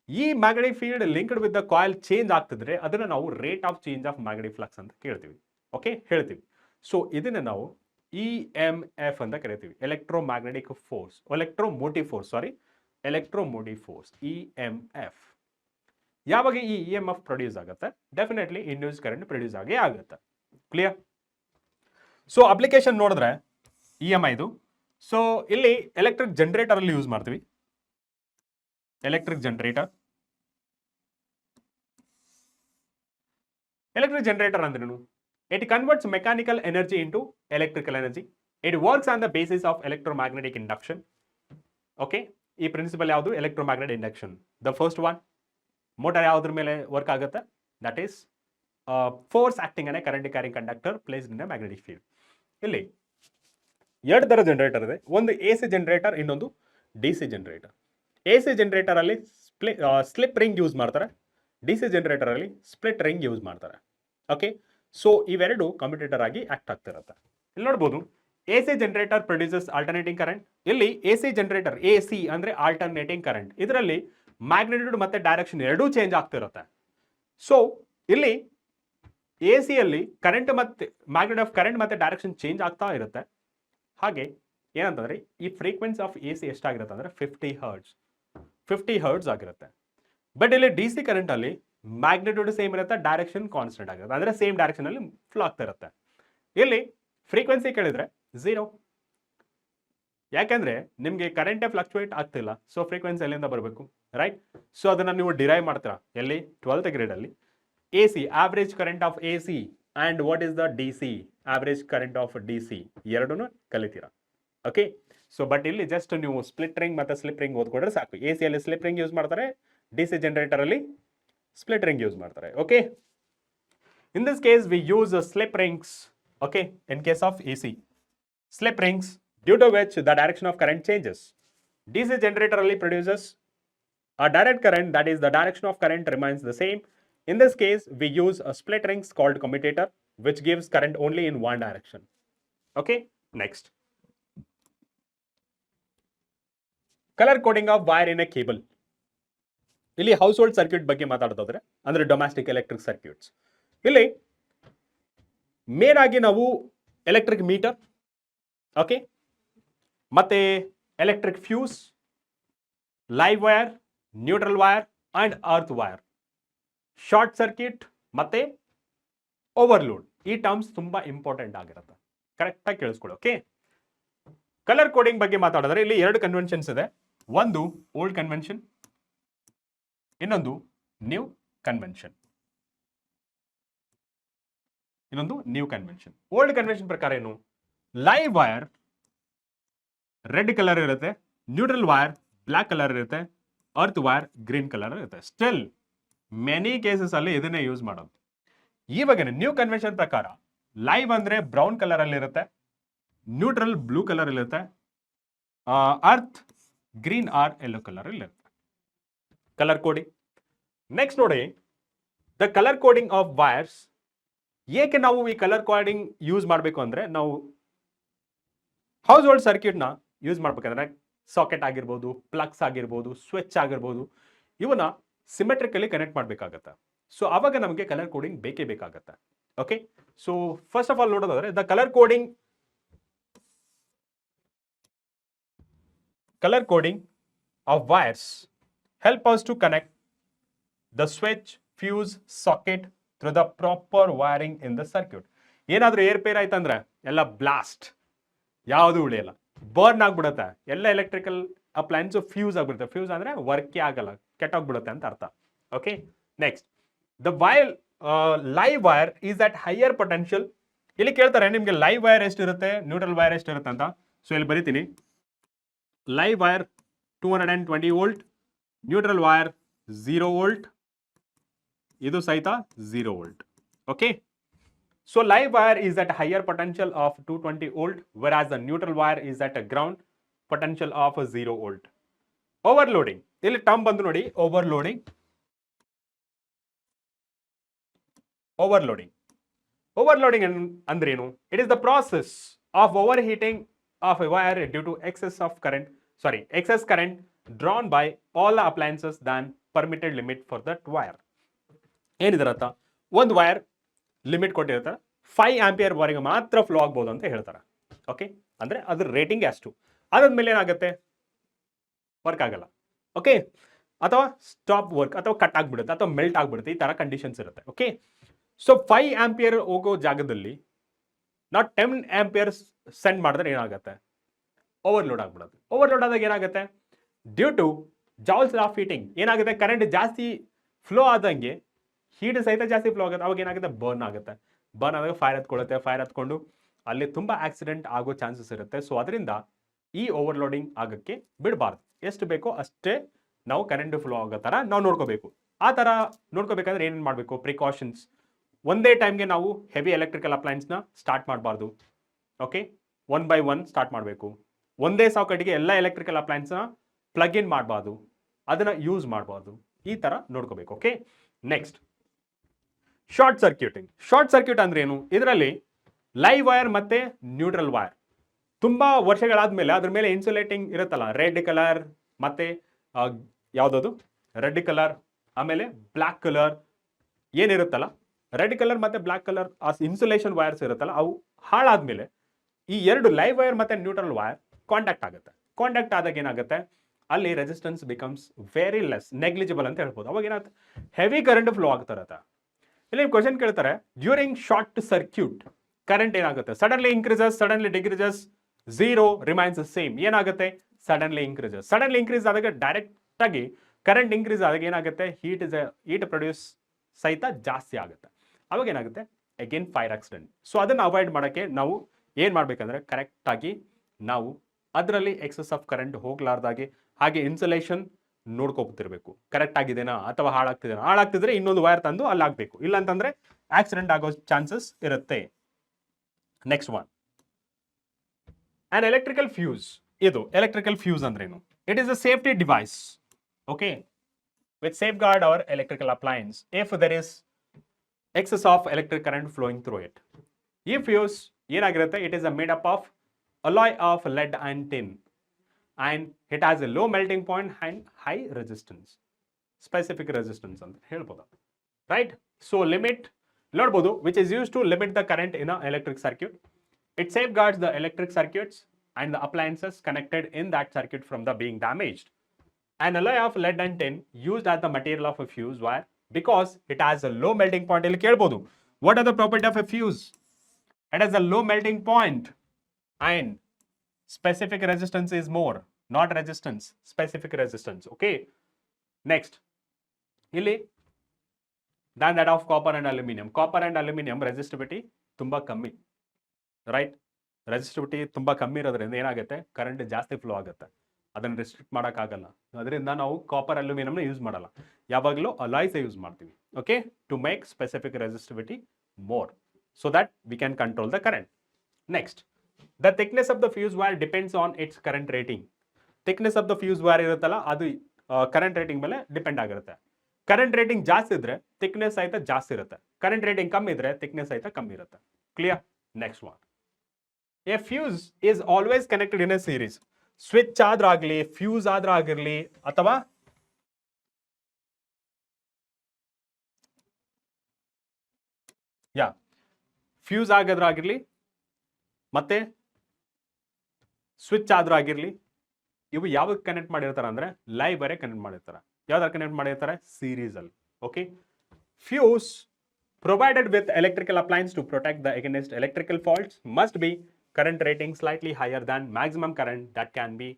ಈ magnetic field linked with the coil change ಆಗ್ತಿದ್ರೆ ಅದನ್ನ ನಾವು rate of change of magnetic flux ಅಂತ ಕೇಳ್ತೀವಿ. Okay, ಹೇಳ್ತೀವಿ. So ಇದನ್ನ ನಾವು EMF ಅಂತ ಕರಿತೀವಿ. Electromagnetic force, electromotive force, EMF. ಯಾವಾಗ ಈ EMF ಪ್ರೊಡ್ಯೂಸ್ ಆಗುತ್ತೆ, ಡೆಫಿನೆಟ್ಲಿ ಇಂಡ್ಯೂಸ್ ಕರೆಂಟ್ ಪ್ರೊಡ್ಯೂಸ್ ಆಗೇ ಆಗುತ್ತೆ. ಕ್ಲಿಯರ್? ಸೊ ಅಪ್ಲಿಕೇಶನ್ ನೋಡಿದ್ರೆ EMI ಇದು. ಸೊ ಇಲ್ಲಿ ಎಲೆಕ್ಟ್ರಿಕ್ ಜನರೇಟರ್ ಅಲ್ಲಿ ಯೂಸ್ ಮಾಡ್ತೀವಿ. ಎಲೆಕ್ಟ್ರಿಕ್ ಜನರೇಟರ್ ಅಂದ್ರೇನು? It converts mechanical energy into electrical energy. It works on the basis of electromagnetic induction. Okay, ಈ ಪ್ರಿನ್ಸಿಪಲ್ ಯಾವುದು? Electromagnetic induction. The first one. Motor ಯಾವುದ್ರ ಮೇಲೆ ವರ್ಕ್ ಆಗುತ್ತೆ? That is force acting on a current carrying conductor placed in a magnetic field. ಇಲ್ಲಿ ಎರಡು ತರ generator ಇದೆ. ಒಂದು AC ಜನರೇಟರ್, ಇನ್ನೊಂದು DC ಜನರೇಟರ್. AC ಜನರೇಟರ್ ಅಲ್ಲಿ ಸ್ಲಿಪ್ ರಿಂಗ್ ಯೂಸ್ ಮಾಡ್ತಾರೆ, DC ಜನರೇಟರ್ ಅಲ್ಲಿ ಸ್ಪ್ಲಿಟ್ ರಿಂಗ್ ಯೂಸ್ ಮಾಡ್ತಾರೆ. ಓಕೆ, ಸೊ ಇವೆರಡು ಕಮ್ಯುಟೇಟರ್ ಆಗಿ ಆಕ್ಟ್ ಆಗ್ತಿರುತ್ತೆ. ಇಲ್ಲಿ ನೋಡ್ಬೋದು, AC generator produces alternating current. ಇಲ್ಲಿ AC ಜನರೇಟರ್, AC ಅಂದ್ರೆ ಆಲ್ಟರ್ನೇಟಿಂಗ್ ಕರೆಂಟ್, ಇದರಲ್ಲಿ ಮ್ಯಾಗ್ನಿಟ್ಯೂಡ್ ಮತ್ತೆ ಡೈರೆಕ್ಷನ್ ಎರಡೂ ಚೇಂಜ್ ಆಗ್ತಿರುತ್ತೆ. ಸೊ ಇಲ್ಲಿ AC ಅಲ್ಲಿ ಕರೆಂಟ್ ಮತ್ತೆ ಮ್ಯಾಗ್ನೆಟ್ ಆಫ್ ಕರೆಂಟ್ ಮತ್ತೆ ಡೈರೆಕ್ಷನ್ ಚೇಂಜ್ ಆಗ್ತಾ ಇರುತ್ತೆ. ಹಾಗೆ ಏನಂತಂದ್ರೆ ಈ ಫ್ರೀಕ್ವೆನ್ಸಿ ಆಫ್ AC ಎಷ್ಟಾಗಿರುತ್ತೆ ಅಂದ್ರೆ 50 ಹರ್ಟ್ಸ್. 50 ಹರ್ಟ್ಸ್ ಆಗಿರುತ್ತೆ. ಬಟ್ ಇಲ್ಲಿ ಡಿ ಸಿ ಕರೆಂಟ್ ಅಲ್ಲಿ ಮ್ಯಾಗ್ನಿಟ್ಯೂಡ್ ಸೇಮ್ ಇರುತ್ತೆ, ಡೈರೆಕ್ಷನ್ ಕಾನ್ಸ್ಟೆಂಟ್ ಆಗಿರುತ್ತೆ, ಅಂದ್ರೆ ಸೇಮ್ ಡೈರೆಕ್ಷನ್ ಅಲ್ಲಿ ಫ್ಲೋ ಆಗ್ತಾ ಇರುತ್ತೆ. ಇಲ್ಲಿ ಫ್ರೀಕ್ವೆನ್ಸಿ ಕೇಳಿದ್ರೆ 0, ಯಾಕೆಂದ್ರೆ ನಿಮಗೆ ಕರೆಂಟೇ ಫ್ಲಕ್ಚುಯೇಟ್ ಆಗ್ತಿಲ್ಲ, ಸೊ ಫ್ರೀಕ್ವೆನ್ಸಿ ಎಲ್ಲಿಂದ ಬರಬೇಕು, ರೈಟ್? ಸೊ ಅದನ್ನ ನೀವು ಡಿರೈವ್ ಮಾಡ್ತೀರಾ ಎಲ್ಲಿ, 12th ಗ್ರೇಡ್ ಅಲ್ಲಿ. A C average current off A C and what is the D C average current off D C ಎರಡೂ ಕಲಿತೀರಾ. ಓಕೆ, ಸೊ ಬಟ್ ಇಲ್ಲಿ ಜಸ್ಟ್ ನೀವು ಸ್ಪ್ಲಿಟ್ ರಿಂಗ್ ಮತ್ತೆ ಸ್ಲಿಪ್ ರಿಂಗ್ ಓದ್ಕೊಂಡ್ರೆ ಸಾಕು. ಎ ಸಿ ಅಲ್ಲಿ slip ring use ಮಾಡ್ತಾರೆ, D C generator ಅಲ್ಲಿ split ring use ಮಾಡ್ತಾರೆ. Okay, in this case we use slip rings. Okay, in case of AC, slip rings due to which the direction of current changes. DC generator only produces a direct current, that is the direction of current remains the same. In this case we use a split rings called commutator which gives current only in one direction. Okay, next, color coding of wire in a cable. ಇಲ್ಲಿ house hold circuit ಬಗ್ಗೆ ಮಾತಾಡೋದಾದ್ರೆ ಅಂದ್ರೆ domestic electric circuits, ಇಲ್ಲಿ main ಆಗಿ ನಾವು electric metre, okay, ಮತ್ತೆ electric fuse, live wire, neutral wire and earth wire, short circuit ಮತ್ತೆ overload, ಈ terms ತುಂಬಾ ಇಂಪಾರ್ಟೆಂಟ್ ಆಗಿರುತ್ತೆ, ಕರೆಕ್ಟ್ ಆಗಿ ಕೇಳಿಸ್ಕೊಳ್ಳಿ. ಓಕೆ, ಕಲರ್ ಕೋಡಿಂಗ್ ಬಗ್ಗೆ ಮಾತಾಡಿದ್ರೆ ಇಲ್ಲಿ ಎರಡು ಕನ್ವೆನ್ಷನ್ಸ್ ಇದೆ, ಒಂದು ಓಲ್ಡ್ ಕನ್ವೆನ್ಷನ್, ಇನ್ನೊಂದು ನ್ಯೂ ಕನ್ವೆನ್ಷನ್. ಓಲ್ಡ್ ಕನ್ವೆನ್ಷನ್ ಪ್ರಕಾರ ಏನು, ಲೈವ್ ವೈರ್ ರೆಡ್ ಕಲರ್ ಇರುತ್ತೆ, ನ್ಯೂಟ್ರಲ್ ವೈರ್ ಬ್ಲಾಕ್ ಕಲರ್ ಇರುತ್ತೆ, ಅರ್ತ್ ವೈರ್ ಗ್ರೀನ್ ಕಲರ್ ಇರುತ್ತೆ. ಸ್ಟಿಲ್ ಮೆನಿ ಕೇಸಸ್ ಅಲ್ಲಿ ಇದನ್ನೇ ಯೂಸ್ ಮಾಡೋದು. ಇವಾಗ ನ್ಯೂ ಕನ್ವೆನ್ಷನ್ ಪ್ರಕಾರ ಲೈವ್ ಅಂದ್ರೆ ಬ್ರೌನ್ ಕಲರ್ ಅಲ್ಲಿ ಇರುತ್ತೆ, ನ್ಯೂಟ್ರಲ್ ಬ್ಲೂ ಕಲರ್ ಇರುತ್ತೆ, earth green or yellow colour ಇರುತ್ತೆ. ಕಲರ್ ಕೋಡಿಂಗ್ ನೆಕ್ಸ್ಟ್ ನೋಡಿ, the colour coding of wires. ಏಕೆ ನಾವು ಈ ಕಲರ್ ಕೋಡಿಂಗ್ ಯೂಸ್ ಮಾಡಬೇಕು ಅಂದ್ರೆ, ನಾವು ಹೌಸ್ ಹೋಲ್ಡ್ ಸರ್ಕ್ಯೂಟ್ ನ ಯೂಸ್ ಮಾಡ್ಬೇಕಂದ್ರೆ ಸಾಕೆಟ್ ಆಗಿರ್ಬೋದು, ಪ್ಲಗ್ಸ್ ಆಗಿರ್ಬೋದು, ಸ್ವಿಚ್ ಆಗಿರ್ಬೋದು, ಇವನ್ನ ಸಿಮೆಟ್ರಿಕಲಿ ಕನೆಕ್ಟ್ ಮಾಡಬೇಕಾಗತ್ತೆ. ಸೊ ಅವಾಗ ನಮಗೆ ಕಲರ್ ಕೋಡಿಂಗ್ ಬೇಕೇ ಬೇಕಾಗತ್ತೆ. Okay, so first of all ನೋಡೋದಾದ್ರೆ the colour coding of wires help us to connect the switch, fuse, socket through the proper wiring in the circuit. ಏನಾದರೂ ಏರ್ಪೇರ್ ಆಯ್ತಂದ್ರೆ ಎಲ್ಲ ಬ್ಲಾಸ್ಟ್, ಯಾವುದು ಉಳಿಯಲ್ಲ, ಬರ್ನ್ ಆಗ್ಬಿಡುತ್ತೆ, ಎಲ್ಲ ಎಲೆಕ್ಟ್ರಿಕಲ್ ಅಪ್ಲೈನ್ಸ್ ಫ್ಯೂಸ್ ಆಗ್ಬಿಡುತ್ತೆ. ಫ್ಯೂಸ್ ಅಂದ್ರೆ ವರ್ಕೇ ಆಗಲ್ಲ, ಕೆಟ್ಟೋಗ್ಬಿಡುತ್ತೆ ಅಂತ ಅರ್ಥ. Okay, next, the live wire is at higher potential. ಇಲ್ಲಿ ಕೇಳ್ತಾರೆ ನಿಮ್ಗೆ ಲೈವ್ ವೈರ್ ಎಷ್ಟಿರುತ್ತೆ, ನ್ಯೂಟ್ರಲ್ ವೈರ್ ಎಷ್ಟಿರುತ್ತೆ ಅಂತ. ಸೊ ಇಲ್ಲಿ ಬರೀತೀನಿ, live wire 220 volt, neutral wire 0 volt, ಇದು ಸಹಿತ 0 volt. Okay, so live wire is at higher potential of 220 volt whereas the neutral wire is at a ground potential of 0 volt. Overloading, ಇಲ್ಲಿ term ಬಂದು ನೋಡಿ, overloading ಅಂದ್ರೇನು? It is the process of overheating of a wire due to excess current drawn by all the appliances than permitted limit for that wire. ಏನಿದರ ಅರ್ಥ, ಒಂದು wire limit ಕೊಟ್ಟಿರ್ತಾರೆ, 5 ampere ವರೆಗೆ ಮಾತ್ರ flow ಆಗ್ಬೋದು ಅಂತ ಹೇಳ್ತಾರೆ. ಓಕೆ, ಅಂದ್ರೆ ಅದ್ರ ರೇಟಿಂಗ್ ಅಷ್ಟು, ಅದಾದ್ಮೇಲೆ ಏನಾಗುತ್ತೆ, ವರ್ಕ್ ಆಗಲ್ಲ. ಓಕೆ, ಅಥವಾ ಸ್ಟಾಪ್ ವರ್ಕ್, ಅಥವಾ ಕಟ್ ಆಗ್ಬಿಡುತ್ತೆ, ಅಥವಾ ಮೆಲ್ಟ್ ಆಗ್ಬಿಡುತ್ತೆ, ಈ ತರ ಕಂಡೀಷನ್ಸ್ ಇರುತ್ತೆ. ಓಕೆ, ಸೊ 5 ಆಂಪಿಯರ್ ಹೋಗೋ ಜಾಗದಲ್ಲಿ ನಾವು 10 ಆಂಪಿಯರ್ ಸೆಂಡ್ ಮಾಡಿದ್ರೆ ಏನಾಗುತ್ತೆ, ಓವರ್ಲೋಡ್ ಆಗ್ಬಿಡುತ್ತೆ. ಓವರ್ಲೋಡ್ ಆದಾಗ ಏನಾಗುತ್ತೆ, due to joules of heating ಏನಾಗುತ್ತೆ, ಕರೆಂಟ್ ಜಾಸ್ತಿ ಫ್ಲೋ ಆದಂಗೆ ಹೀಟ್ ಸಹಿತ ಜಾಸ್ತಿ ಫ್ಲೋ ಆಗುತ್ತೆ, ಅವಾಗ ಏನಾಗುತ್ತೆ, ಬರ್ನ್ ಆಗುತ್ತೆ. ಬರ್ನ್ ಆದಾಗ ಫೈರ್ ಹತ್ಕೊಂಡು ಅಲ್ಲಿ ತುಂಬಾ ಆಕ್ಸಿಡೆಂಟ್ ಆಗೋ ಚಾನ್ಸಸ್ ಇರುತ್ತೆ. ಸೊ ಅದರಿಂದ ಈ ಓವರ್ಲೋಡಿಂಗ್ ಆಗಕ್ಕೆ ಬಿಡಬಾರ್ದು, ಎಷ್ಟು ಬೇಕೋ ಅಷ್ಟೇ ನಾವು ಕರೆಂಟ್ ಫ್ಲೋ ಆಗೋ ತರ ನಾವು ನೋಡ್ಕೋಬೇಕು. ಆ ತರ ನೋಡ್ಕೋಬೇಕಾದ್ರೆ ಏನೇನು ಮಾಡಬೇಕು, ಪ್ರಿಕಾಷನ್ಸ್. ಒಂದೇ ಟೈಮ್ಗೆ ನಾವು ಹೆವಿ ಎಲೆಕ್ಟ್ರಿಕಲ್ ಅಪ್ಲೈನ್ಸ್ನ ಸ್ಟಾರ್ಟ್ ಮಾಡಬಾರ್ದು. ಓಕೆ, 1 by 1 ಸ್ಟಾರ್ಟ್ ಮಾಡಬೇಕು. ಒಂದೇ ಸಾಕೆಟ್ಗೆ ಎಲ್ಲ ಎಲೆಕ್ಟ್ರಿಕಲ್ ಅಪ್ಲೈನ್ಸ್ನ ಪ್ಲಗ್ ಇನ್ ಮಾಡಬಾರ್ದು, ಅದನ್ನ ಯೂಸ್ ಮಾಡಬಾರ್ದು, ಈ ತರ ನೋಡ್ಕೋಬೇಕು. ಓಕೆ, ನೆಕ್ಸ್ಟ್, ಶಾರ್ಟ್ ಸರ್ಕ್ಯೂಟ್ ಅಂದ್ರೆ ಏನು? ಇದರಲ್ಲಿ ಲೈವ್ ವೈರ್ ಮತ್ತೆ ನ್ಯೂಟ್ರಲ್ ವೈರ್ ತುಂಬಾ ವರ್ಷಗಳಾದ್ಮೇಲೆ ಅದ್ರ ಮೇಲೆ ಇನ್ಸುಲೇಟಿಂಗ್ ಇರುತ್ತಲ್ಲ, ರೆಡ್ ಕಲರ್ ಮತ್ತೆ ಯಾವ್ದದು ರೆಡ್ ಕಲರ್, ಆಮೇಲೆ ಬ್ಲಾಕ್ ಕಲರ್ ಏನಿರುತ್ತಲ್ಲ, ರೆಡ್ ಕಲರ್ ಮತ್ತೆ ಬ್ಲಾಕ್ ಕಲರ್ ಆ ಇನ್ಸುಲೇಷನ್ ವೈರ್ಸ್ ಇರುತ್ತಲ್ಲ, ಅವು ಹಾಳಾದ್ಮೇಲೆ ಈ ಎರಡು ಲೈವ್ ವೈರ್ ಮತ್ತೆ ನ್ಯೂಟ್ರಲ್ ವೈರ್ ಕಾಂಟ್ಯಾಕ್ಟ್ ಆಗುತ್ತೆ. ಕಾಂಟ್ಯಾಕ್ಟ್ ಆದಾಗ ಏನಾಗುತ್ತೆ, ಅಲ್ಲಿ resistance becomes very less, negligible ಅಂತ ಹೇಳ್ಬೋದು. ಅವಾಗ ಏನಾಗುತ್ತೆ, ಹೆವಿ ಕರೆಂಟ್ ಫ್ಲೋ ಆಗ್ತಿರತ್ತೆ. ಇಲ್ಲಿ ಕ್ವಶನ್ ಕೇಳ್ತಾರೆ, ಡ್ಯೂರಿಂಗ್ ಶಾರ್ಟ್ ಸರ್ಕ್ಯೂಟ್ ಕರೆಂಟ್ ಏನಾಗುತ್ತೆ, suddenly increases, suddenly decreases, zero remains same. ಏನಾಗುತ್ತೆ, ಸಡನ್ಲಿ ಇನ್ಕ್ರೀಸಸ್. ಸಡನ್ಲಿ ಇನ್ಕ್ರೀಸ್ ಆದಾಗ ಡೈರೆಕ್ಟ್ ಆಗಿ ಕರೆಂಟ್ ಇನ್ಕ್ರೀಸ್ ಆದಾಗ ಏನಾಗುತ್ತೆ, ಹೀಟ್ ಪ್ರೊಡ್ಯೂಸ್ ಸಹಿತ ಜಾಸ್ತಿ ಆಗುತ್ತೆ. ಅವಾಗ ಏನಾಗುತ್ತೆ, ಅಗೇನ್ ಫೈರ್ ಆಕ್ಸಿಡೆಂಟ್. ಸೊ ಅದನ್ನು ಅವಾಯ್ಡ್ ಮಾಡೋಕ್ಕೆ ನಾವು ಏನು ಮಾಡಬೇಕಂದ್ರೆ ಕರೆಕ್ಟಾಗಿ ನಾವು ಅದರಲ್ಲಿ ಎಕ್ಸಸ್ ಆಫ್ ಕರೆಂಟ್ ಹೋಗ್ಲಾರ್ದಾಗೆ, ಹಾಗೆ ಇನ್ಸುಲೇಷನ್ ನೋಡ್ಕೊತಿರ್ಬೇಕು, ಕರೆಕ್ಟ್ ಆಗಿದೆನಾ ಅಥವಾ ಹಾಳಾಗ್ತಿದೆನಾ. ಹಾಳಾಗ್ತಿದ್ರೆ ಇನ್ನೊಂದು ವೈರ್ ತಂದು ಅಲ್ಲಿ ಹಾಕಬೇಕು, ಇಲ್ಲ ಅಂತಂದ್ರೆ ಆಕ್ಸಿಡೆಂಟ್ ಆಗೋ ಚಾನ್ಸಸ್ ಇರುತ್ತೆ. Next one, on electrical fuse. ಇದು ಎಲೆಕ್ಟ್ರಿಕಲ್ ಫ್ಯೂಸ್ ಅಂದ್ರೇನು? It is a safety device, okay, with safeguard our electrical appliance if there is excess of electric current flowing through it. ಈ fuse ಏನಾಗಿರುತ್ತೆ, it is a made up of alloy of lead and tin, and it has a low melting point and high resistance, specific resistance ಅಂತ ಹೇಳ್ಬೋದು, right? So limit ನೋಡ್ಬೋದು, which is used to limit the current in an electric circuit. It safeguards the electric circuits and the appliances connected in that circuit from the being damaged. An alloy of lead and tin used as the material of a fuse wire because it has a low melting point. ಇಲ್ಲಿ ಕೇಳ್ಬೋದು, what are the property of a fuse? It has a low melting point and specific resistance is more, not resistance, specific resistance, okay? Next, ಇಲ್ಲಿ than that of copper and aluminum. Copper and aluminum resistivity ತುಂಬಾ ಕಮ್ಮಿ, right? Resistivity ತುಂಬಾ ಕಮ್ಮಿ ಇರೋದ್ರಿಂದ ಏನಾಗುತ್ತೆ, current ಜಾಸ್ತಿ flow ಆಗುತ್ತೆ, ಅದನ್ನು ರೆಸ್ಟ್ರಿಕ್ಟ್ ಮಾಡೋಕ್ಕಾಗಲ್ಲ. ಅದರಿಂದ ನಾವು ಕಾಪರ್ ಅಲ್ಯೂಮಿನಿಯಂನ ಯೂಸ್ ಮಾಡಲ್ಲ, ಯಾವಾಗಲೂ ಅಲಾಯ್ಸೇ ಯೂಸ್ ಮಾಡ್ತೀವಿ, okay, to make specific resistivity more so that we can control the current. Next, the thickness of the fuse wire depends on its current rating. thickness of the fuse wire ಇರುತ್ತಲ್ಲ, ಅದು current rating ಮೇಲೆ depend ಆಗಿರುತ್ತೆ. Current rating ಜಾಸ್ತಿ ಇದ್ರೆ thickness ಸಹಿತ ಜಾಸ್ತಿ ಇರುತ್ತೆ, current rating ಕಮ್ಮಿ ಇದ್ರೆ ಥಿಕ್ನೆಸ್ ಸಹಿತ ಕಮ್ಮಿ ಇರುತ್ತೆ. Clear? Next one, a fuse is always connected in a series. Switch ಆದ್ರಾಗ್ಲಿ, ಫ್ಯೂಸ್ ಆದ್ರಾಗಿರ್ಲಿ, ಅಥವಾ ಫ್ಯೂಸ್ ಆಗೋದ್ರಾಗಿರ್ಲಿ ಮತ್ತೆ ಸ್ವಿಚ್ ಆದ್ರೂ ಆಗಿರಲಿ, ಇವು ಯಾವಾಗ ಕನೆಕ್ಟ್ ಮಾಡಿರ್ತಾರೆ ಅಂದ್ರೆ ಲೈವ್ ವೈರೇ ಕನೆಕ್ಟ್ ಮಾಡಿರ್ತಾರೆ. ಯಾವ್ದಾರು ಕನೆಕ್ಟ್ ಮಾಡಿರ್ತಾರೆ, ಸೀರೀಸ್ ಅಲ್ಲಿ, okay. Fuse provided with electrical appliance to protect the against electrical faults must be current rating slightly higher than maximum current that can be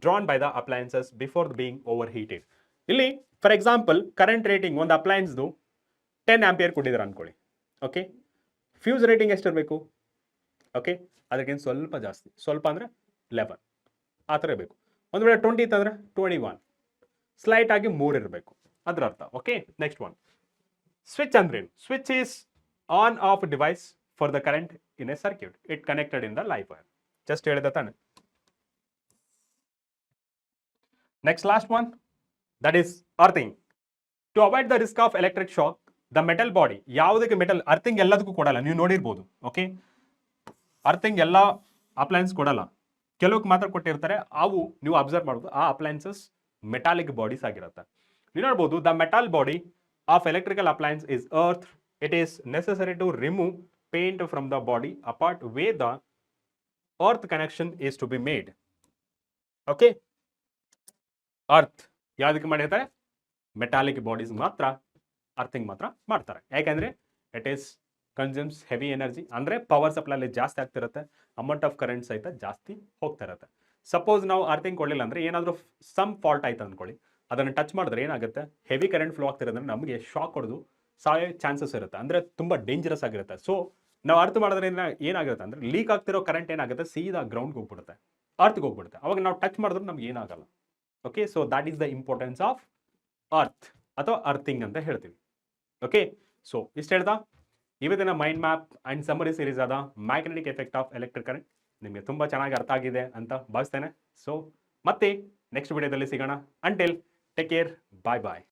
drawn by the appliances before being overheated. ಇಲ್ಲಿ for example current rating ಒಂದು ಅಪ್ಲಯನ್ಸ್ದು 10 ampere ಕೊಟ್ಟಿದ್ದಾರೆ ಅನ್ಕೊಳ್ಳಿ, okay. Fuse rating ಎಷ್ಟಿರಬೇಕು, okay, ಅದಕ್ಕಿಂತ ಸ್ವಲ್ಪ ಜಾಸ್ತಿ, ಸ್ವಲ್ಪ ಅಂದರೆ 11 ಆ ಥರ ಇರಬೇಕು. ಒಂದು ವೇಳೆ 20 ಇತ್ತಂದರೆ 21, ಸ್ಲೈಟ್ ಆಗಿ 3 ಇರಬೇಕು, ಅದರ ಅರ್ಥ, ಓಕೆ. ನೆಕ್ಸ್ಟ್ ಒನ್, ಸ್ವಿಚ್ ಅಂದ್ರೇನು? Switch is on off device for the current in a circuit, it connected in the live wire. Just ಹೇಳಿದ ತಾನೆ. Next last one, that is earthing. To avoid the risk of electric shock, the metal body, ಯಾವುದಕ್ಕೆ metal earthing ಎಲ್ಲದಕ್ಕೂ ಕೊಡಲ್ಲ, ನೀವು ನೋಡಿರ್ಬೋದು, okay. Earthing ಎಲ್ಲ appliances ಕೊಡಲ್ಲ, ಕೆಲವಕ್ಕೆ ಮಾತ್ರ ಕೊಟ್ಟಿರ್ತಾರೆ. ಅವು ನೀವು ಅಬ್ಸರ್ವ್ ಮಾಡೋದು, ಆ ಅಪ್ಲಯನ್ಸಸ್ ಮೆಟಾಲಿಕ್ ಬಾಡೀಸ್ ಆಗಿರುತ್ತೆ. ನೀವು ನೋಡ್ಬೋದು, the metal body of electrical appliance is earth. It is necessary to remove paint from the body apart way the earth connection is to be made, okay. Earth ಯಾವುದಕ್ಕೆ ಮಾಡಿರ್ತಾರೆ, metallic bodies ಮಾತ್ರ earthing ಮಾತ್ರ ಮಾಡ್ತಾರೆ. ಯಾಕೆಂದ್ರೆ it is consumes heavy energy, ಅಂದರೆ power ಸಪ್ಲೈಲಿ ಜಾಸ್ತಿ ಆಗ್ತಿರುತ್ತೆ, ಅಮೌಂಟ್ ಆಫ್ ಕರೆಂಟ್ ಸಹಿತ ಜಾಸ್ತಿ ಹೋಗ್ತಾ ಇರುತ್ತೆ. ಸಪೋಸ್ ನಾವು ಅರ್ಥಿಂಗ್ ಕೊಡಲಿಲ್ಲ ಅಂದರೆ ಏನಾದರೂ ಸಮ್ ಫಾಲ್ಟ್ ಆಯ್ತು ಅಂದ್ಕೊಳ್ಳಿ, ಅದನ್ನು ಟಚ್ ಮಾಡಿದ್ರೆ ಏನಾಗುತ್ತೆ, ಹೆವಿ ಕರೆಂಟ್ ಫ್ಲೋ ಆಗ್ತಿರೋದ್ರೆ ನಮಗೆ ಶಾಕ್ ಹೊಡೆದು ಸಾಯೋ ಚಾನ್ಸಸ್ ಇರುತ್ತೆ, ಅಂದರೆ ತುಂಬ ಡೇಂಜರಸ್ ಆಗಿರುತ್ತೆ. ಸೊ ನಾವು ಅರ್ಥ ಮಾಡೋದ್ರಿಂದ ಏನಾಗುತ್ತೆ ಅಂದರೆ ಲೀಕ್ ಆಗ್ತಿರೋ ಕರೆಂಟ್ ಏನಾಗುತ್ತೆ, ಸೀದಾ ಗ್ರೌಂಡ್ಗೆ ಹೋಗ್ಬಿಡುತ್ತೆ, ಅರ್ತ್ಗೆ ಹೋಗ್ಬಿಡುತ್ತೆ. ಅವಾಗ ನಾವು ಟಚ್ ಮಾಡಿದ್ರು ನಮ್ಗೆ ಏನಾಗಲ್ಲ, okay. So that is the importance of earth ಅಥವಾ ಅರ್ಥಿಂಗ್ ಅಂತ ಹೇಳ್ತೀವಿ, ಓಕೆ. ಸೊ ಇಷ್ಟು ಹೇಳ್ತಾ ಇವತ್ತಿನ mind map and summary series ಆದ magnetic effect of electric current ನಿಮಗೆ ತುಂಬ ಚೆನ್ನಾಗಿ ಅರ್ಥ ಆಗಿದೆ ಅಂತ ಭಾವಿಸ್ತೇನೆ. ಸೊ ಮತ್ತೆ ನೆಕ್ಸ್ಟ್ ವಿಡಿಯೋದಲ್ಲಿ ಸಿಗೋಣ. ಅಂಟಿಲ್ ಟೇಕ್ ಕೇರ್, ಬಾಯ್ ಬಾಯ್.